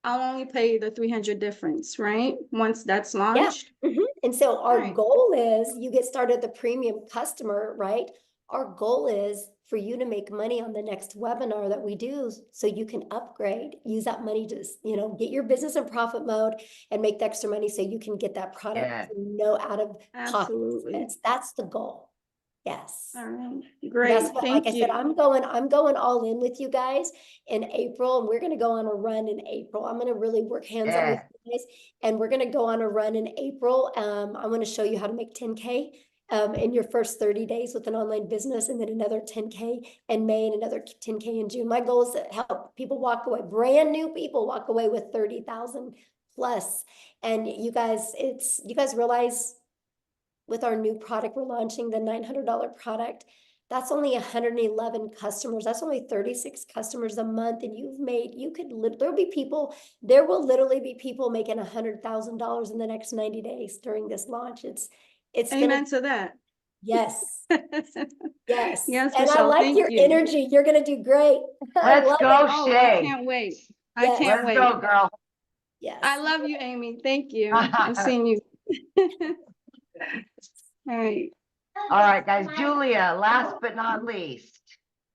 I'll only pay the 300 difference, right? Once that's launched. Yeah. And so our Right. goal is you get started the premium customer, right? Our goal is for you to make money on the next webinar that we do so you can upgrade, use that money to, get your business in profit mode and make the extra money so you can get that product out of pocket expense. That's the goal. Yes. All right. That's Great. what, Thank like I you. said, I'm going all in with you guys in April, and we're going to go on a run in April. I'm going to really work hands-on with you guys, and we're going to go on a run in April. I'm going to show you how to make 10K in your first 30 days with an online business, and then another 10K in May and another 10K in June. My goal is to help people walk away, brand new people walk away with 30,000 plus. And you guys realize with our new product we're launching, the $900 product, that's only 111 customers. That's only 36 customers a month. And there will literally be people making $100,000 in the next 90 days during this launch. It's Amen to that. Yes. Yes. Yes, And I Michelle, like thank your you. energy. You're going to do great. I Let's love go, it. Oh, I Shay. can't wait. I Yes. can't Let's wait. go, girl. Yes. I love you, Amy. Thank you. I've seen you. All right. All right, guys. Julia, last but not least.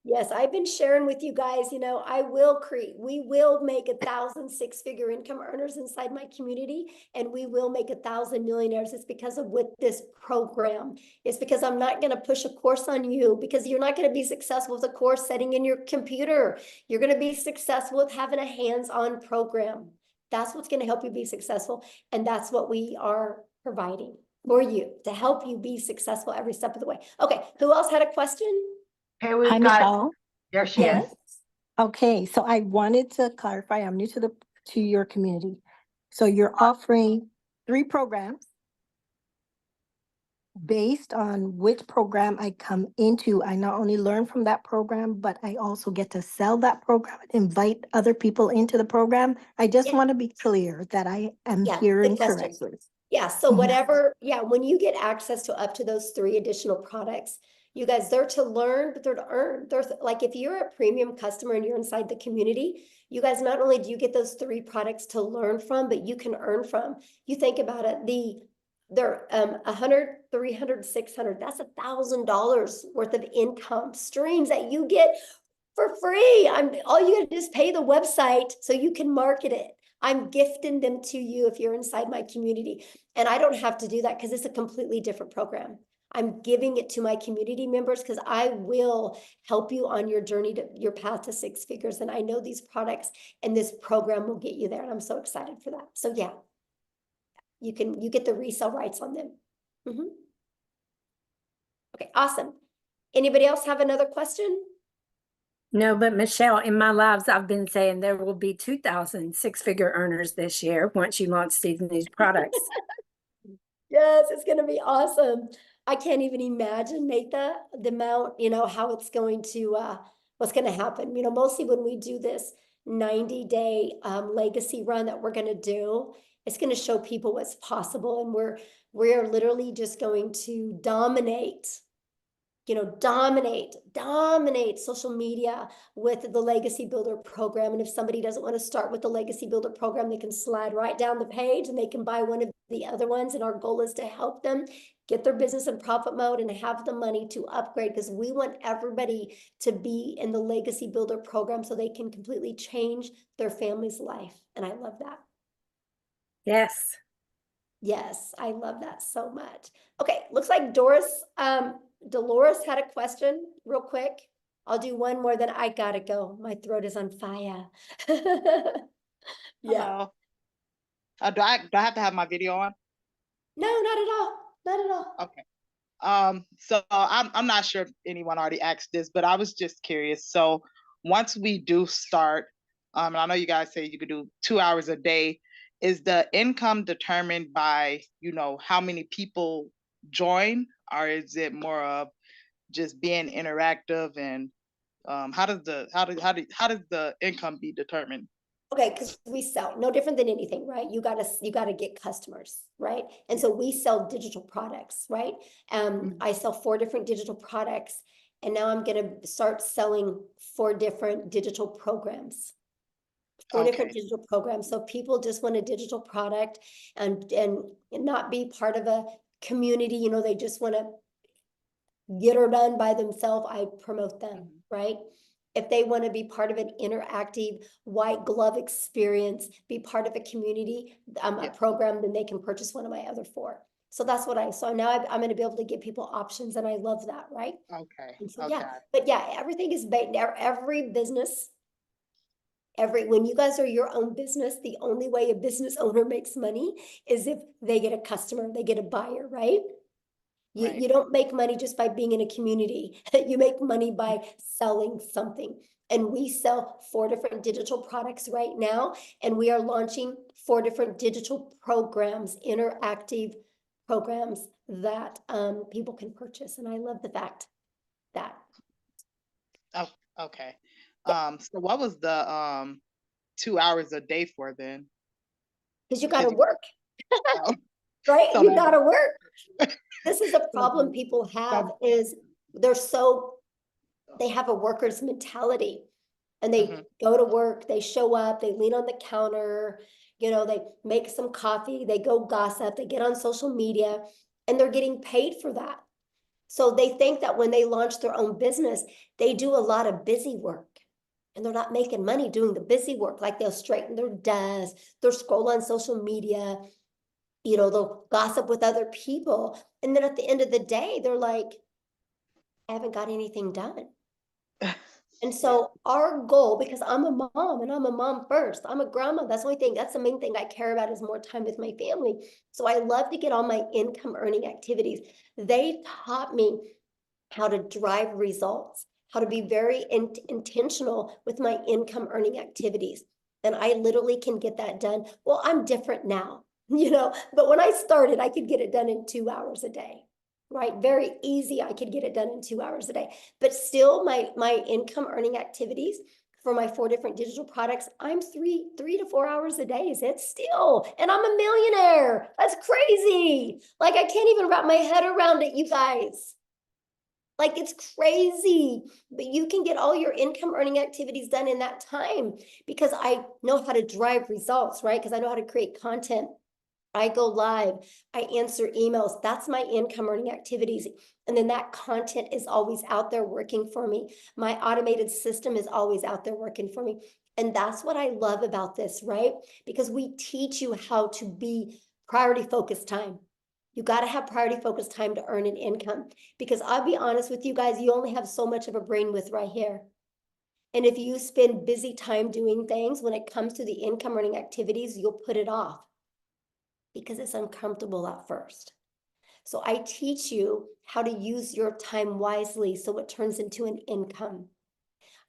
Yes, I've been sharing with you guys, we will make 1,000 6-figure income earners inside my community, and we will make 1,000 millionaires. It's because of with this program. It's because I'm not going to push a course on you, because you're not going to be successful with a course setting in your computer. You're going to be successful with having a hands-on program. That's what's going to help you be successful. And that's what we are providing for you to help you be successful every step of the way. Okay. Who else had a question? Okay, we've Hi, got, Michelle. there she is. Okay, so I wanted to clarify, I'm new to your community. So you're offering 3 programs. based on which program I come into, I not only learn from that program, but I also get to sell that program, invite other people into the program. I just Yeah. want to be clear that I am Yeah, hearing good question. correctly. Yeah, so Mhm. whatever, yeah, when you get access to up to those 3 additional products, you guys, they're to learn, but they're to earn. They're like, if you're a premium customer and you're inside the community, you guys, not only do you get those 3 products to learn from, but you can earn from. You think about it, they're 100, 300, 600, that's $1,000 worth of income streams that you get for free. All you gotta do is pay the website so you can market it. I'm gifting them to you if you're inside my community. And I don't have to do that because it's a completely different program. I'm giving it to my community members because I will help you on your journey to your path to 6 figures. And I know these products and this program will get you there. And I'm so excited for that. So yeah, you get the resale rights on them. Mhm. Okay, awesome. Anybody else have another question? No, but Michelle, in my lives, I've been saying there will be 2,000 six-figure earners this year once you launch these products. Yes, it's gonna be awesome. I can't even imagine, Natha, the amount, how it's going to, what's gonna happen. Mostly when we do this 90-day legacy run that we're gonna do, it's gonna show people what's possible, and we're literally just going to dominate social media with the Legacy Builder program. And if somebody doesn't want to start with the Legacy Builder program, they can slide right down the page and they can buy one of the other ones. And our goal is to help them get their business in profit mode and have the money to upgrade, because we want everybody to be in the Legacy Builder program so they can completely change their family's life. And I love that. Yes. Yes, I love that so much. Okay, looks like Dolores had a question real quick. I'll do one more, then I gotta go. My throat is on fire. Yeah. Hello. Do I have to have my video on? No, not at all. Not at all. Okay. So I'm not sure if anyone already asked this, but I was just curious. So once we do start, and I know you guys say you could do 2 hours a day, is the income determined by, how many people join, or is it more of just being interactive? And how does the income be determined? Okay, because we sell no different than anything, right? You gotta get customers, right? And so we sell digital products, right? I sell 4 different digital products, and now I'm gonna start selling 4 different digital programs. 4 different Okay. digital programs. So people just want a digital product and not be part of a community, they just want to get her done by themselves. I promote them, right? If they want to be part of an interactive white glove experience, be part of a community, a program, then they can purchase one of my other 4. So that's what so now I'm going to be able to give people options, and I love that, right? Okay. And so, Okay. yeah, but yeah, everything is every business. When you guys are your own business, the only way a business owner makes money is if they get a customer, they get a buyer, right? You don't make money just by being in a community. You make money by selling something. And we sell 4 different digital products right now, and we are launching 4 different digital programs, interactive programs that people can purchase. And I love the fact that. Oh, okay. So what was the 2 hours a day for then? Because you got to work, right? So You got to work. This is a So problem people have is they have a worker's mentality, and they go to work, they show up, they lean on the counter, they make some coffee, they go gossip, they get on social media, and they're getting paid for that. So they think that when they launch their own business, they do a lot of busy work, and they're not making money doing the busy work. Like they'll straighten their desk, they'll scroll on social media, they'll gossip with other people. And then at the end of the day, they're like, I haven't got anything done. And so our goal, because I'm a mom and I'm a mom first, I'm a grandma. That's the main thing I care about is more time with my family. So I love to get all my income earning activities. They taught me how to drive results, how to be very intentional with my income earning activities. And I literally can get that done. Well, I'm different now, but when I started, I could get it done in 2 hours a day, right? Very easy. I could get it done in 2 hours a day, but still my income earning activities for my 4 different digital products, I'm 3 to 4 hours a day. Is it still? And I'm a millionaire. That's crazy. Like I can't even wrap my head around it, you guys. Like it's crazy, but you can get all your income earning activities done in that time because I know how to drive results, right? Because I know how to create content. I go live, I answer emails. That's my income earning activities. And then that content is always out there working for me. My automated system is always out there working for me. And that's what I love about this, right? Because we teach you how to be priority focused time. You got to have priority focused time to earn an income. Because I'll be honest with you guys, you only have so much of a brain width right here. And if you spend busy time doing things, when it comes to the income earning activities, you'll put it off because it's uncomfortable at first. So I teach you how to use your time wisely so it turns into an income.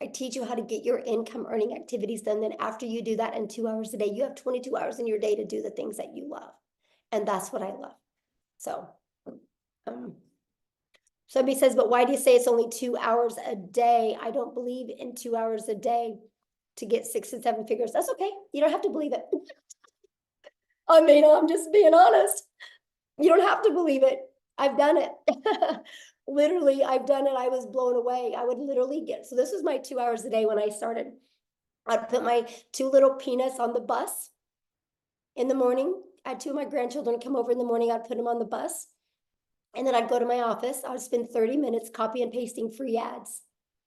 I teach you how to get your income earning activities done. Then after you do that in 2 hours a day, you have 22 hours in your day to do the things that you love. And that's what I love. So, somebody says, but why do you say it's only 2 hours a day? I don't believe in 2 hours a day to get 6 and 7 figures. That's okay. You don't have to believe it. I mean, I'm just being honest. You don't have to believe it. I've done it. Literally, I've done it. I was blown away. I would literally get, so this was my 2 hours a day when I started. I'd put my 2 little peanuts on the bus in the morning. I had 2 of my grandchildren come over in the morning. I'd put them on the bus. And then I'd go to my office. I would spend 30 minutes copy and pasting free ads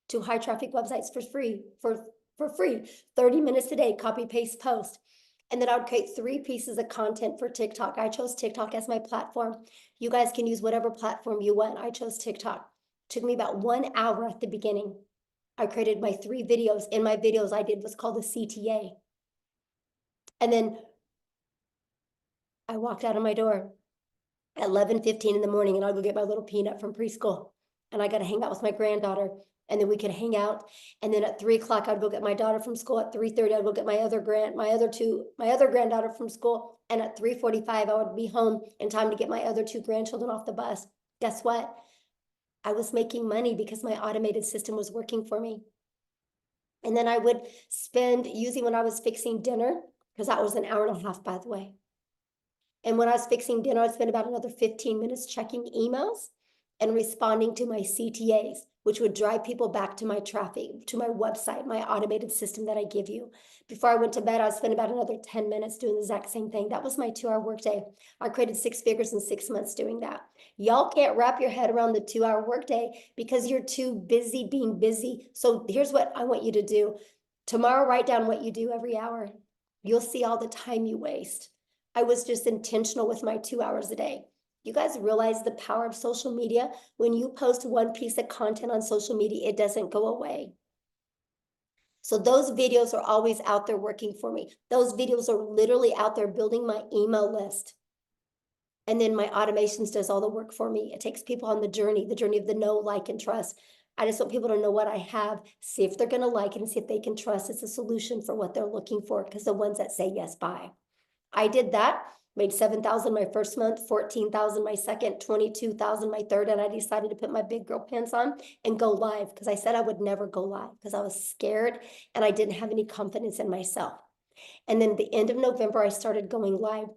to high traffic websites for free, for free. 30 minutes a day, copy, paste, post. And then I would create 3 pieces of content for TikTok. I chose TikTok as my platform. You guys can use whatever platform you want. I chose TikTok. It took me about 1 hour at the beginning. I created my 3 videos. In my videos, I did what's called a CTA. And then I walked out of my door at 11:15 in the morning, and I'll go get my little peanut from preschool. And I got to hang out with my granddaughter. And then we could hang out. And then at 3 o'clock, I'd go get my daughter from school. At 3:30, I'd go get my other granddaughter from school. And at 3:45, I would be home in time to get my other 2 grandchildren off the bus. Guess what? I was making money because my automated system was working for me. And then I would spend, usually when I was fixing dinner, because that was an hour and a half, by the way. And when I was fixing dinner, I'd spend about another 15 minutes checking emails and responding to my CTAs, which would drive people back to my traffic, to my website, my automated system that I give you. Before I went to bed, I spent about another 10 minutes doing the exact same thing. That was my 2-hour workday. I created 6 figures in 6 months doing that. Y'all can't wrap your head around the 2-hour workday because you're too busy being busy. So here's what I want you to do. Tomorrow, write down what you do every hour. You'll see all the time you waste. I was just intentional with my 2 hours a day. You guys realize the power of social media? When you post 1 piece of content on social media, it doesn't go away. So those videos are always out there working for me. Those videos are literally out there building my email list. And then my automations does all the work for me. It takes people on the journey of the know, like, and trust. I just want people to know what I have, see if they're going to like it, and see if they can trust it's a solution for what they're looking for, because the ones that say yes, buy. I did that, made 7,000 my first month, 14,000 my second, 22,000 my third, and I decided to put my big girl pants on and go live, because I said I would never go live because I was scared and I didn't have any confidence in myself. And then the end of November, I started going live.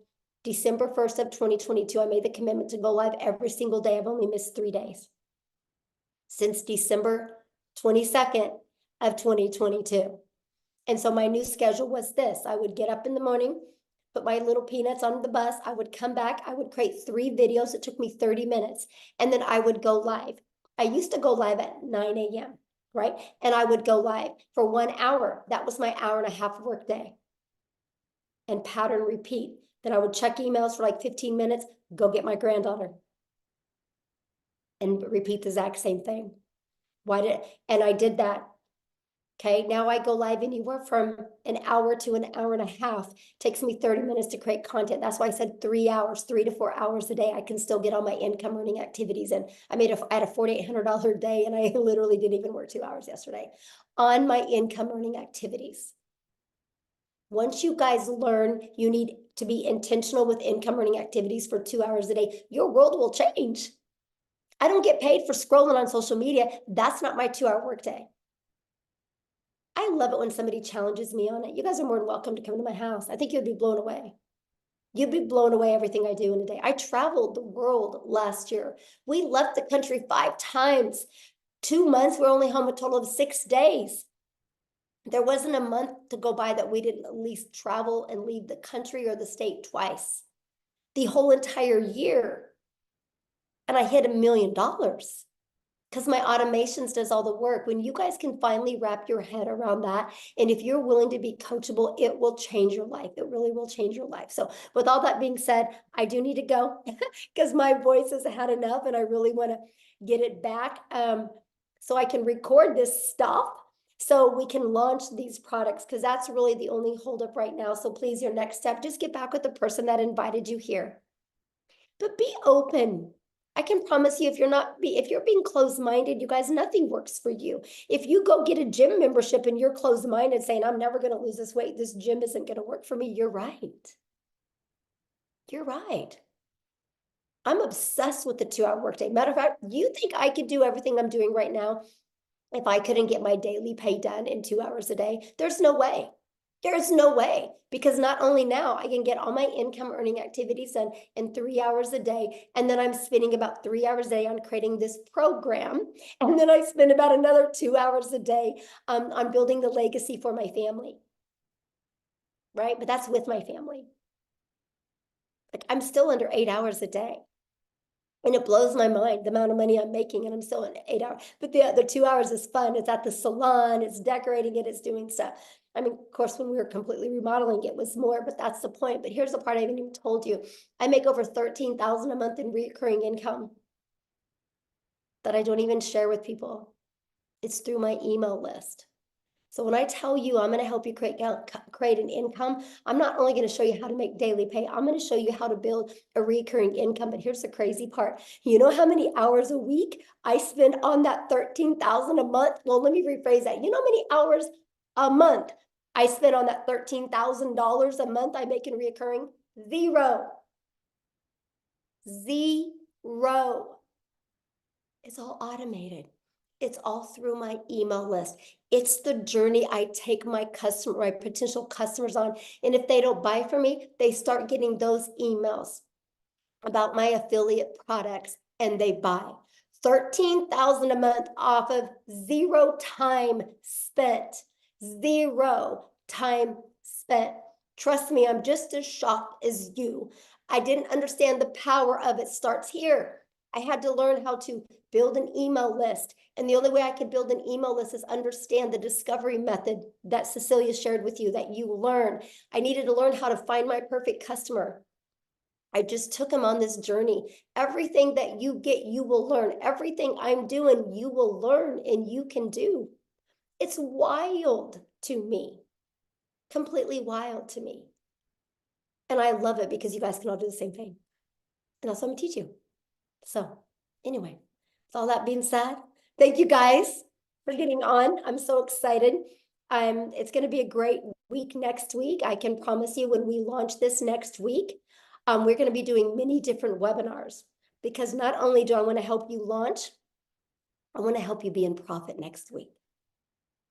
December 1st of 2022, I made the commitment to go live every single day. I've only missed 3 days since December 22nd of 2022. And so my new schedule was this. I would get up in the morning, put my little peanuts on the bus. I would come back. I would create 3 videos. It took me 30 minutes. And then I would go live. I used to go live at 9 a.m., right? And I would go live for 1 hour. That was my hour and a half work day. And pattern repeat. Then I would check emails for like 15 minutes, go get my granddaughter. And repeat the exact same thing. And I did that. Okay, now I go live anywhere from an hour to an hour and a half. It takes me 30 minutes to create content. That's why I said 3 hours, 3 to 4 hours a day. I can still get all my income earning activities. And I had a $4,800 day, and I literally didn't even work 2 hours yesterday on my income earning activities. Once you guys learn you need to be intentional with income earning activities for 2 hours a day, your world will change. I don't get paid for scrolling on social media. That's not my 2-hour workday. I love it when somebody challenges me on it. You guys are more than welcome to come to my house. I think you'd be blown away. You'd be blown away everything I do in a day. I traveled the world last year. We left the country 5 times. 2 months, we're only home a total of 6 days. There wasn't a month to go by that we didn't at least travel and leave the country or the state twice. The whole entire year. And I hit $1 million because my automations does all the work. When you guys can finally wrap your head around that, and if you're willing to be coachable, it will change your life. It really will change your life. So with all that being said, I do need to go because my voice has had enough and I really want to get it back so I can record this stuff so we can launch these products, because that's really the only holdup right now. So please, your next step, just get back with the person that invited you here. But be open. I can promise you, if you're being closed-minded, you guys, nothing works for you. If you go get a gym membership and you're closed-minded saying, I'm never going to lose this weight, this gym isn't going to work for me, you're right. You're right. I'm obsessed with the 2-hour workday. Matter of fact, you think I could do everything I'm doing right now if I couldn't get my daily pay done in 2 hours a day? There's no way. There's no way, because not only now I can get all my income earning activities done in 3 hours a day. And then I'm spending about 3 hours a day on creating this program. And then I spend about another 2 hours a day on building the legacy for my family. Right? But that's with my family. Like, I'm still under 8 hours a day. And it blows my mind, the amount of money I'm making, and I'm still in 8 hours. But the other 2 hours is fun. It's at the salon, it's decorating it, it's doing stuff. I mean, of course, when we were completely remodeling, it was more, but that's the point. But here's the part I haven't even told you. I make over $13,000 a month in recurring income that I don't even share with people. It's through my email list. So when I tell you I'm going to help you create an income, I'm not only going to show you how to make daily pay, I'm going to show you how to build a recurring income. But here's the crazy part. You know how many hours a week I spend on that $13,000 a month? Well, let me rephrase that. You know how many hours a month I spend on that $13,000 a month I make in recurring? 0. 0. It's all automated. It's all through my email list. It's the journey I take my potential customers on. And if they don't buy from me, they start getting those emails about my affiliate products and they buy. $13,000 a month off of 0 time spent. 0 time spent. Trust me, I'm just as shocked as you. I didn't understand the power of it starts here. I had to learn how to build an email list. And the only way I could build an email list is understand the discovery method that Cecilia shared with you, that you learn. I needed to learn how to find my perfect customer. I just took him on this journey. Everything that you get, you will learn. Everything I'm doing, you will learn and you can do. It's wild to me. Completely wild to me. And I love it because you guys can all do the same thing. And that's what I'm gonna teach you. So anyway, with all that being said, thank you guys for getting on. I'm so excited. It's going to be a great week next week. I can promise you when we launch this next week, we're going to be doing many different webinars, because not only do I want to help you launch, I want to help you be in profit next week.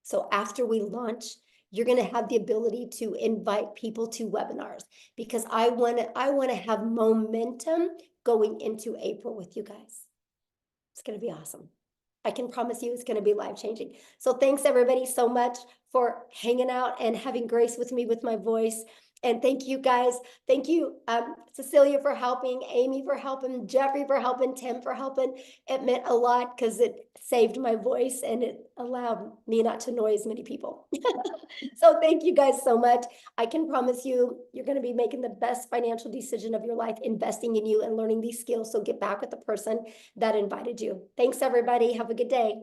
So after we launch, you're going to have the ability to invite people to webinars, because I want to have momentum going into April with you guys. It's going to be awesome. I can promise you it's going to be life-changing. So thanks everybody so much for hanging out and having grace with me with my voice. And thank you guys. Thank you, Cecilia, for helping, Amy for helping, Jeffrey for helping, Tim for helping. It meant a lot because it saved my voice and it allowed me not to annoy as many people. So thank you guys so much. I can promise you, you're going to be making the best financial decision of your life, investing in you and learning these skills. So get back with the person that invited you. Thanks, everybody. Have a good day.